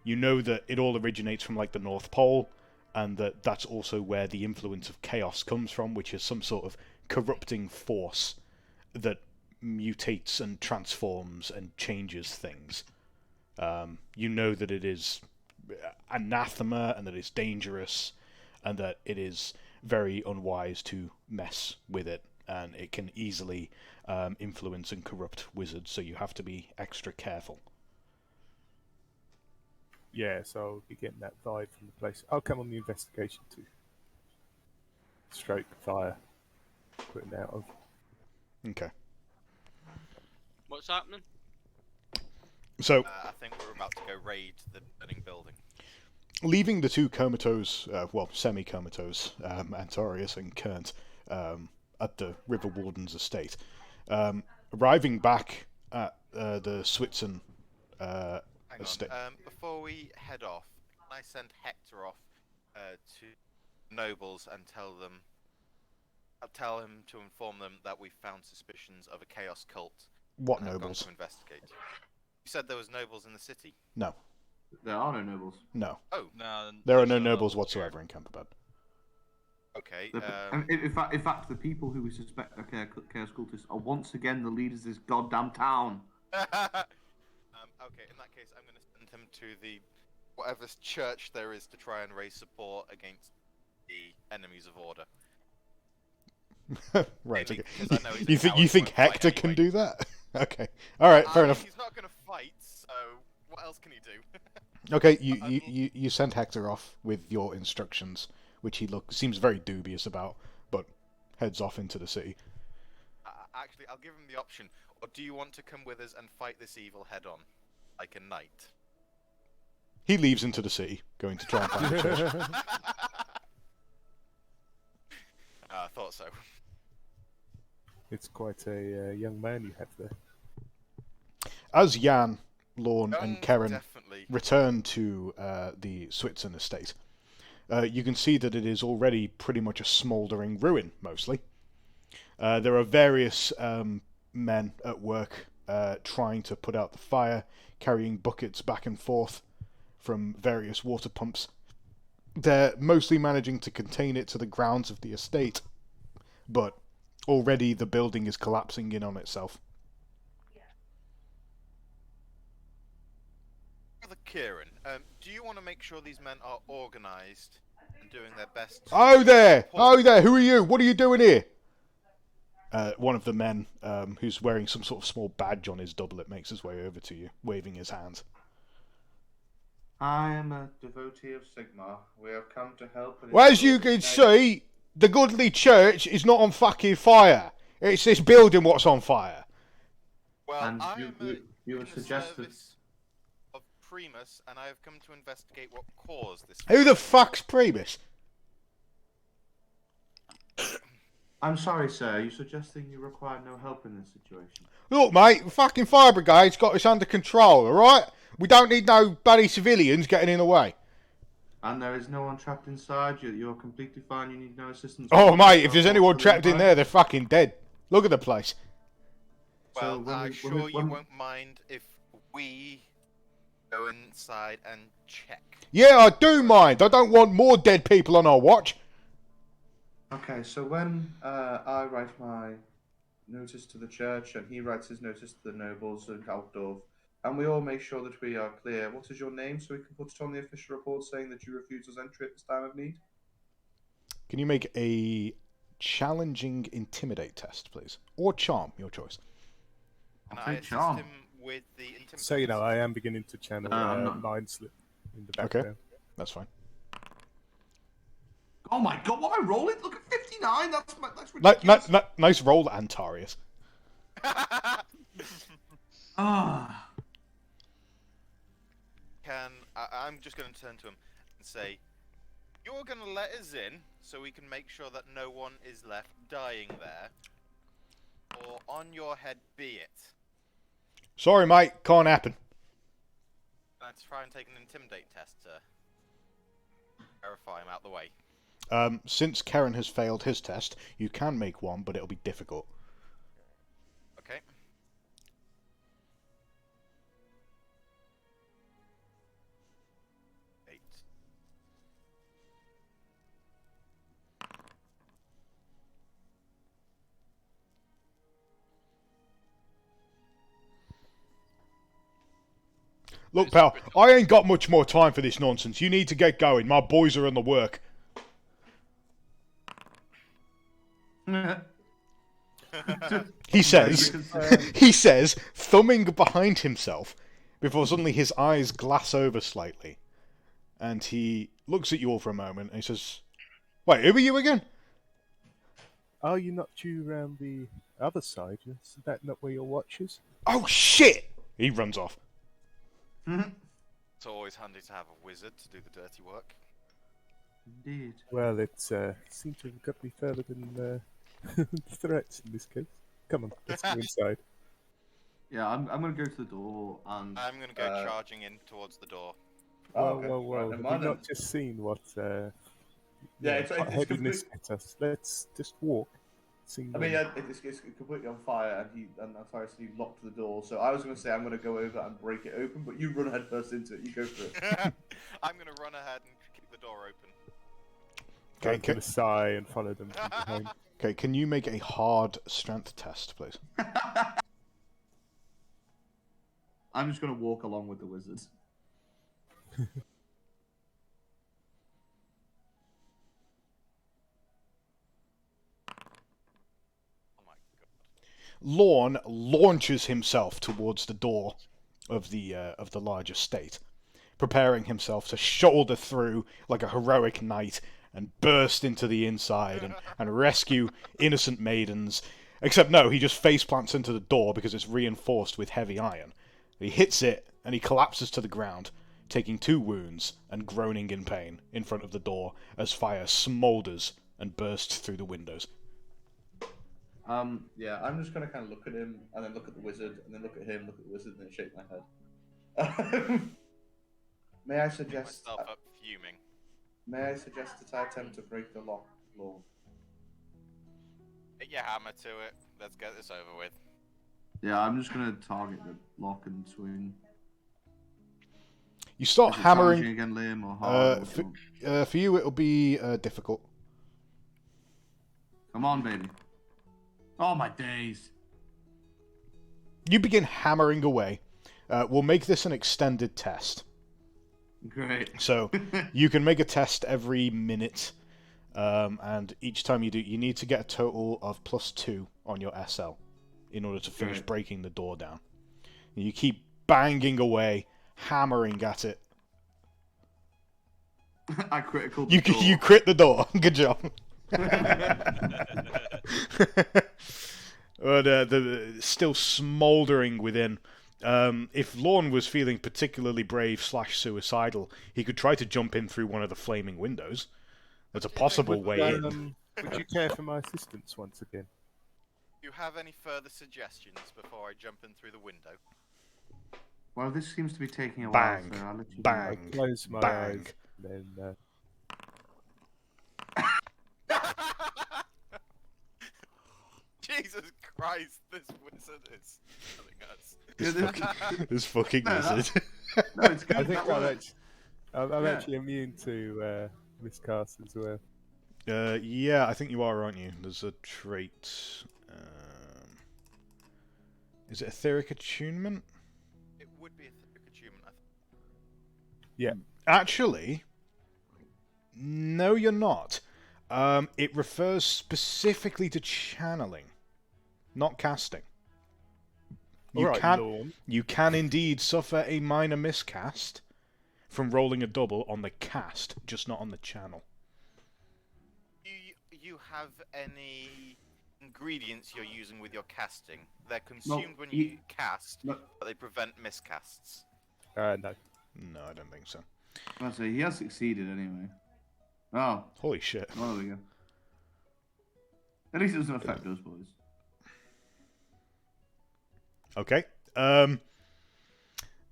You know that it all originates from like the North Pole, and that's also where the influence of chaos comes from, which is some sort of corrupting force that mutates and transforms and changes things. You know that it is anathema and that it's dangerous and that it is very unwise to mess with it, and it can easily influence and corrupt wizards, so you have to be extra careful. Yeah, so I'll be getting that vibe from the place. I'll come on the investigation too. Stroke fire. Putting out of. Okay. What's happening? So, I think we're about to go raid the burning building. leaving the two comatose, semi-comatose, Antarius and Kernt at the River Warden's estate, arriving back at the Switzerland Hang estate. on. Before we head off, can I send Hector off to nobles and tell him to inform them that we found suspicions of a chaos cult? What and have nobles? gone to investigate. You said there was nobles in the city. No. There are no nobles. No. Oh. No, There are there's no no nobles here. whatsoever in Camperbad. Okay. In fact, the people who we suspect are chaos cultists are once again the leaders of this goddamn town. Okay, in that case, I'm going to send him to the whatever church there is to try and raise support against the enemies of order. Right. Mainly Okay. because I know he's a You think coward who won't fight Hector can anyway. do that? Okay. All right. Fair enough. He's not going to fight, so what else can he do? Okay. You send Hector off with your instructions, which he seems very dubious about, but heads off into the city. Actually, I'll give him the option. Or do you want to come with us and fight this evil head on, like a knight? He leaves into the city, going to try and find the church. I thought so. It's quite a young man you have there. As Jan, Lorne, and Young, Karen definitely. return to the Switzerland estate, you can see that it is already pretty much a smouldering ruin, mostly. There are various men at work trying to put out the fire, carrying buckets back and forth from various water pumps. They're mostly managing to contain it to the grounds of the estate, but already the building is collapsing in on itself. Brother Kieran, do you want to make sure these men are organised and doing their best to Oh there! support- Oh there! Who are you? What are you doing here? One of the men, who's wearing some sort of small badge on his doublet, makes his way over to you, waving his hand. I am a devotee of Sigmar. We have come to help. Well, as you can see, the goodly church is not on fucking fire. It's this building what's on fire. Well, And I you- am you- you in would the suggest that- service of Primus, and I have come to investigate what caused this. Who the fuck's Primus? I'm sorry, sir. Are you suggesting you require no help in this situation? Look, mate, the fucking fire brigade's got this under control, alright? We don't need no bloody civilians getting in the way. And there is no one trapped inside. You're completely fine. You need no assistance. Oh, mate, if there's anyone trapped in there, they're fucking dead. Look at the place. Well, So when I'm we- sure when we- you when- won't mind if we go inside and check. Yeah, I do mind. I don't want more dead people on our watch. Okay, so when I write my notice to the church and he writes his notice to the nobles and Altdorf, and we all make sure that we are clear, what is your name so we can put it on the official report saying that you refuse us entry at this time of need? Can you make a challenging intimidate test, please? Or charm, your choice. Can I'll I take assist charm. him with the intimidation? So, you know, I am beginning to channel I'm not- mind slip in the Okay. background. That's fine. Oh my god, what am I rolling? Look at 59. That's ridiculous. Nice roll, Antarius. Ah. I'm just going to turn to him and say, you're going to let us in so we can make sure that no one is left dying there, or on your head be it. Sorry, mate, can't happen. Let's try and take an intimidate test to verify him out the way. Since Karen has failed his test, you can make one, but it'll be difficult. Okay. Look, pal, I ain't got much more time for this nonsense. You need to get going. My boys are on the work. He says, he says, thumbing behind himself, before suddenly his eyes glass over slightly. And he looks at you all for a moment, and he says, wait, who are you again? Are you not due round the other side? Is that not where your watch is? Oh, shit! He runs off. It's always handy to have a wizard to do the dirty work. Indeed. Well, it seems to have got me further than threats in this case. Come on, let's go inside. Yeah, I'm going to go to the door and... I'm going to go charging in towards the door. Well, Right, have we not just seen what it's heaviness hit us? Let's just walk. I mean, it's completely on fire, and Cyrus locked the door. So I was going to say I'm going to go over and break it open, but you run head first into it. You go for it. I'm going to run ahead and keep the door open. Go to the side and follow them from behind. Okay, can you make a hard strength test, please? I'm just going to walk along with the wizards. Lorne launches himself towards the door of the large estate, preparing himself to shoulder through like a heroic knight and burst into the inside and rescue innocent maidens. Except no, he just face plants into the door because it's reinforced with heavy iron. He hits it and he collapses to the ground, taking 2 wounds and groaning in pain in front of the door as fire smoulders and bursts through the windows. Yeah, I'm just going to kind of look at him, and then look at the wizard, and then look at him, look at the wizard, and then shake my head. May I suggest... Myself up fuming. May I suggest that I attempt to break the lock, Lord? Hit your hammer to it. Let's get this over with. Yeah, I'm just going to target the lock and swing. You start hammering... Again, Liam, or hard, for you, it'll be difficult. Come on, baby. Oh, my days. You begin hammering away. We'll make this an extended test. Great. So you can make a test every minute, and each time you do, you need to get a total of +2 on your SL in order to finish breaking the door down. And you keep banging away, hammering at it. I critical. You crit the door. Good job. But still smouldering within. If Lorne was feeling particularly brave / suicidal, he could try to jump in through one of the flaming windows. That's a possible way in. Would you care for my assistance once again? Do you have any further suggestions before I jump in through the window? Well, this seems to be taking a Bang, while, so I'll let you bang, I close my bang. eyes, then Jesus Christ, this wizard is killing us. This fucking wizard. No, it's good. I think that works. I'm actually immune to miscast as well. Yeah, I think you are, aren't you? There's a trait. Is it etheric attunement? It would be etheric attunement, I think. Yeah. Actually, no, you're not. It refers specifically to channeling, not casting. You can indeed suffer a minor miscast from rolling a double on the cast, just not on the channel. You have any ingredients you're using with your casting? They're consumed when you cast, but they prevent miscasts. No. No, I don't think so. I'll say he has succeeded anyway. Oh. Holy shit. Well, there we go. At least it doesn't affect those boys. Okay. The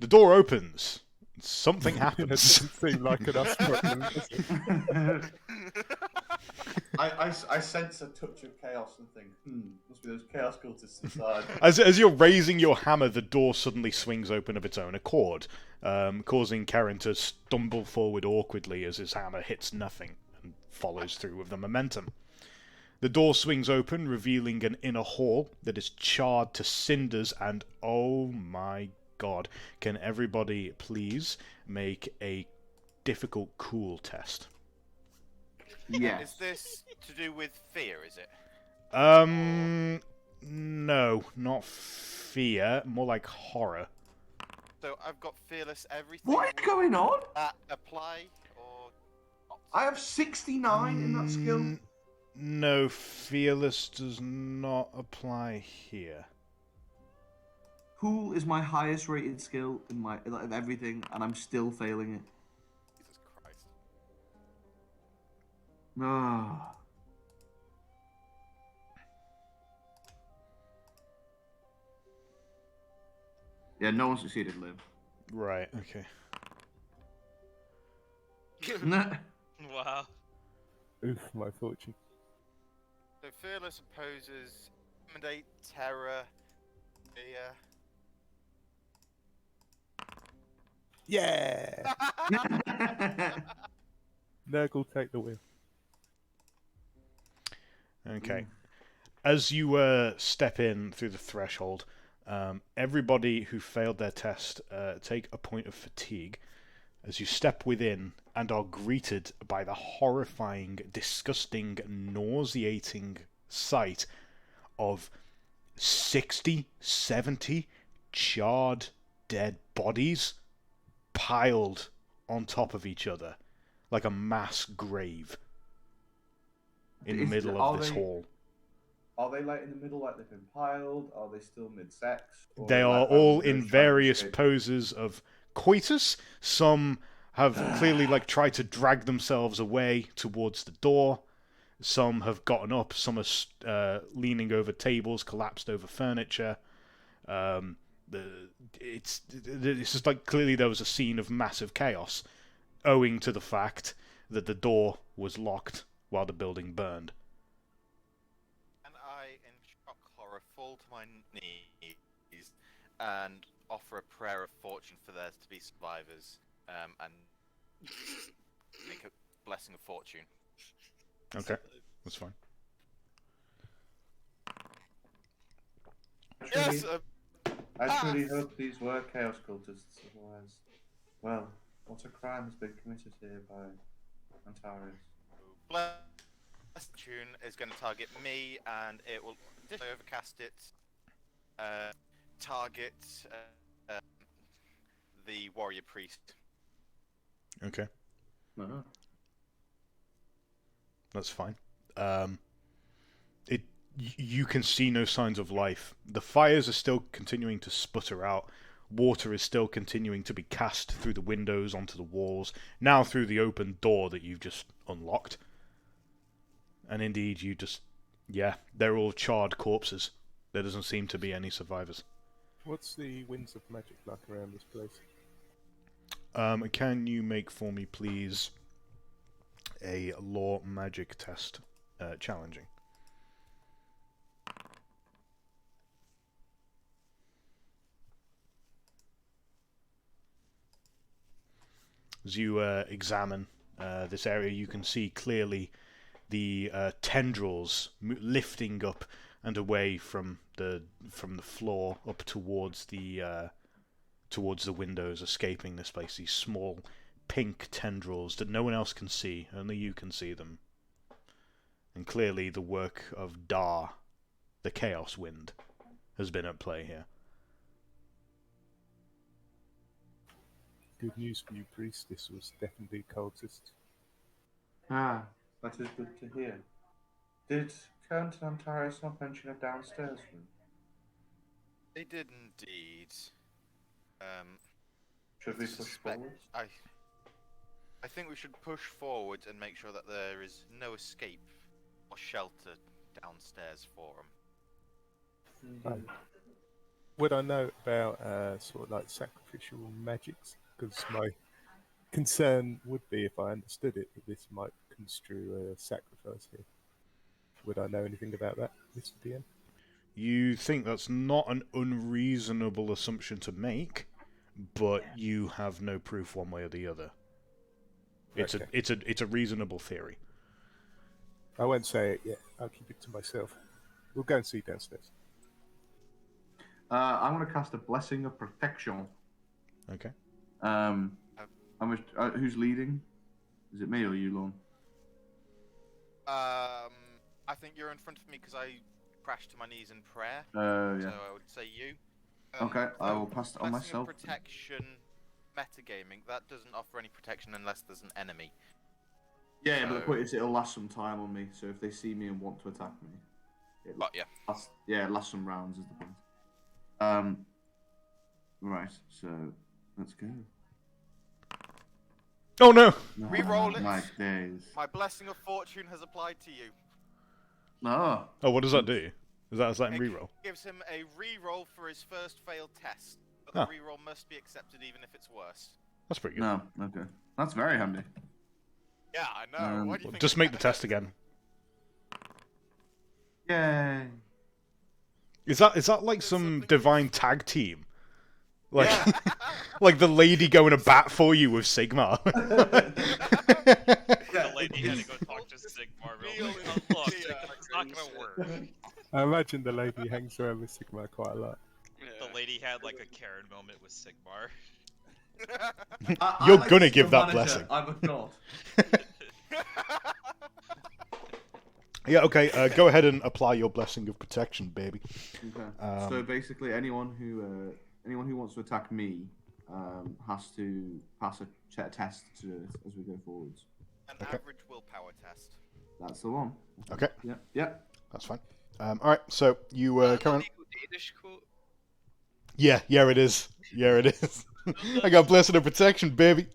door opens. Something happens. It doesn't seem like an us problem, does it? I sense a touch of chaos and think, must be those chaos cultists inside. As you're raising your hammer, the door suddenly swings open of its own accord, causing Karen to stumble forward awkwardly as his hammer hits nothing and follows through with the momentum. The door swings open, revealing an inner hall that is charred to cinders, and oh my god. Can everybody please make a difficult cool test? Yes. Is this to do with fear, is it? No, not fear, more like horror. So I've got fearless everything. What is going on? Apply or not? I have 69 in that skill. No, fearless does not apply here. Cool is my highest rated skill in my of everything, and I'm still failing it. Jesus Christ. Ah. Yeah, no one succeeded, Liv. Right, okay. Wow. Oof, my fortune. So fearless opposes intimidate, terror, fear. Yeah! Nurgle, take the win. Okay. As you step in through the threshold, everybody who failed their test take a point of fatigue as you step within and are greeted by the horrifying, disgusting, nauseating sight of 60, 70 charred, dead bodies piled on top of each other like a mass grave in the middle of this hall. Are they like in the middle, like they've been piled? Are they still mid-sex? They are all in various poses of coitus. Some have clearly tried to drag themselves away towards the door. Some have gotten up. Some are leaning over tables, collapsed over furniture. It's just clearly there was a scene of massive chaos, owing to the fact that the door was locked while the building burned. And I, in shock horror, fall to my knees and offer a prayer of fortune for there to be survivors, and make a blessing of fortune. Okay, that's fine. Yes. I truly hope these were chaos cultists. Otherwise, well, what a crime has been committed here by Antares. Blessed tune is going to target me, and it will overcast it. Target the warrior priest. Okay, Uh-huh. that's fine. You can see no signs of life. The fires are still continuing to sputter out. Water is still continuing to be cast through the windows onto the walls, now through the open door that you've just unlocked. And indeed, they're all charred corpses. There doesn't seem to be any survivors. What's the winds of magic like around this place? Can you make for me, please, a law magic test, challenging? As you examine this area, you can see clearly the tendrils lifting up and away from the floor up towards the windows, escaping this place. These small pink tendrils that no one else can see, only you can see them. And clearly, the work of Dar, the Chaos Wind, has been at play here. Good news for you, priest. This was definitely cultist. Ah, that is good to hear. Did Count Antares not mention a downstairs room? They did indeed. Should we push forward? I think we should push forward and make sure that there is no escape or shelter downstairs for them. Would I know about sort of like sacrificial magics? Because my concern would be, if I understood it, that this might construe a sacrifice here. Would I know anything about that, Mr. DM? You think that's not an unreasonable assumption to make, but you have no proof one way or the other. It's a reasonable theory. I won't say it yet. I'll keep it to myself. We'll go and see downstairs. I'm going to cast a Blessing of Protection. Okay. Who's leading? Is it me or you, Lorne? I think you're in front of me because I crashed to my knees in prayer. Yeah. So I would say you. Okay, I will pass it on Blessing of myself. Protection, metagaming, that doesn't offer any protection unless there's an enemy. Yeah, but the point is it'll last some time on me, so if they see me and want to attack me, it lasts some rounds is the point. Right, so let's go. Oh no! Reroll it. My days. My Blessing of Fortune has applied to you. Oh. Oh, what does that do? Does that him reroll? Gives him a reroll for his first failed test, but the reroll must be accepted even if it's worse. That's pretty good. No, okay. That's very handy. Yeah, I know. What do you think? Just make the test again. Yay! Is that like some divine tag team? Like, like the lady going to bat for you with Sigmar. The lady had to go talk to Sigmar real quick. Look, it's not gonna work. I imagine the lady hangs around with Sigmar quite a lot. The lady had like a Karen moment with Sigmar. You're gonna give that blessing. I'm a god. Yeah, okay, go ahead and apply your blessing of protection, baby. Okay. So basically, anyone who wants to attack me has to pass a test to it as we go forwards. An average willpower test. That's the one. Okay. Yeah. That's fine. Alright, so you come on. Danish quote. Yeah, it is. Yeah, it is. I got blessing of protection, baby.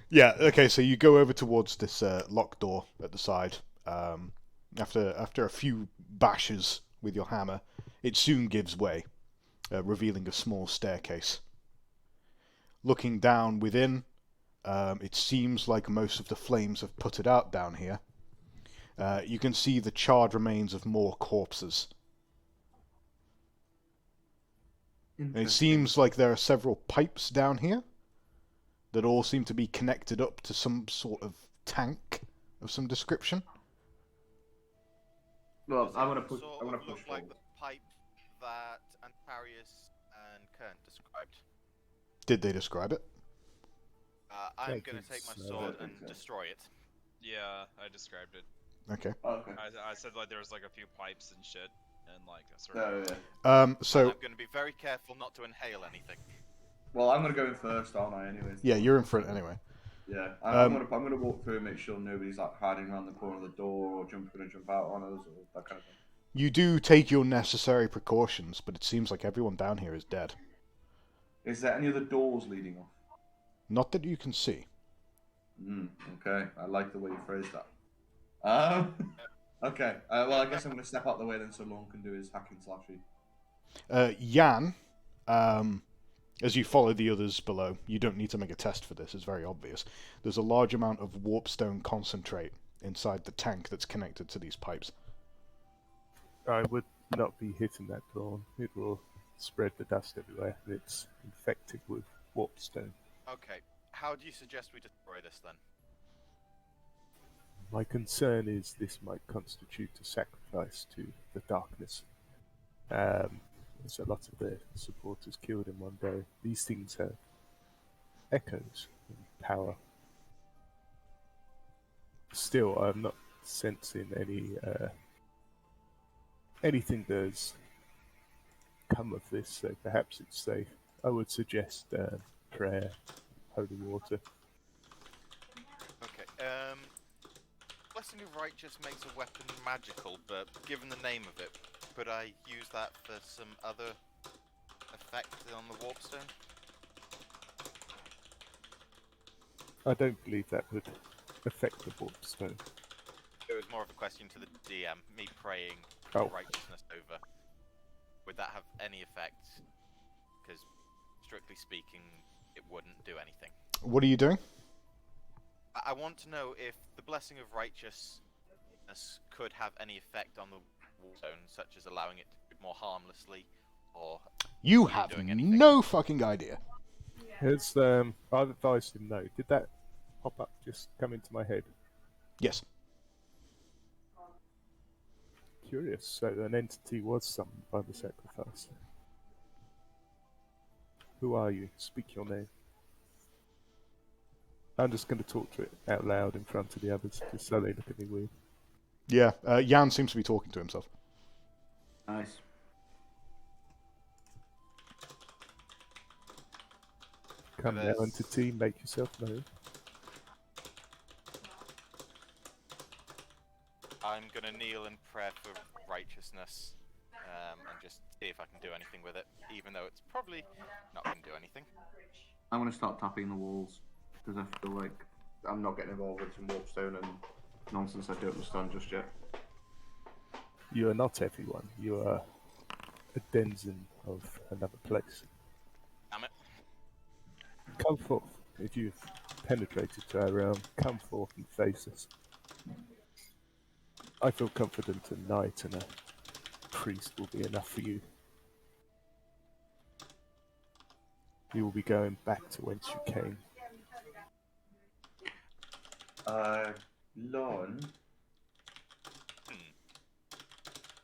Yeah, okay, so you go over towards this locked door at the side. After a few bashes with your hammer, it soon gives way, revealing a small staircase. Looking down within, it seems like most of the flames have put it out down here. You can see the charred remains of more corpses. And it seems like there are several pipes down here that all seem to be connected up to some sort of tank of some description. Well, I'm gonna push. Sort I'm gonna of push look like forward. the pipe that Antarius and Kern described. Did they describe it? I'm gonna take my sword and destroy it. Yeah, I described it. Okay. Okay. I said like there was like a few pipes and shit, and like a sort Oh, of. yeah. So I'm gonna be very careful not to inhale anything. Well, I'm gonna go in first, aren't I? Anyways. yeah, you're in front anyway. Yeah. I'm gonna walk through and make sure nobody's like hiding around the corner of the door or gonna jump out on us or that kind of thing. You do take your necessary precautions, but it seems like everyone down here is dead. Is there any other doors leading off? Not that you can see. Okay. I like the way you phrased that. Okay. Well, I guess I'm gonna step out the way then, so Lorne can do his hacking slashy. Yan, as you follow the others below, you don't need to make a test for this, it's very obvious. There's a large amount of warpstone concentrate inside the tank that's connected to these pipes. I would not be hitting that door. It will spread the dust everywhere. It's infected with warpstone. Okay. How do you suggest we destroy this then? My concern is this might constitute a sacrifice to the darkness. There's a lot of their supporters killed in one day. These things have echoes and power. Still, I'm not sensing anything that's come of this, so perhaps it's safe. I would suggest prayer, holy water. Okay. Blessing of Righteous makes a weapon magical, but given the name of it, could I use that for some other effect on the warpstone? I don't believe that would affect the warpstone. It was more of a question to the DM, me praying Oh. righteousness over. Would that have any effect? Because, strictly speaking, it wouldn't do anything. What are you doing? I want to know if the Blessing of Righteousness could have any effect on the warpstone, such as allowing it to move more harmlessly, or You have doing anything. no fucking idea. Has I've advised him no. Did that pop up just come into my head? Yes. Curious. So an entity was summoned by the sacrifice. Who are you? Speak your name. I'm just going to talk to it out loud in front of the others, just so they look at me weird. Yeah, Jan seems to be talking to himself. Nice. Come now, There's- entity, make yourself known. I'm gonna kneel and pray for righteousness, and just see if I can do anything with it, even though it's probably not gonna do anything. I'm gonna start tapping the walls because I feel like I'm not getting involved with some warpstone and nonsense I don't understand just yet. You are not everyone. You are a denizen of another place. Damn it. Come forth. If you've penetrated to our realm, come forth and face us. I feel confident tonight and a priest will be enough for you. You will be going back to whence you came. Lon.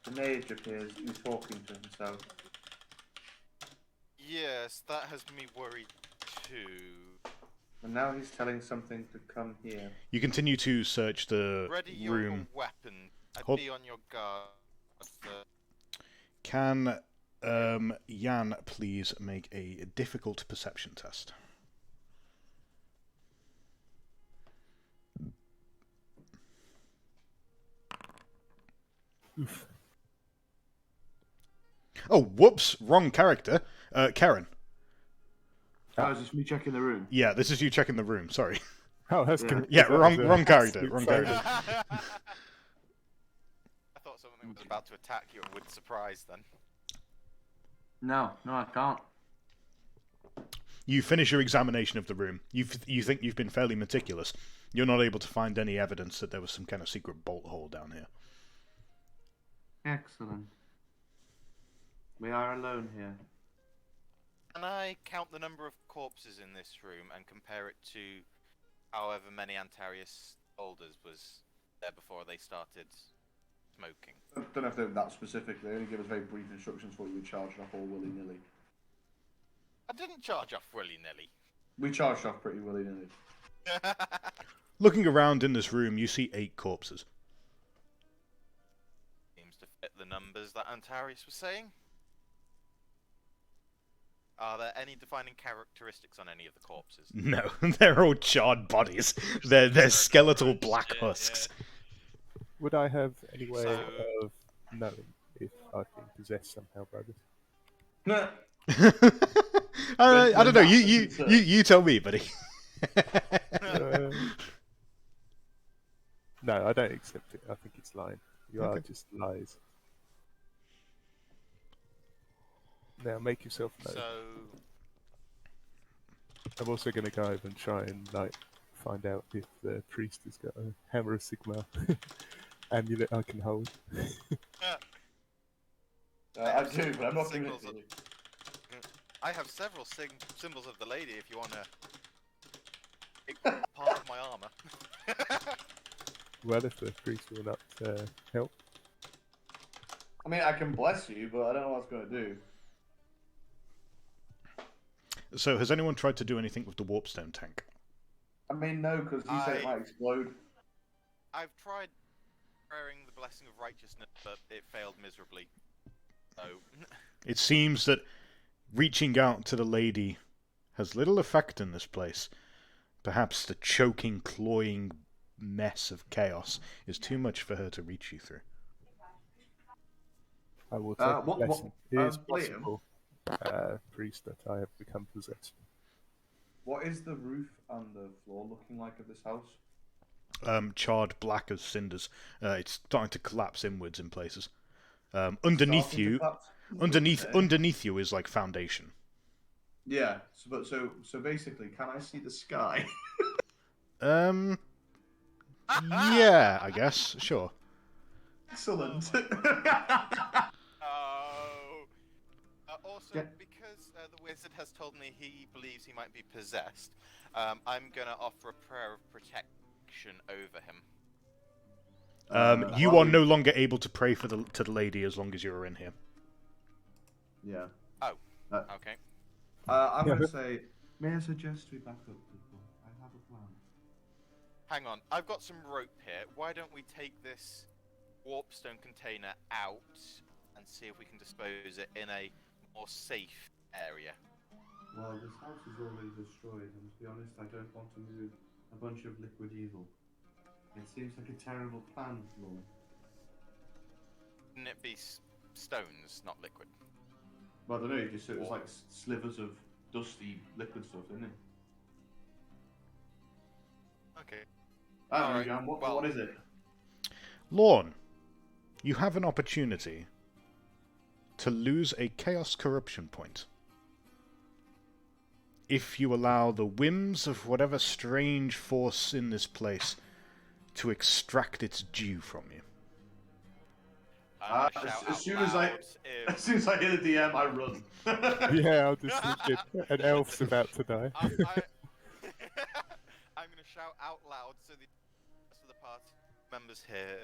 The mage appears to be talking to himself. Yes, that has me worried too. And now he's telling something to come here. You continue to search the Ready your room. weapon. I'd Hold- be on your guard. Can Jan please make a difficult perception test? Oof. Oh, whoops! Wrong character. Karen. Oh, is this me checking the room? Yeah, this is you checking the room. Sorry. Oh, that's Yeah. good. Yeah, That wrong was a wrong character. absolute Wrong failure. character. I thought something was about to attack you with surprise then. No, I can't. You finish your examination of the room. You think you've been fairly meticulous. You're not able to find any evidence that there was some kind of secret bolt hole down here. Excellent. We are alone here. Can I count the number of corpses in this room and compare it to however many Antarius holders was there before they started smoking? I don't know if they're that specific. They only give us very brief instructions for what we charged off all willy-nilly. I didn't charge off willy-nilly. We charged off pretty willy-nilly. Looking around in this room, you see 8 corpses. Seems to fit the numbers that Antarius was saying. Are there any defining characteristics on any of the corpses? No, they're all charred bodies. They're skeletal black Yeah, husks. Would I have any way So- of knowing if I've been possessed somehow by this? I don't know. You tell me, buddy. No, I don't accept it. I think it's lying. You are Okay. just lies. Now make yourself known. So, I'm also going to go over and try and find out if the priest has got a Hammer of Sigma amulet I can hold. I do, but I'm not giving it Signals to of- you. I have several symbols of the lady if you want to take part of my armor. Well, if the priest will not help. I mean, I can bless you, but I don't know what it's going to do. So, has anyone tried to do anything with the warpstone tank? I mean, no, because he said it might explode. I've tried praying the blessing of righteousness, but it failed miserably. So, It seems that reaching out to the lady has little effect in this place. Perhaps the choking, cloying mess of chaos is too much for her to reach you through. I will take the what- blessing. It is Liam? possible, priest, that I have become possessed. What is the roof and the floor looking like of this house? Charred black as cinders. It's starting to collapse inwards in places. Underneath Starting to you, collapse? underneath Okay. underneath you is like foundation. Yeah, so basically, can I see the sky? Yeah, I guess. Sure. Excellent. oh. Also, Yeah. because the wizard has told me he believes he might be possessed, I'm gonna offer a prayer of protection over him. You are no longer able to pray to the lady as long as you're in here. Yeah. Oh. Uh, Okay. I'm going to say, may I suggest we back up, people? I have a plan. Hang on. I've got some rope here. Why don't we take this warpstone container out and see if we can dispose it in a more safe area? Well, this house is already destroyed, and to be honest, I don't want to move a bunch of liquid evil. It seems like a terrible plan, Lord. Wouldn't it be stones, not liquid? Well, I don't know, it just it was like slivers of dusty liquid stuff, isn't it? Okay. Alright, Jan, what is it? Lorne, you have an opportunity to lose a Chaos Corruption point if you allow the whims of whatever strange force in this place to extract its due from you. As soon as I hear the DM, I run. Yeah, I'll just thinking, an elf's about to die. I'm going to shout out loud so the rest of the party members hear.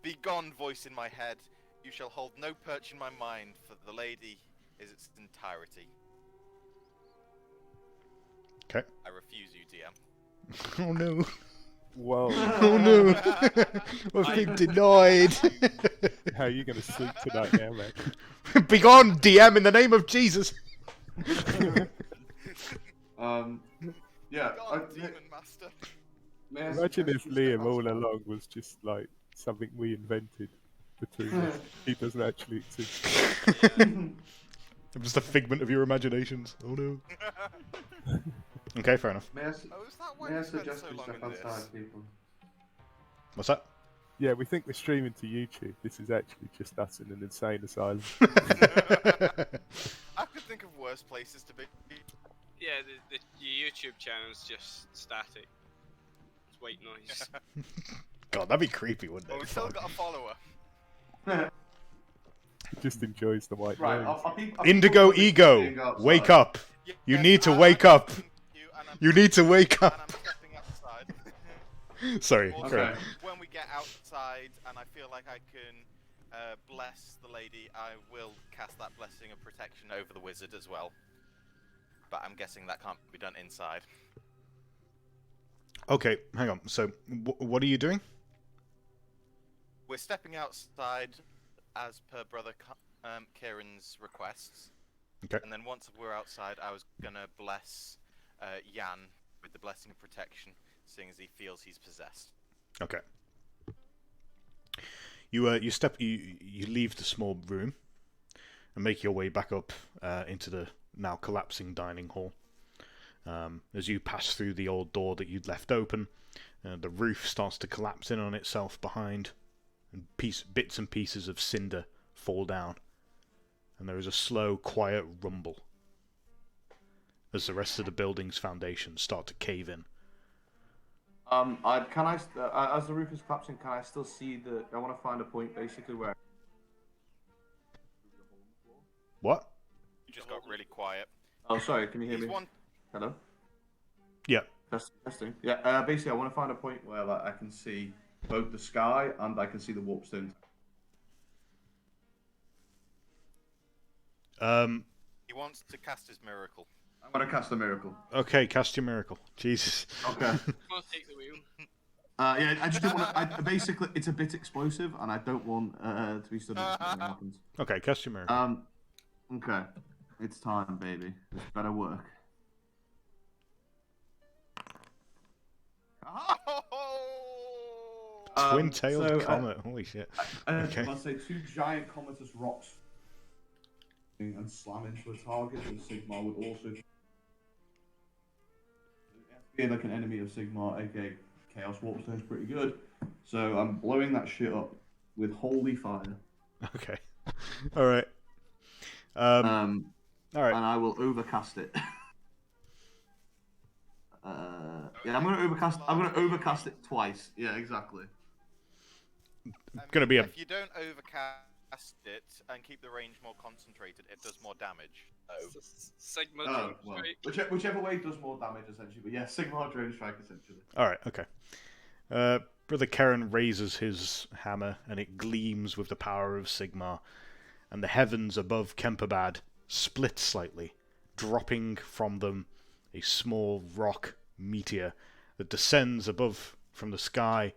Be gone, voice in my head. You shall hold no perch in my mind, for the lady is its entirety. Okay. I refuse you, DM. Oh no. Whoa. Oh no. I've been denied. How are you going to sleep tonight now, man? Begone, DM, in the name of Jesus. Yeah. Begone, demon master. Imagine if Liam all along was just like something we invented between us. He doesn't actually exist. It was the figment of your imaginations. Oh no. Okay, fair enough. May I, Is that why may I we spent suggest so we long step in outside, this? people? What's that? Yeah, we think we're streaming to YouTube. This is actually just us in an insane asylum. I could think of worse places to be. Yeah, the YouTube channel's just static. It's white noise. God, that'd be creepy, wouldn't it? Well, we've still got a follower. He just enjoys the white Right, noise. Indigo Ego, wake up. You need to wake up. You need to wake up. And I'm stepping outside. Sorry. Also, Correct. when we get outside and I feel like I can bless the lady, I will cast that blessing of protection over the wizard as well. But I'm guessing that can't be done inside. Okay, hang on. So, what are you doing? We're stepping outside as per Brother Kieran's requests. Okay. And then once we're outside, I was going to bless Jan with the blessing of protection, seeing as he feels he's possessed. Okay. You leave the small room and make your way back up into the now collapsing dining hall. As you pass through the old door that you'd left open, the roof starts to collapse in on itself behind, and bits and pieces of cinder fall down, and there is a slow, quiet rumble as the rest of the building's foundations start to cave in. As the roof is collapsing, can I still see the? I want to find a point basically where. What? You just got really quiet. Oh, sorry. Can you hear He's me? one. Hello. Yeah. Testing. Yeah. Basically, I want to find a point where like I can see both the sky and I can see the warpstone. He wants to cast his miracle. I'm gonna cast a miracle. Okay, cast your miracle. Jesus. Okay. I'll take the wheel. Yeah, I just don't want. Basically, it's a bit explosive, and I don't want to be stood if something happens. Okay, cast your miracle. Okay. It's time, baby. This better work. Twin-tailed comet. Holy shit. Okay. Let's say two giant cometous rocks and slam into a target, and Sigmar would also be like an enemy of Sigmar, aka Chaos Warpstone is pretty good. So I'm blowing that shit up with holy fire. Okay. All right. All right. And I will overcast it. Yeah, I'm gonna overcast it twice. Yeah, exactly. Gonna be a. If you don't overcast it and keep the range more concentrated, it does more damage. Sigma Oh, drone well, strike. whichever way does more damage, essentially. But yeah, Sigmar drone strike, essentially. All right. Okay. Brother Karen raises his hammer, and it gleams with the power of Sigmar, and the heavens above Kemperbad split slightly, dropping from them a small rock meteor that descends above from the sky,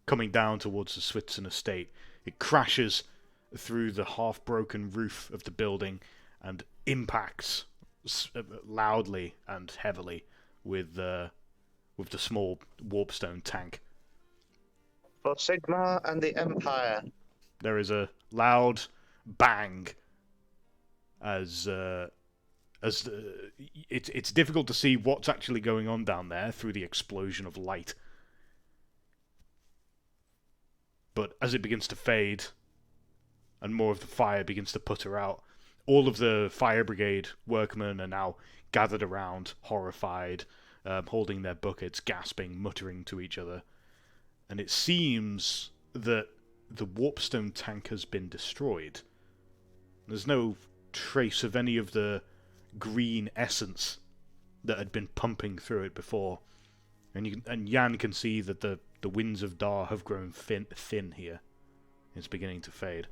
coming down towards the Switzerland estate. It crashes through the half-broken roof of the building and impacts loudly and heavily with the small warpstone tank. For Sigma and the Empire. There is a loud bang as it's difficult to see what's actually going on down there through the explosion of light. But as it begins to fade and more of the fire begins to putter out, all of the fire brigade workmen are now gathered around, horrified, holding their buckets, gasping, muttering to each other. And it seems that the warpstone tank has been destroyed. There's no trace of any of the green essence that had been pumping through it before. And Jan can see that the winds of Dar have grown thin here. It's beginning to fade.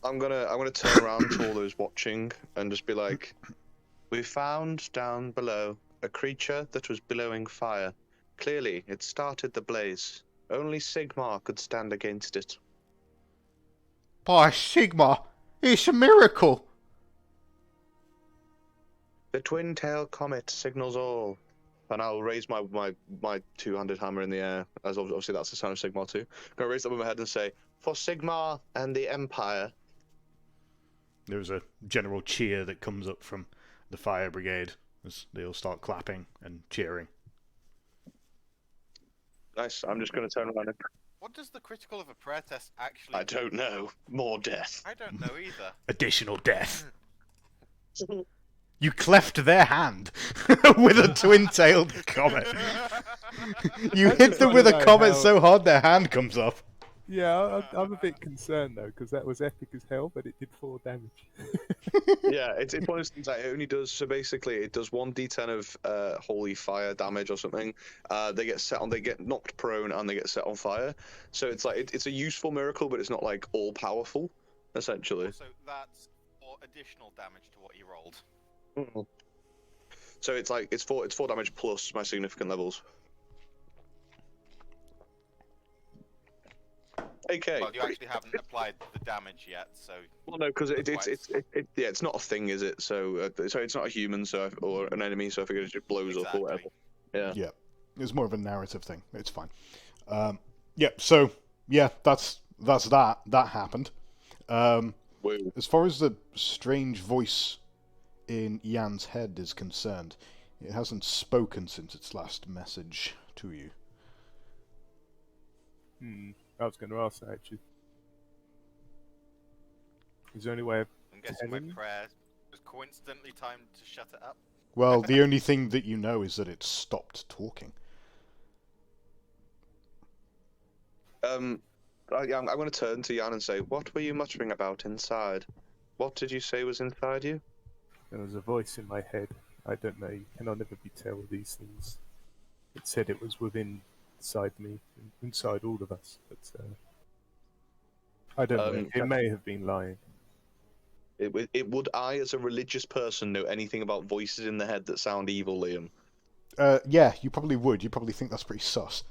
I'm gonna turn around to all those watching and just be like, we found down below a creature that was billowing fire. Clearly, it started the blaze. Only Sigmar could stand against it. By Sigmar, it's a miracle! The twin-tail comet signals all. And I'll raise my two-handed hammer in the air, as obviously that's the sign of Sigmar too. I'm gonna raise it up in my head and say, for Sigmar and the Empire. There's a general cheer that comes up from the fire brigade as they all start clapping and cheering. Nice. I'm just going to turn around and... What does the critical of a prayer test actually I don't know. More death. I don't know either. Additional death. You cleft their hand with a twin-tailed comet. You hit them with a comet so hard their hand comes off. Yeah, I'm a bit concerned though, because that was epic as hell, but it did 4 damage. Yeah, it's one of those things that it only does, so basically it does 1d10 of holy fire damage or something. They get knocked prone and they get set on fire. So it's like, it's a useful miracle, but it's not like all powerful, essentially. So that's 4 additional damage to what you rolled. Mm. So it's like, it's 4 damage plus my significant levels. Okay. Well, you actually haven't applied the damage yet, so. Well, no, because it's not a thing, is it? So it's not a human, or an enemy. So I figured it just blows up or whatever. Yeah. Yeah, it's more of a narrative thing. It's fine. Yeah. So yeah, that's that. That happened. As far as the strange voice in Jan's head is concerned, it hasn't spoken since its last message to you. I was going to ask that, actually. Is there any way of I'm guessing my prayer was coincidentally timed to shut it up. Well, the only thing that you know is that it stopped talking. I'm going to turn to Jan and say, what were you muttering about inside? What did you say was inside you? There was a voice in my head. I don't know. You cannot never be tell these things. It said it was inside me, inside all of us, but I don't know. It may have been lying. Would I, as a religious person, know anything about voices in the head that sound evil, Liam? Yeah, you probably would. You probably think that's pretty sus.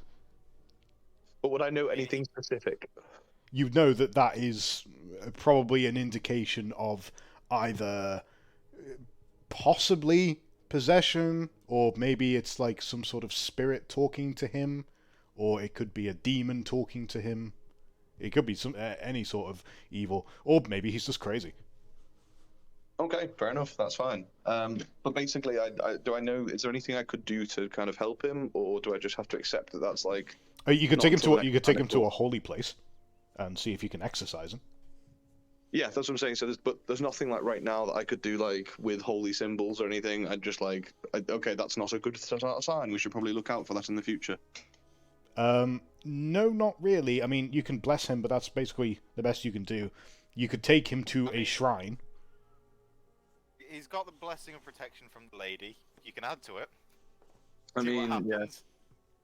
But would I know anything specific? You know that is probably an indication of either possibly possession, or maybe it's like some sort of spirit talking to him, or it could be a demon talking to him. It could be any sort of evil, or maybe he's just crazy. Okay, fair enough. That's fine. But basically, do I know? Is there anything I could do to kind of help him, or do I just have to accept that that's like? You could take him to a holy place, and see if you can exorcise him. Yeah, that's what I'm saying. So, there's nothing like right now that I could do like with holy symbols or anything. I'd just like, okay, that's not a good sign. We should probably look out for that in the future. No, not really. I mean, you can bless him, but that's basically the best you can do. You could take him to a shrine. He's got the blessing of protection from the lady. You can add to it. I mean, yeah.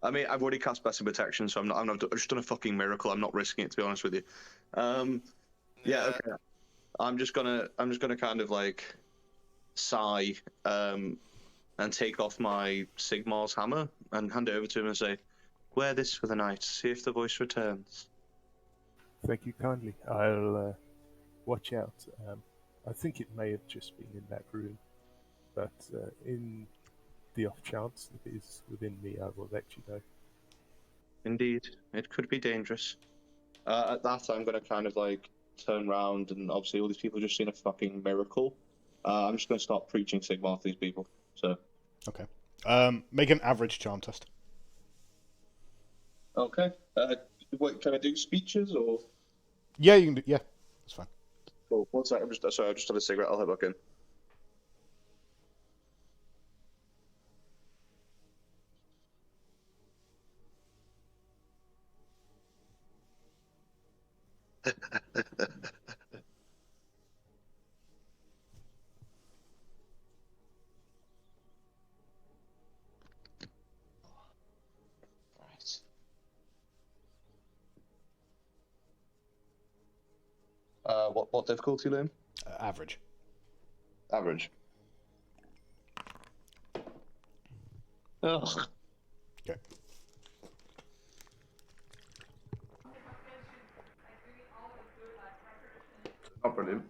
I mean, I've already cast Blessing Protection, so I've just done a fucking miracle. I'm not risking it, to be honest with you. Yeah, okay. I'm just gonna kind of like sigh, and take off my Sigmar's hammer and hand it over to him and say, "Wear this for the night. See if the voice returns." Thank you kindly. I'll watch out. I think it may have just been in that room, but in the off chance that it is within me, I will let you know. Indeed, it could be dangerous. At that, I'm gonna kind of like turn around, and obviously all these people have just seen a fucking miracle. I'm just gonna start preaching Sigmar to these people. So. Okay. Make an average charm test. Okay. Wait, can I do speeches or? Yeah, you can do. Yeah, that's fine. Cool. One sec. I just had a cigarette. I'll head back in. What difficulty, Liam? Average. Average. Ugh. Okay. Oh, brilliant.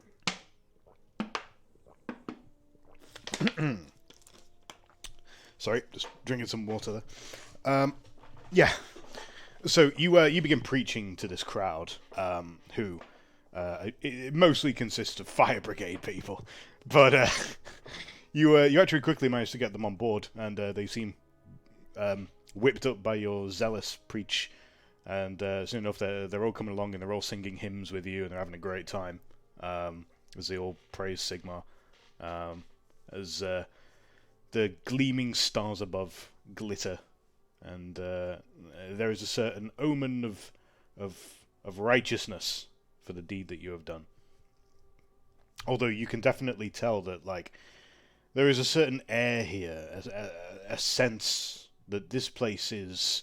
Sorry, just drinking some water there. Yeah. So you begin preaching to this crowd, who it mostly consists of fire brigade people, but you actually quickly managed to get them on board, and they seem whipped up by your zealous preach, and soon enough they're all coming along and they're all singing hymns with you and they're having a great time as they all praise Sigmar, as the gleaming stars above glitter, and there is a certain omen of righteousness for the deed that you have done. Although you can definitely tell that, like, there is a certain air here, a sense that this place is,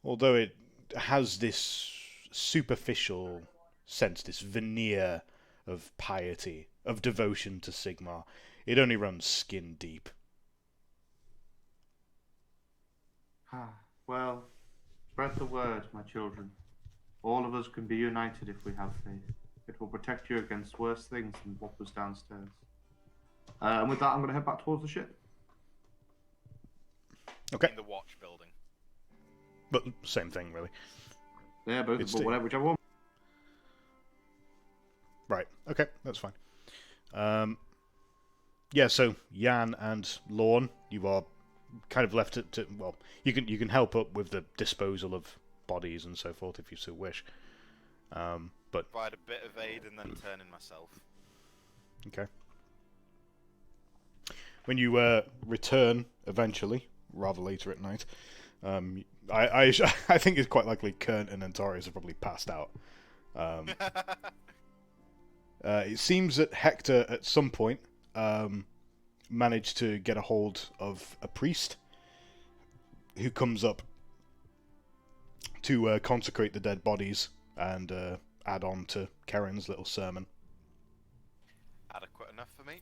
although it has this superficial sense, this veneer of piety, of devotion to Sigmar, it only runs skin deep. Well, spread the word, my children. All of us can be united if we have faith. It will protect you against worse things than what was downstairs. And with that, I'm going to head back towards the ship. Okay. In the watch building. But same thing, really. Yeah, both, It's but whatever, whichever one. Right. Okay, that's fine. Yeah. So Jan and Lorne, you are kind of left to well, you can help up with the disposal of bodies and so forth if you so wish. But Provide a bit of aid and then turn in myself. okay. When you return eventually, rather later at night, I think it's quite likely Kern and Antarius have probably passed out. It seems that Hector at some point managed to get a hold of a priest who comes up to consecrate the dead bodies and add on to Karen's little sermon. Adequate enough for me.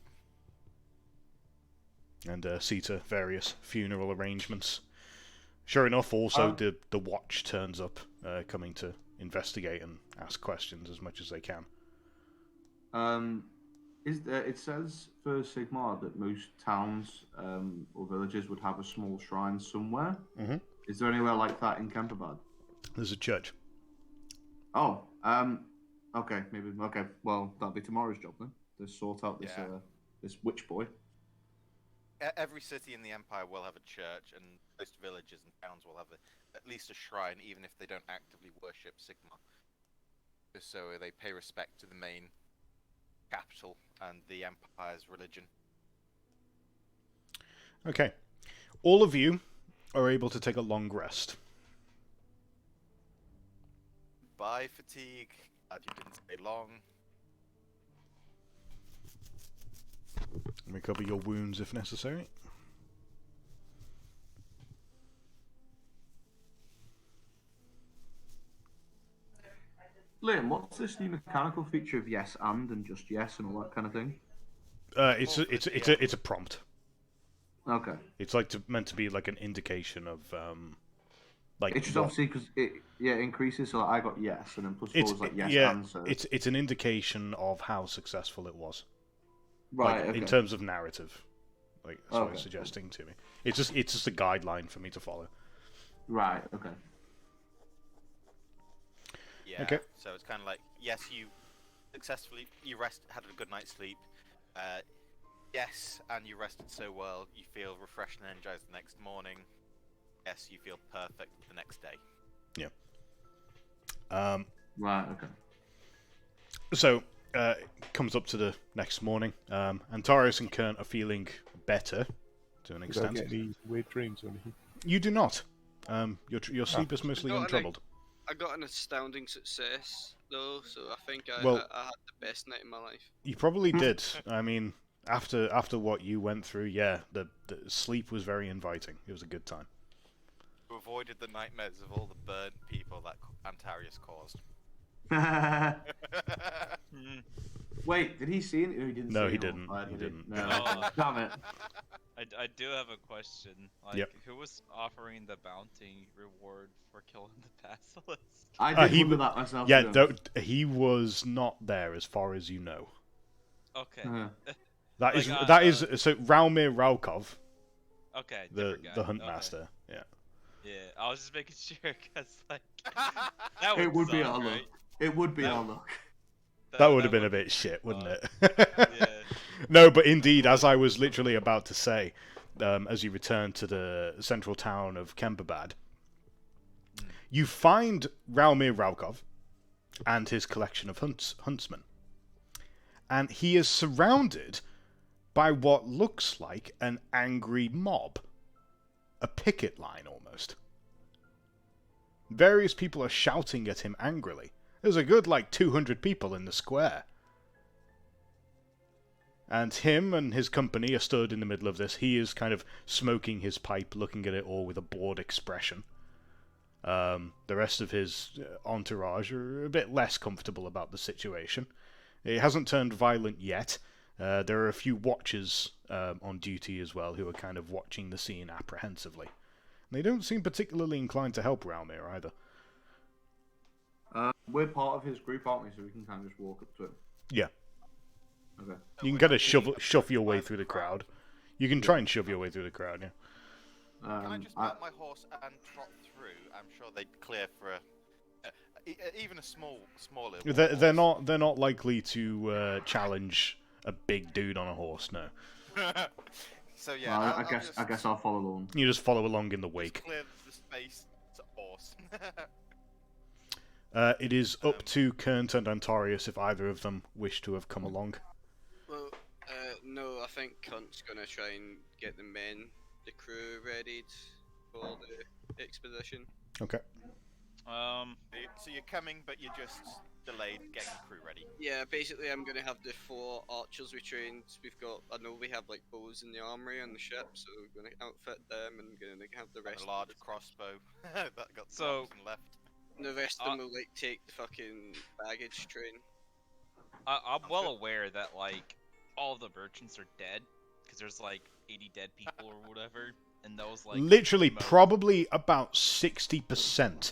And see to various funeral arrangements. Sure enough, also the watch turns up, coming to investigate and ask questions as much as they can. It says for Sigmar that most towns or villages would have a small shrine somewhere. Mm-hmm. Is there anywhere like that in Kemperbad? There's a church. Oh, okay, maybe. Okay, well, that'll be tomorrow's job then. To sort out this this witch boy. Every city in the Empire will have a church, and most villages and towns will have at least a shrine, even if they don't actively worship Sigmar. Just so they pay respect to the main capital and the Empire's religion. Okay. All of you are able to take a long rest. Bye, fatigue. Glad you didn't stay long. Recover your wounds if necessary. Liam, what's this new mechanical feature of yes and just yes and all that kind of thing? It's a prompt. Okay. It's like meant to be like an indication of like It's just what- obviously because it increases. So I got yes, and then plus 4 it's was like yes yeah and so. it's an indication of how successful it was. Right. Like, Okay. in terms of narrative, like that's what Okay. it's suggesting to me. It's just a guideline for me to follow. Right. Okay. Yeah. Okay. So it's kind of like, yes, you successfully had a good night's sleep. Yes, and you rested so well, you feel refreshed and energized the next morning. Yes, you feel perfect the next day. Yeah. Right. Okay. So it comes up to the next morning. Antarius and Kern are feeling better to an Did I extent. get any weird dreams or anything? You do not. Your sleep is mostly Not an untroubled. I got an astounding success though, so I think I Well- had the best night of my life. You probably did. I mean, after what you went through, yeah, the sleep was very inviting. It was a good time. You avoided the nightmares of all the burnt people that Antarius caused. Wait, did he see it? Or he didn't. No, see he it all? didn't. Oh, He did didn't. No. Oh. Damn it. I do have a question. Like, Yep. who was offering the bounty reward for killing the basilisk? I did he wonder w- that myself. Yeah, to be honest. he was not there as far as you know. Okay. Uh-huh. That is Like, so Raumir Raukov, Okay. the different guy. hunt Okay. master. Yeah. Yeah, I was just making sure because like that It would be suck, our luck. right? It would be That- our luck. That would have been a would- bit shit, wouldn't it? Yeah. No, but indeed, as I was literally about to say, as you return to the central town of Kemperbad, you find Raumir Raukov and his collection of huntsmen. And he is surrounded by what looks like an angry mob. A picket line, almost. Various people are shouting at him angrily. There's a good, 200 people in the square. And him and his company are stood in the middle of this. He is kind of smoking his pipe, looking at it all with a bored expression. The rest of his entourage are a bit less comfortable about the situation. It hasn't turned violent yet. There are a few watchers on duty as well who are kind of watching the scene apprehensively. They don't seem particularly inclined to help Raumir either. We're part of his group, aren't we? So we can kind of just walk up to him. Yeah. Okay. You can kind of shove your way through the crowd. You can try and shove your way through the crowd, yeah. Can I just mount my horse and trot through? I'm sure they'd clear for even a smaller. They're not likely to challenge a big dude on a horse. No, So yeah, Well, I guess I'll follow along. you just follow along in the just wake. clear the space to horse. It is up to Kernt and Antarius if either of them wish to have come along. Well, no, I think Cunt's gonna try and get the crew readied for the expedition. Okay. So you're coming, but you're just delayed getting the crew ready. Yeah, basically I'm gonna have the 4 archers we trained. I know we have bows in the armory on the ship, so we're gonna outfit them and gonna have the rest. A large crossbow that got So- something left. And the rest of them will take the fucking baggage train. I'm well aware that all the merchants are dead because there's 80 dead people or whatever, and those Literally, most- probably about 60%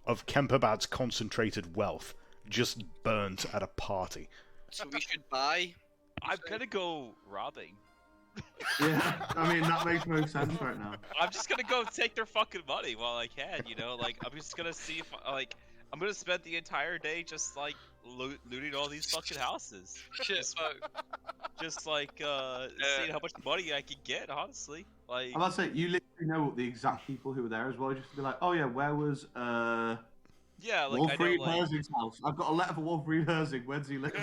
of Kemperbad's concentrated wealth just burnt at a party. So we should buy. I'm gonna go robbing. Yeah, I mean that makes no sense right now. I'm just gonna go take their fucking money while I can, you know? I'm just gonna see if, I'm gonna spend the entire day just, looting all these fucking houses. Shit, Just, seeing how much money I can get, honestly. I'm about to say, you literally know the exact people who were there as well, just to be like, oh yeah, where was, Yeah, I Wolfried know, Herzig's house? I've got a letter for Wolfried Herzig, where does he live?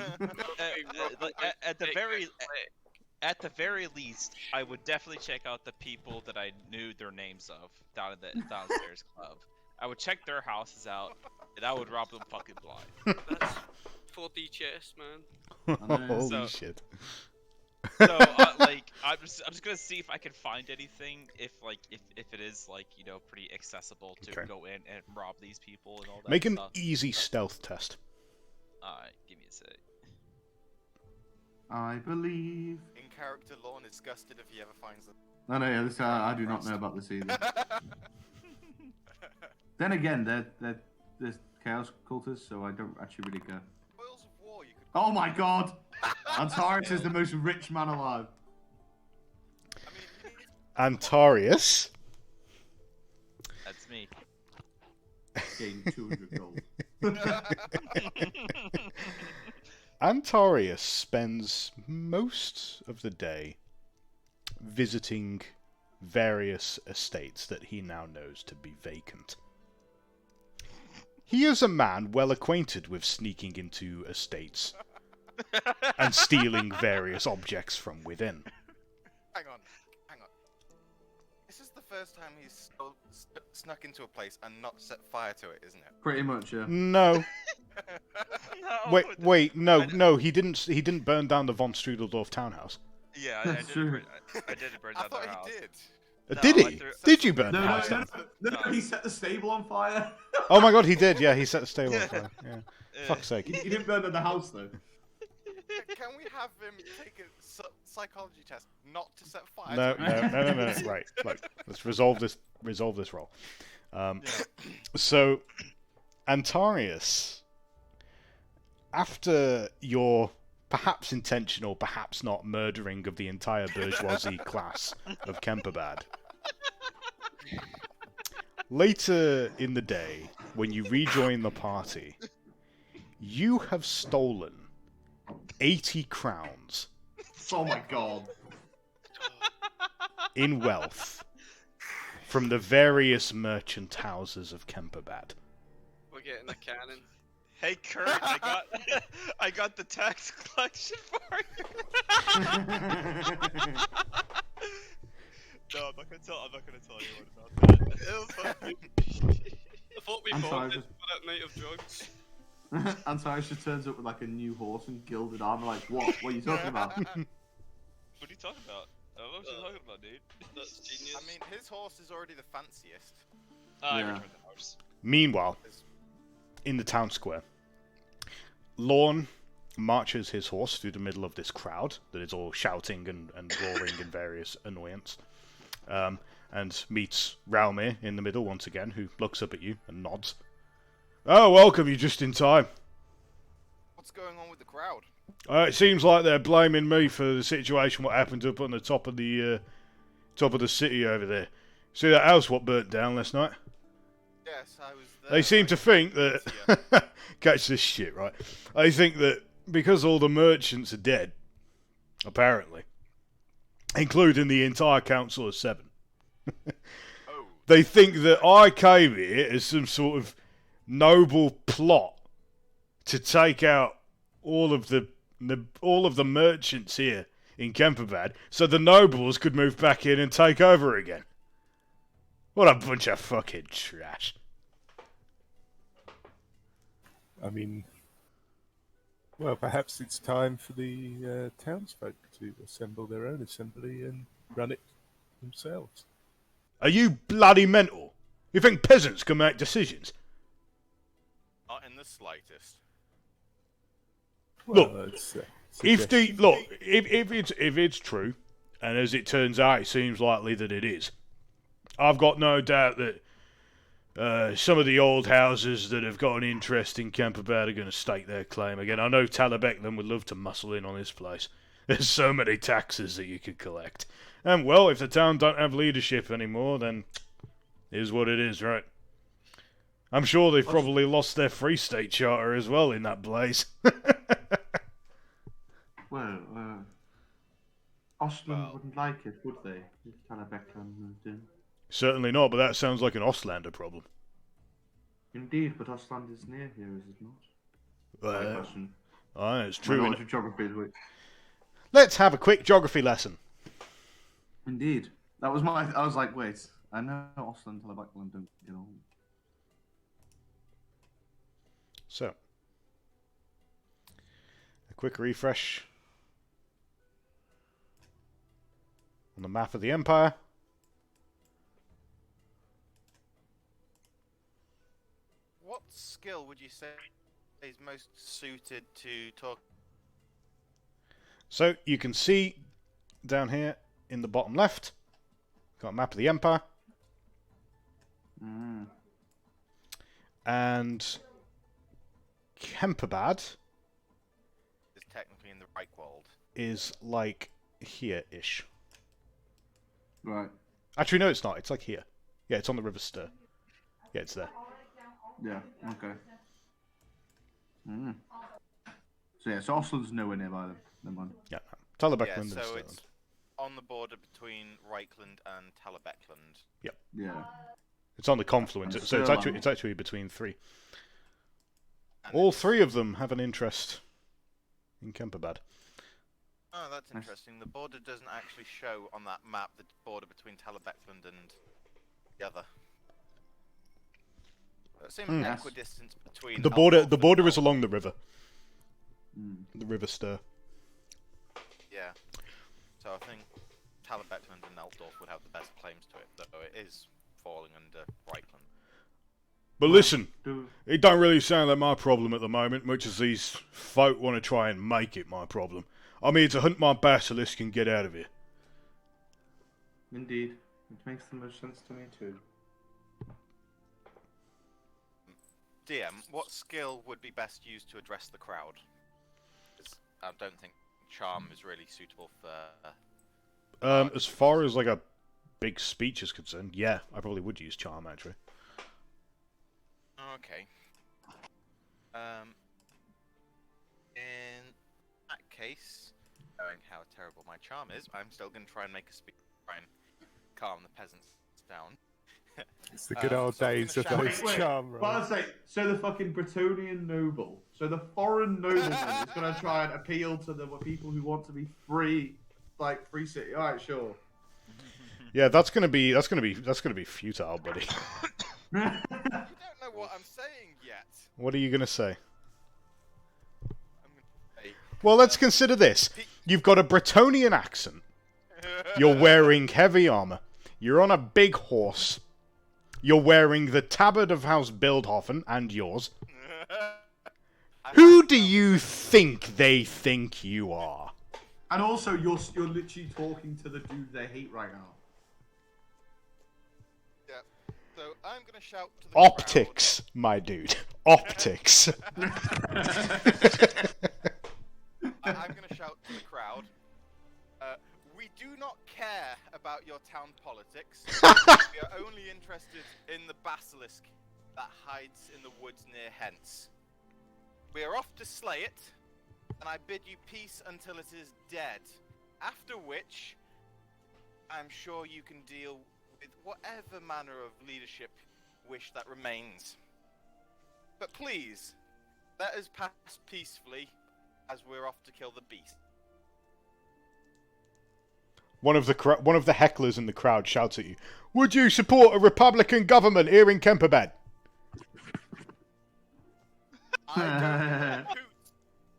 at the very least, I would definitely check out the people that I knew their names of down in the downstairs club. I would check their houses out, and I would rob them fucking blind. That's 40 chess, man. Holy So- shit. So, I'm just gonna see if I can find anything. If it is pretty accessible to Okay. go in and rob these people and all that Make an stuff. easy stealth test. Alright, give me a sec. I believe. In character, Lorne is disgusted if he ever finds them. No, yeah, this, I do not know about this either. Then again, they're chaos cultists, so I don't actually really care. Spoils of war, you could. Oh my god! Antarius is the most rich man alive. I mean, Antarius. That's me. Gain 200 gold. Antarius spends most of the day visiting various estates that he now knows to be vacant. He is a man well acquainted with sneaking into estates and stealing various objects from within. hang on. This is the first time he's snuck into a place and not set fire to it, isn't it? Pretty much, yeah. No. No, Wait, no, he didn't burn down the von Strudeldorf townhouse. Yeah, That's true. I did burn I down their thought house. he did. No, Did I he? threw- Did you burn No, the no, house no, down? no, he set the stable on fire. Oh my god, he did, yeah, he set the stable on fire. Yeah. Fuck's sake. He didn't burn down the house, though. Can we have him take a psychology test not to set fire No, to it? no. Right, look, let's resolve this role. So, Antarius, after your perhaps intentional, perhaps not murdering of the entire bourgeoisie class of Kemperbad, later in the day, when you rejoin the party, you have stolen 80 crowns Oh my god. in wealth from the various merchant houses of Kemperbad. We're getting a cannon. Hey Kurt, I got the tax collection for you. No, I'm not gonna tell anyone about that. I thought we I'm bought sorry, it just- for that night of drugs. Antarius just turns up with like a new horse and gilded armor. Like, what? What are you talking about? What are you talking about? I don't know what you're talking about, dude. That's genius. I mean, his horse is already the fanciest. I Yeah. returned the house. Meanwhile, in the town square, Lorne marches his horse through the middle of this crowd that is all shouting and roaring in various annoyance, and meets Raumir in the middle once again, who looks up at you and nods. Oh, welcome, you're just in time. What's going on with the crowd? It seems like they're blaming me for the situation what happened up on the top of the city over there. See that house what burnt down last night? Yes, I was there. They seem to think that... Catch this shit, right? They think that because all the merchants are dead, apparently, including the entire Council of Seven, Oh, they think that I came here as some sort of noble plot to take out all of the merchants here in Kemperbad, so the nobles could move back in and take over again. What a bunch of fucking trash. I mean, well, perhaps it's time for the townsfolk to assemble their own assembly and run it themselves. Are you bloody mental? You think peasants can make decisions? not in the slightest. Look, Well, it's, If it's true, and as it turns out, it seems likely that it is, I've got no doubt that some of the old houses that have got an interest in Kemperbad are going to stake their claim again. I know Talabecklin would love to muscle in on this place. There's so many taxes that you could collect. And, well, if the town don't have leadership anymore, then here's what it is, right? I'm sure they've probably lost their Free State charter as well in that blaze. Well, Ostland Well- wouldn't like it, would they? If Talabecklin moved in. Certainly not, but that sounds like an Ostlander problem. Indeed, but Ostland is near here, is it not? Sorry, question. It's My true. knowledge of geography is weak. Let's have a quick geography lesson. Indeed. That was my. I was like, wait, I know Ostland, Talabecklin don't get on. So, a quick refresh on the map of the Empire. What skill would you say is most suited to talk? So you can see down here in the bottom left, got a map of the Empire. And Kemperbad Is technically in the Reichwald. is like here-ish. Right. Actually, no, it's not. It's like here. Yeah, it's on the River Ster. Yeah, it's there. Yeah. Okay. So yeah, so Osland's nowhere nearby them. Never mind. Yeah, no. Yeah, Talabecland so is it's on the border between Reichland and Talabecland. Yeah. It's on the confluence, And so Stirling. it's actually between three. And All it's- three of them have an interest in Kemperbad. Oh, that's Nice. interesting. The border doesn't actually show on that map the border between Talabecland and the other. It seems Yes. equidistant between The Altdorf border and is along the river. Mm. The River Ster. Yeah. So I think Talabecland and Altdorf would have the best claims to it, though it is falling under Reichland. But listen, Do- it don't really sound like my problem at the moment, much as these folk want to try and make it my problem. I'm here to hunt my basilisk and get out of here. Indeed. It makes the most sense to me too. DM, what skill would be best used to address the crowd? 'Cause I don't think charm is really suitable for. As far as like a big speech is concerned, yeah, I probably would use charm actually. Okay. In that case, knowing how terrible my charm is, I'm still going to try and make a speech, try and calm the peasants down. It's the good old so I'm days of gonna those shout- charm But rolls. I say, so the fucking Bretonian noble, so the foreign nobleman is going to try and appeal to the people who want to be free, like free city. All right, sure. Yeah, that's gonna be futile, buddy. You don't know what I'm saying yet. What are you gonna say? I'm going to say. Well, let's consider this. You've got a Bretonian accent. You're wearing heavy armor. You're on a big horse. You're wearing the tabard of House Bildhofen and yours. Who do you think they think you are? And also, you're literally talking to the dude they hate right now. Yeah. So I'm going to shout to the Optics, my dude. Optics. I'm going to shout to the crowd. We do not care about your town politics. We are only interested in the basilisk that hides in the woods near hence. We are off to slay it, and I bid you peace until it is dead. After which, I'm sure you can deal with whatever manner of leadership wish that remains. But please, let us pass peacefully, as we're off to kill the beast. One of the hecklers in the crowd shouts at you, "Would you support a Republican government here in Kemperbad?" I don't give a hoot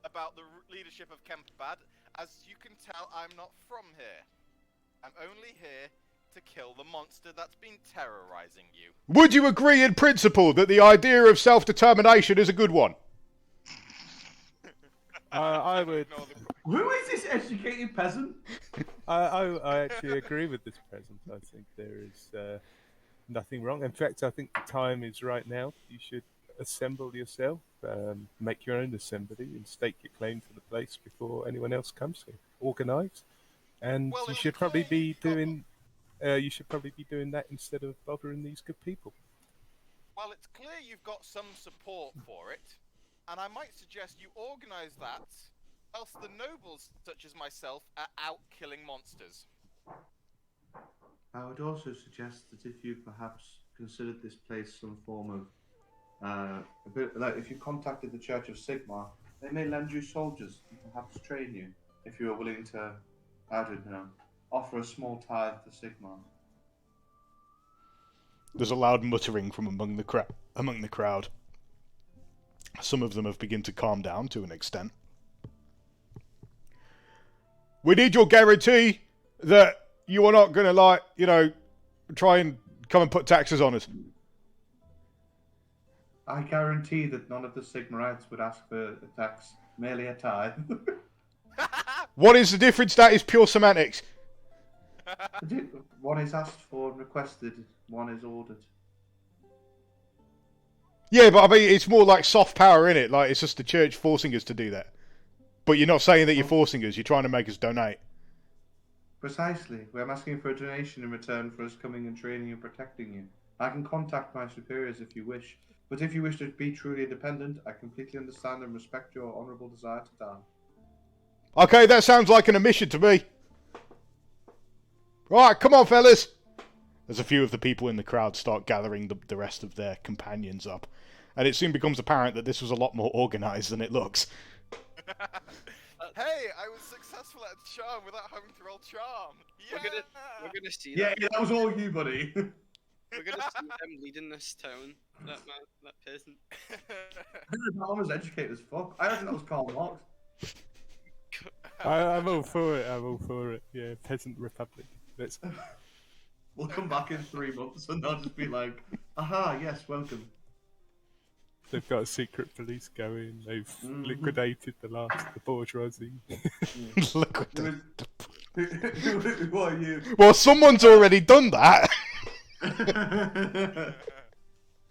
about the leadership of Kemperbad. As you can tell, I'm not from here. I'm only here to kill the monster that's been terrorizing you. Would you agree in principle that the idea of self-determination is a good one? I would. Ignore the- Who is this educated peasant? I actually agree with this present. I think there is nothing wrong. In fact, I think the time is right now. You should assemble yourself, make your own assembly, and stake your claim to the place before anyone else comes here. Organise, and Well, you it should was probably clear be you got- doing. You should probably be doing that instead of bothering these good people. Well, it's clear you've got some support for it, and I might suggest you organise that, else the nobles, such as myself, are out killing monsters. I would also suggest that if you perhaps considered this place some form of, a bit like if you contacted the Church of Sigmar, they may lend you soldiers and perhaps train you if you are willing to, I don't know, offer a small tithe to Sigmar. There's a loud muttering from among the crowd. Some of them have begun to calm down to an extent. We need your guarantee that you are not going to, try and come and put taxes on us. I guarantee that none of the Sigmarites would ask for a tax, merely a tithe. What is the difference? That is pure semantics. One is asked for and requested, one is ordered. Yeah, but I mean, it's more like soft power, in it. Like, it's just the church forcing us to do that. But you're not saying that you're forcing us. You're trying to make us donate. Precisely. I'm asking for a donation in return for us coming and training and protecting you. I can contact my superiors if you wish. But if you wish to be truly independent, I completely understand and respect your honourable desire to die. Okay, that sounds like an omission to me. Right, come on, fellas. As a few of the people in the crowd start gathering the rest of their companions up. And it soon becomes apparent that this was a lot more organised than it looks. Hey, I was successful at charm without having to roll charm. Yeah. We're gonna see Yeah, that. that was all you, buddy. We're gonna see him leading this town. That man, that peasant. I was educated as fuck. I reckon that was Karl Marx. I'm all for it. I'm all for it. Yeah, peasant republic. Let's. We'll come back in 3 months and they'll just be like, aha, yes, welcome. They've got a secret police going. They've liquidated the bourgeoisie. Liquidated. Who are you? Well, someone's already done that.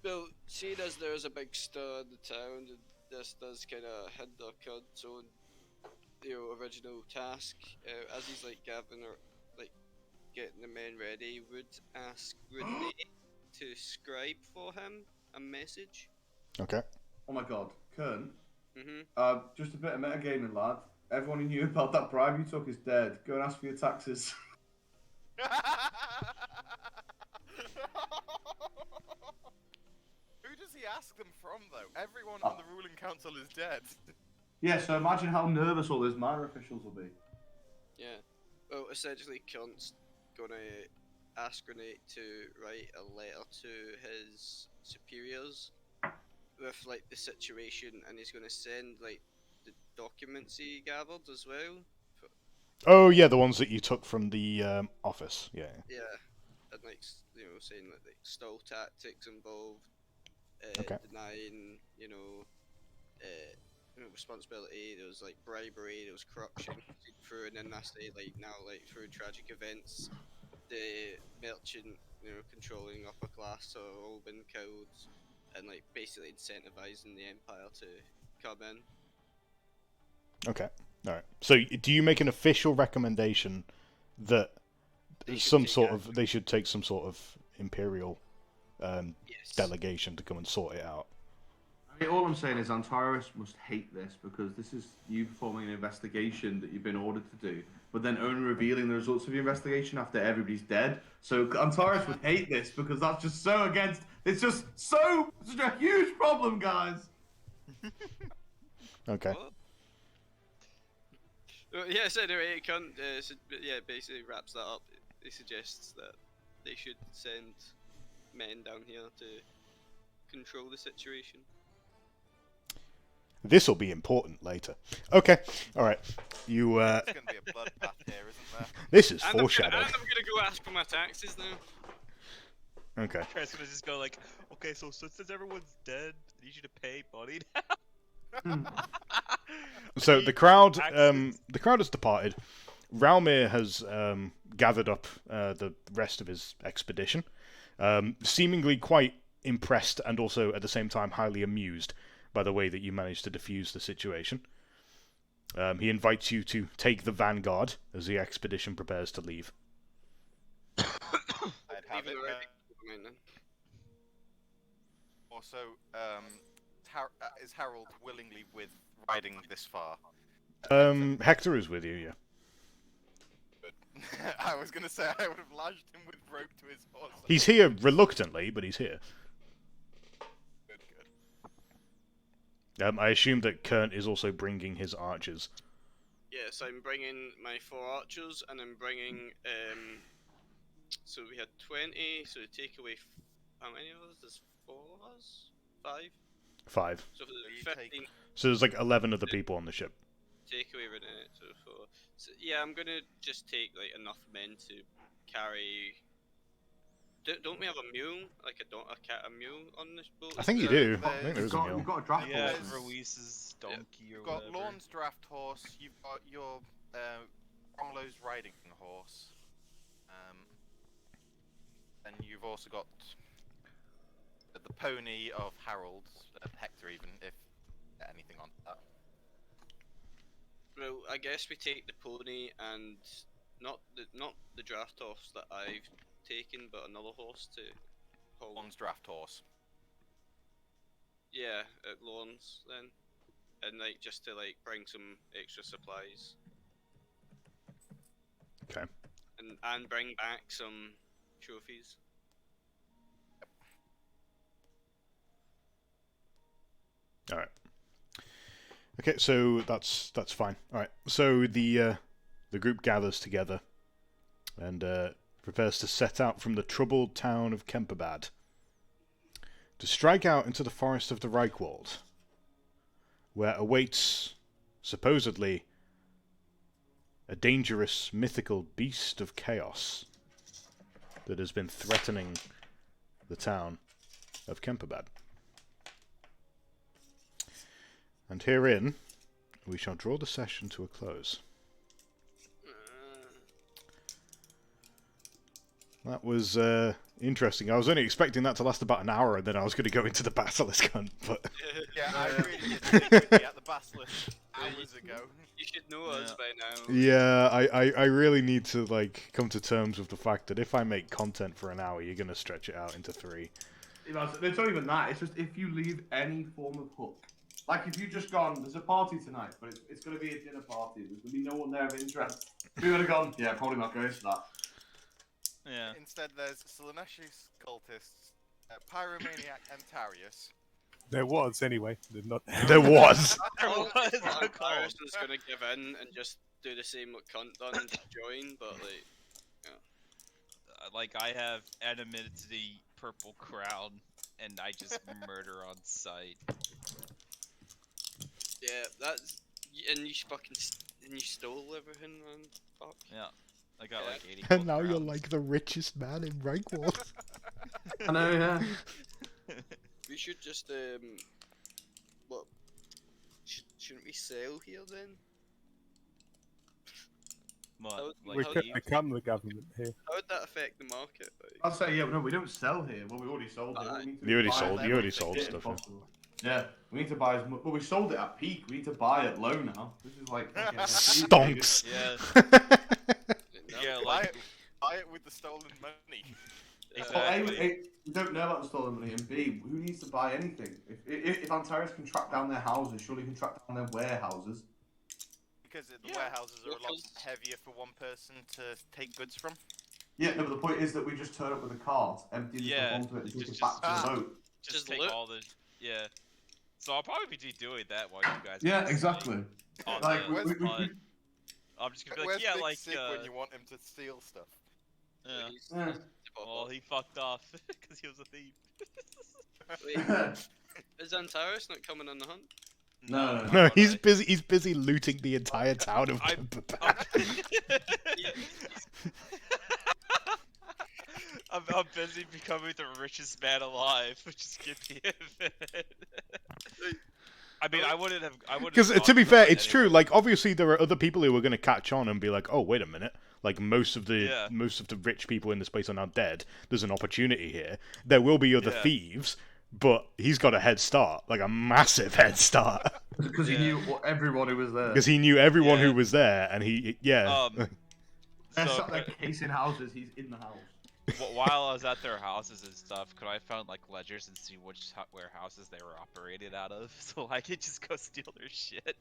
Well, seeing as there's a big stir in the town, and this does kind of hinder Kunt's own, original task. As he's like gathering or like getting the men ready, would ask Renee to scribe for him a message. Okay. Oh my god, Kern. Mm-hmm. Just a bit of metagaming, lad. Everyone who knew about that bribe you took is dead. Go and ask for your taxes. Who does he ask them from, though? Everyone on the ruling council is dead. Yeah, so imagine how nervous all those minor officials will be. Yeah. Well, essentially, Kunt's gonna ask Renee to write a letter to his superiors with like the situation, and he's gonna send like the documents he gathered as well. Oh yeah, the ones that you took from the office. Yeah. Yeah, and like saying that like stall tactics involved, Okay. denying responsibility. There was like bribery, there was corruption through, and then that's like now like through tragic events, the merchant controlling upper class are all been killed, and like basically incentivizing the empire to come in. Okay. All right. So, do you make an official recommendation that they should take some sort of imperial Yes. delegation to come and sort it out? I mean, all I'm saying is Antares must hate this because this is you performing an investigation that you've been ordered to do, but then only revealing the results of your investigation after everybody's dead. So Antares would hate this because that's just so against. It's just such a huge problem, guys. Okay. What? Well, yeah, so anyway, basically wraps that up. He suggests that they should send men down here to control the situation. This will be important later. Okay. All right. You. It's going to be a bloodbath here, isn't there? This is And foreshadowed. I'm gonna go ask for my taxes now. Okay. Trent's gonna just go like, okay, so since everyone's dead, I need you to pay money now. So the crowd has departed. Ralmir has gathered up the rest of his expedition, seemingly quite impressed and also at the same time highly amused by the way that you managed to defuse the situation. He invites you to take the vanguard as the expedition prepares to leave. I'd have it. Then. Also, is Harold willingly riding this far? Hector is with you, yeah. I was going to say I would have lashed him with rope to his horse. He's here reluctantly, but he's here. Good. I assume that Kern is also bringing his archers. Yes, I'm bringing my 4 archers, and I'm bringing so we had 20, so take away how many of us? There's 4 of us? 5? 5. So you 15. So there's like 11 of the people on the ship. Take away Renee, so 4. So, yeah, I'm gonna just take like enough men to carry Don't we have a mule, like a mule on this boat? I think you do. I think there is a mule. We've got a draft Yeah, horse. Ruiz's donkey or You've got whatever. Lorne's draft horse. You've got your Romolo's riding horse. And you've also got the pony of Harold, Hector, even if anything on that. Well, I guess we take the pony and not the draft horse that I've taken, but another horse to hold. Lorne's draft horse. Yeah, at Lawns then, and like just to like bring some extra supplies. Okay. And bring back some trophies. All right. Okay, so that's fine. All right. So the group gathers together and prepares to set out from the troubled town of Kemperbad to strike out into the forest of the Reichwald, where awaits supposedly a dangerous mythical beast of chaos that has been threatening the town of Kemperbad. And herein, we shall draw the session to a close. That was interesting. I was only expecting that to last about an hour, and then I was going to go into the Basilisk hunt, but... Yeah, I really did think we'd be at the Basilisk hours ago. You should know us by now. Yeah, I really need to like come to terms with the fact that if I make content for an hour, you're going to stretch it out into 3. It's not even that. It's just if you leave any form of hook. Like if you just gone, there's a party tonight, but it's going to be a dinner party. There's going to be no one there of interest. We would have gone, yeah, probably not going to that. Yeah. Instead, there's Seleneshi's cultists, Pyromaniac Antarius. There was, anyway. There's not. There was! Harrison's gonna give in and just do the same what Cunt done and just join, but like... Like, I have anonymity purple crown, and I just murder on sight. Yeah, that's... And you fucking... And you stole everything, man. Fuck. Yeah. I got like 80 And now gold you're crowns. like the richest man in Reichwald. I know, yeah. We should just, what? Shouldn't we sail here then? What, We like could leave? become the government here. How would that affect the market? Like? I'll say, yeah, no, we don't sell here. Well, we already sold it. We need to You already buy sold. it You already if sold stuff. Yeah. possible. Yeah, we need to buy as much. Well, we sold it at peak. We need to buy it low now. This is like fucking Stonks. Yeah. Yeah, like... Buy it with the stolen money. Exactly. A, we don't know about the stolen money, and B, who needs to buy anything? If Antares can track down their houses, surely he can track down their warehouses. Because the warehouses are a lot heavier for one person to take goods from. Yeah, no, but the point is that we just turn up with a cart, empty the Yeah, stuff onto it, and take just- it back to the boat. Just Just take loot. all the... Yeah. So I'll probably be doing that while you guys... Yeah, are exactly. on Like, the where's- hunt. I'm just gonna be Where's like, yeah, Big like, Sig when you want him to steal stuff? yeah. Yeah. Well, he fucked off because he was a thief. Wait, is Antares not coming on the hunt? No. No, he's busy. He's busy looting the entire town of Kemperbad. I'm busy becoming the richest man alive, which is give me I mean, I wouldn't have. Because to be fair, it's true. Like, obviously, there are other people who are going to catch on and be like, "Oh, wait a minute! Like, most of the rich people in this place are now dead. There's an opportunity here. There will be other thieves, but he's got a head start, like a massive head start, Because he knew everyone who was there. because he knew everyone who was there, and They're So, sat there casing houses, he's in the house. while I was at their houses and stuff, could I found like ledgers and see which warehouses they were operated out of, so I could just go steal their shit?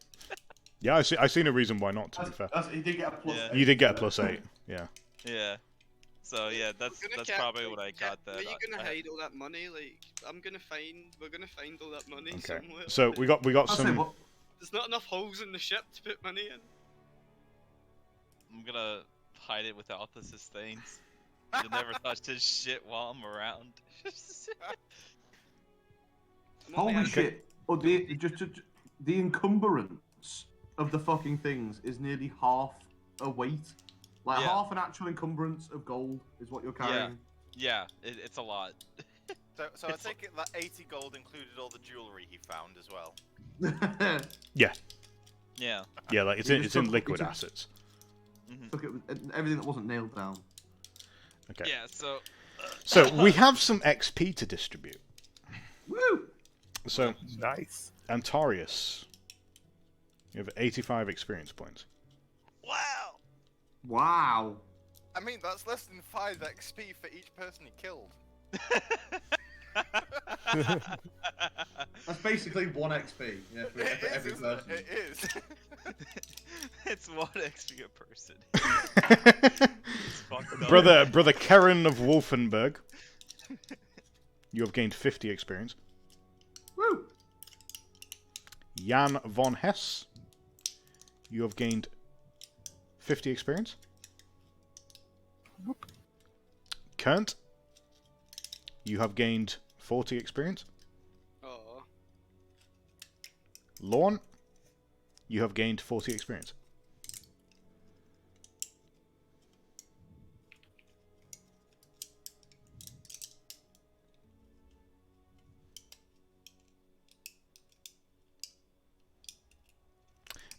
Yeah, I see no reason why not. To be fair, He did get a plus. Yeah. 8. you did get a +8. Yeah. Yeah. So yeah, that's probably what I got. That Where are you gonna I- hide all that money? Like, we're gonna find all that money Okay. somewhere. So we got I'll say, some. what? There's not enough holes in the ship to put money in. I'm gonna hide it without the sustains. You'll never touch this shit while I'm around. I'm only Holy asking- shit! Oh, the encumbrance of the fucking things is nearly half a weight. Like Yeah. half an actual encumbrance of gold is what you're carrying. Yeah, it's a lot. So I take it that 80 gold included all the jewellery he found as well. Yeah, Yeah. yeah, like it's You in, just it's in took- liquid you took- assets. Took it with everything that wasn't nailed down. Okay. Yeah. So. So we have some XP to distribute. Woo! So Nice. Antarius, you have 85 experience points. Wow! Wow. I mean, that's less than 5 XP for each person he killed. That's basically 1 XP. Yeah, for It is, every isn't it? person. It is. It's 1 XP a person. It's fucked up. brother Karen of Wolfenberg, you have gained 50 experience. Woo! Jan von Hess, you have gained 50 experience. Kent, you have gained 40 experience. Oh. Lorne, you have gained 40 experience.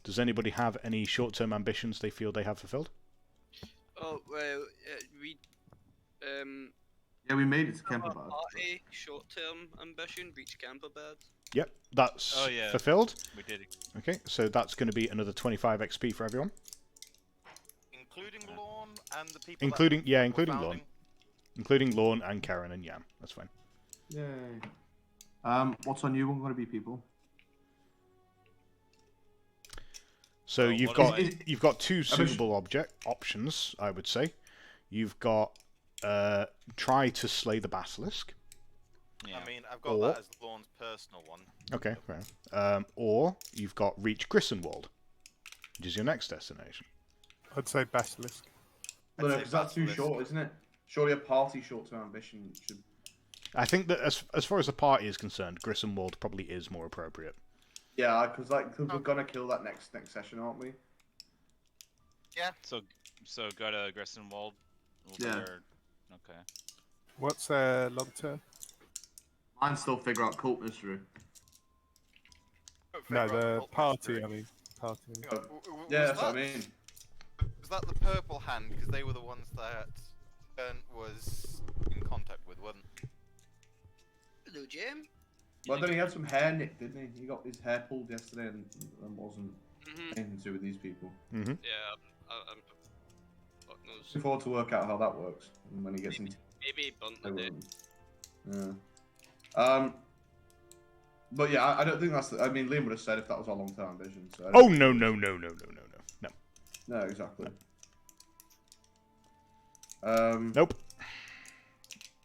Does anybody have any short-term ambitions they feel they have fulfilled? Oh well, we Yeah, we made it to have a Kemperbad. party short-term ambition, reach Camperbad. Yep, that's Oh, yeah. fulfilled. We did it. Okay, so that's going to be another 25 XP for everyone. Including Lorne and the people Including that were including Lorne. founding. Including Lorne and Karen and Jan. That's fine. Yay. What's on you? What going to be people? So Oh, you've what got am I- you've got two suitable object options, I would say. You've got try to slay the basilisk. Yeah. I mean, I've got Or- that as Lorne's personal one. Okay, fair enough. Or you've got reach Grissenwald, which is your next destination. I'd say Basilisk. No, I'd say because that's too Basilisk. short, isn't it? Surely a party short-term ambition should... I think that as far as the party is concerned, Grissenwald probably is more appropriate. Yeah, because we're going to kill that next session, aren't we? So go to Grissenwald. We'll be Yeah. there. Okay. What's long term? Mine still figure out cult mystery. No, Figure out the cult party. mystery. I mean, party. Hang on, Yeah, was that's what I that- mean. Was that the purple hand? Because they were the ones that Burnt was in contact with, wasn't? Hello, Jim. Well, then he had some hair nicked, didn't he? He got his hair pulled yesterday and wasn't Mhm. anything to do with these people. Mm-hmm. Yeah, I'm. Fuck knows. Looking forward to work out how that works and when he gets into Maybe Bunt the day. Yeah. But yeah, I don't think that's. I mean, Liam would have said if that was our long-term ambition. So I Oh don't- no. No, exactly. Nope.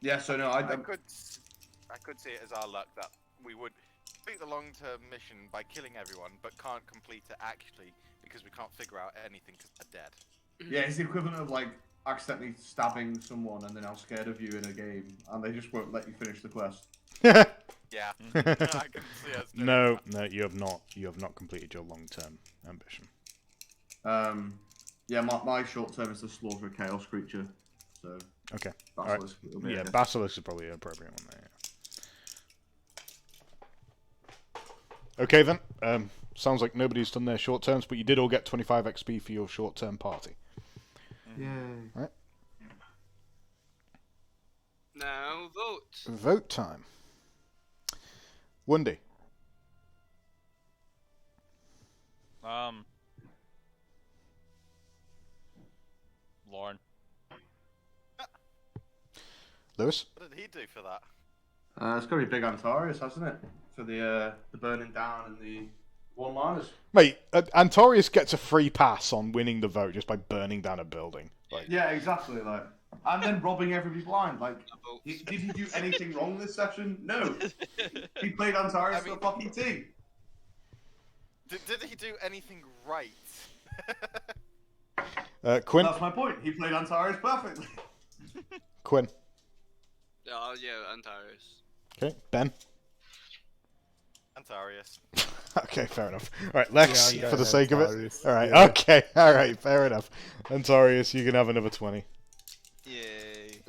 Yeah. So no, I could see it as our luck that we would complete the long-term mission by killing everyone, but can't complete it actually because we can't figure out anything because they're dead. Yeah, it's the equivalent of like accidentally stabbing someone and they're now scared of you in a game, and they just won't let you finish the quest. Yeah, I can see us doing No, that. no, you have not. You have not completed your long-term ambition. Yeah, my short term is to slaughter a chaos creature. So Okay. Basilisk. It'll be Yeah, okay. Basilisk is probably an appropriate one there. Yeah. Okay then. Sounds like nobody's done their short terms, but you did all get 25 XP for your short-term party. Yay. Now vote. Vote time. Wendy. Lauren. Lewis. What did he do for that? It's got to be big Antarius, hasn't it? For the burning down and the one-liners. Mate, Antarius gets a free pass on winning the vote just by burning down a building. Like, Yeah, exactly. Like, and then robbing everybody blind. Like, I vote. did he do anything wrong this session? No. He played Antarius I for mean- a fucking team. Did he do anything right? Quinn. That's my point. He played Antarius perfectly. Quinn. Oh yeah, Antares. Okay, Ben. Antarius. Okay, fair enough. Alright, Lex, Yeah, for the yeah, sake of it. Antarius. Alright, Yeah. okay, alright, fair enough. Antarius, you can have another 20. Yay.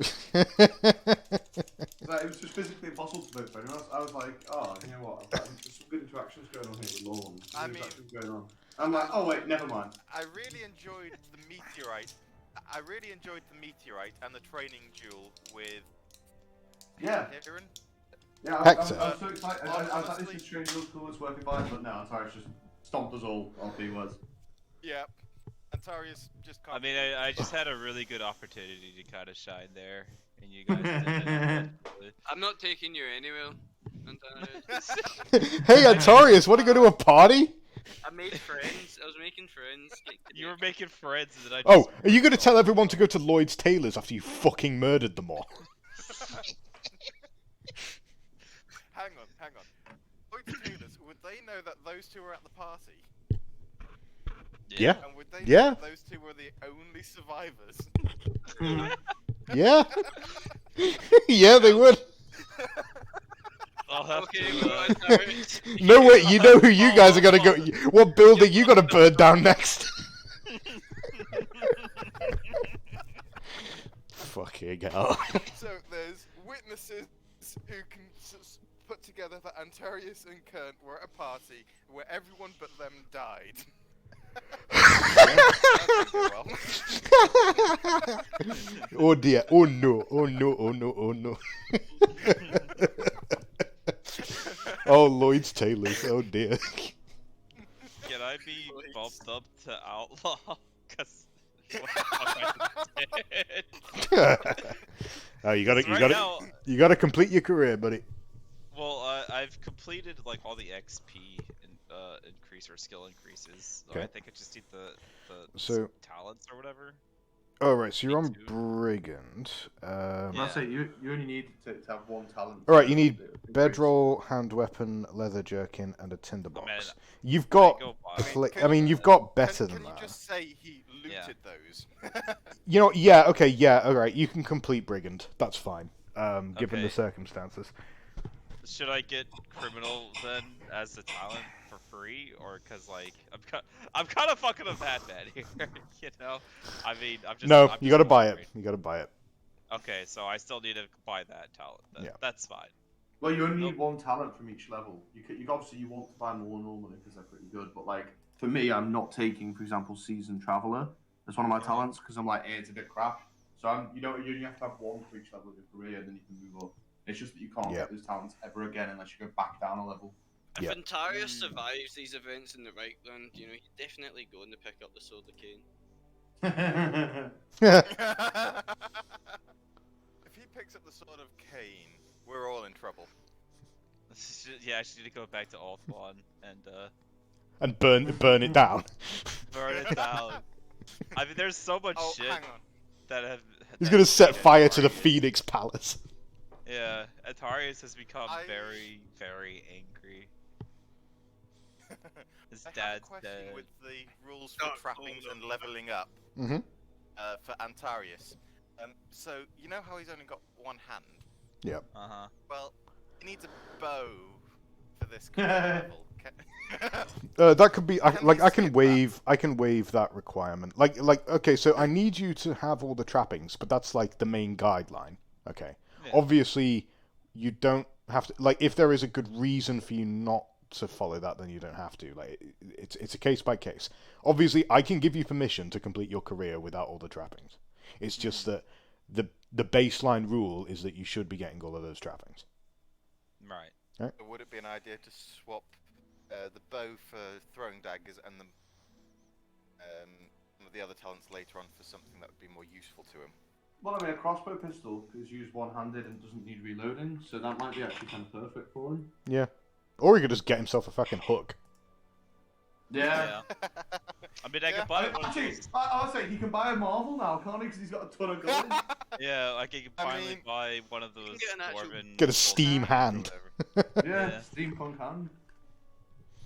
Like, it was just physically impossible to vote for anyone else. I was like, oh, you know what? There's some good interactions going on here with Lorne. I Some mean- interactions going on. I'm like, oh wait, never mind. I really enjoyed the meteorite. I really enjoyed the meteorite and the training duel with Yeah. Kieran. Yeah, I Hector. was so excited. I was like, Honestly- this is strange, real cool, it's working fine, but no, Antarius just stomped us all on keywords. Yep. Antarius just I can't. mean, I just had a really good opportunity to kind of shine there, and you guys didn't. I'm not taking you anywhere. Antarius. Hey, Antarius, want to go to a party? I made friends. I was making friends. You were making friends, and then I just... Oh, are you going to tell everyone to go to Lloyd's Tailors after you fucking murdered them all? Hang on. Lloyd's Tailors, would they know that those two were at the party? Yeah. And would they Yeah. know that those two were the only survivors? Yeah? Yeah, they would. I'll have Okay, to, well, Antarius. No, wait, you know who you guys are going to go... What building you got to burn down next? Fucking hell. So there's witnesses who can put together that Antarius and Kern were at a party where everyone but them died. Well. Oh dear. Oh no. Oh no. Oh no. Oh no. Oh, Lloyd's Tailors. Oh dear. Can I be bumped up to outlaw? Cause what the fuck I did? Oh, you gotta, Right now- you gotta complete your career, buddy. Well, I've completed like all the XP increase or skill increases. So Okay. I think I just need the So- talents or whatever. Oh right, so you're on Me too. Brigand. I say you only need to have one talent. All right, you need bedroll, hand weapon, leather jerkin, and a tinderbox. You've got, go by. I mean, you've got better Can than you that. just say he looted those? You know, yeah, okay, yeah, all right. You can complete Brigand. That's fine, given the Okay. circumstances. Should I get criminal then as a talent for free, or because like I'm kind of fucking a bad man here, you know? I mean, I'm just No, I'm you just gotta buy it. wondering. You gotta buy it. Okay, so I still need to buy that talent. Then. Yeah. That's fine. Well, you only need one talent from each level. You obviously you want to buy more normally because they're pretty good. But like for me, I'm not taking, for example, Seasoned Traveler as one of my talents because I'm like, it's a bit crap. So you only have to have one for each level of your career, and then you can move up. It's just that you can't Yeah. get those talents ever again unless you go back down a level. If Yeah. Antarius survives these events in the right land, you know, he's definitely going to pick up the Sword of Cain. If he picks up the Sword of Cain, we're all in trouble. Yeah, I just need to go back to Ulthuan and And burn it down. burn it down. I mean, there's so much Oh, shit hang on. that have. He's that gonna have set made fire to the Antarius- Phoenix Palace. Yeah, Antarius has become I- very, very angry. His I have a dad's question dead. with the rules for Oh, trappings hold and on. leveling up Mm-hmm. for Antarius. So you know how he's only got one hand? Yep. Uh-huh. Well, he needs a bow for this kind of level. That could be Can we I can skip waive that requirement. Like okay, so I need you to have all the trappings, but that's like the main guideline. Okay. Yeah. Obviously, you don't have to. Like, if there is a good reason for you not to follow that, then you don't have to. Like, it's a case by case. Obviously, I can give you permission to complete your career without all the trappings. It's just that the baseline rule is that you should be getting all of those trappings. Right. So would it be an idea to swap the bow for throwing daggers and some of the other talents later on for something that would be more useful to him? Well, I mean, a crossbow pistol is used one-handed and doesn't need reloading, so that might be actually kind of perfect for him. Yeah. Or he could just get himself a fucking hook. Yeah. I mean, I Yeah. could buy one of Actually, those. I was saying he can buy a Marvel now, can't he? Because he's got a ton of gold. Yeah, like I could I finally mean, buy one of those get an actual- dwarven. Get a gold steam hands hand. or whatever. Yeah, Yeah. steampunk hand.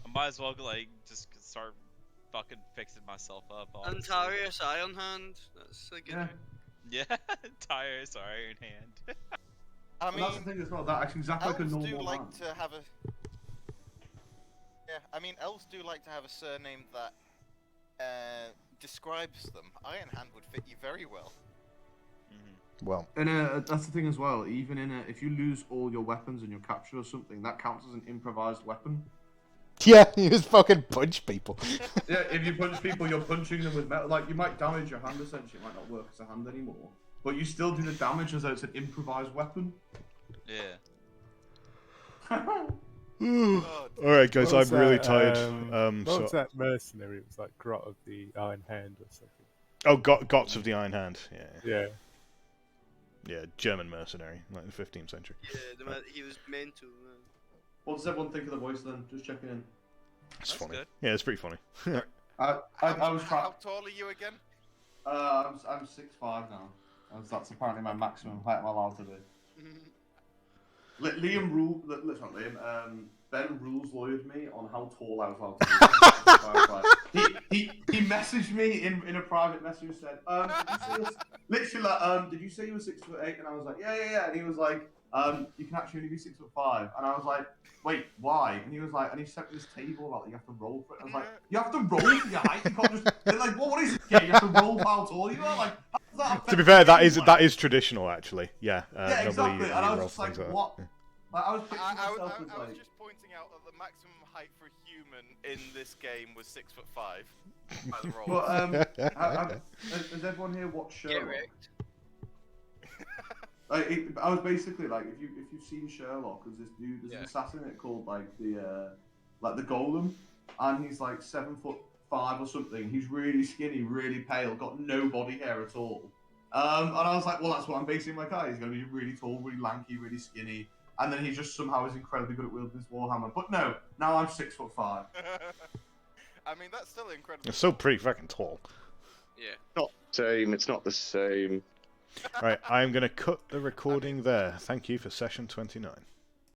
I might as well like just start fucking fixing myself up. Honestly. Antarius Iron Hand. That's a good. Yeah. Yeah, tires are Iron Hand. I And that's the mean, thing as well. That acts exactly like a elves do normal like hand. to have a. Yeah, I mean, elves do like to have a surname that describes them. Iron Hand would fit you very well. Well, And that's the thing as well. Even if you lose all your weapons and you're captured or something, that counts as an improvised weapon. yeah, you just fucking punch people. Yeah, if you punch people, you're punching them with metal. Like, you might damage your hand, essentially. It might not work as a hand anymore. But you still do the damage as though it's an improvised weapon. Yeah. Alright, guys, What was I'm really that, tired. What was that mercenary? It was like Grot of the Iron Hand or something. Oh, Gots of the Iron Hand. Yeah. Yeah, German mercenary, like the 15th century. Yeah, he was meant to. What does everyone think of the voice then? Just checking in. It's That's funny. good. Yeah, it's pretty funny. I was trying. How tall are you again? I'm 6'5" now. That's apparently my maximum height I'm allowed to be. Liam rule. Let's not Liam. Ben rules lawyered me on how tall I was allowed to be. he messaged me in a private message and said, did you say you were 6'8"? And I was like, yeah. And he was like, you can actually only be 6'5". And I was like, wait, why? And he was like, and he sent me this table about you have to roll for it. I was like, you have to roll for your height. You can't just. They're like, what is it? Yeah, you have to roll for how tall you are. Like, how does that affect To be fair, that you? is traditional, actually. Yeah. Yeah, exactly. And I was rolls just like, things what? Yeah. Like, I was picturing myself as I was like. just pointing out that the maximum height for a human in this game was 6'5" by the rolls. But has everyone here watched Sherlock? Correct. Like, I was basically like, if you've seen Sherlock, there's this dude, there's Yeah. an assassin in it called like the Golem, and he's like 7'5" or something. He's really skinny, really pale, got no body hair at all. And I was like, well, that's what I'm basing my guy. He's gonna be really tall, really lanky, really skinny, and then he just somehow is incredibly good at wielding his warhammer. But no, now I'm 6'5". I mean, that's still incredible. It's so pretty fucking tall. Yeah. Not the same. It's not the same. Right, I'm going to cut the recording there. Thank you for session 29.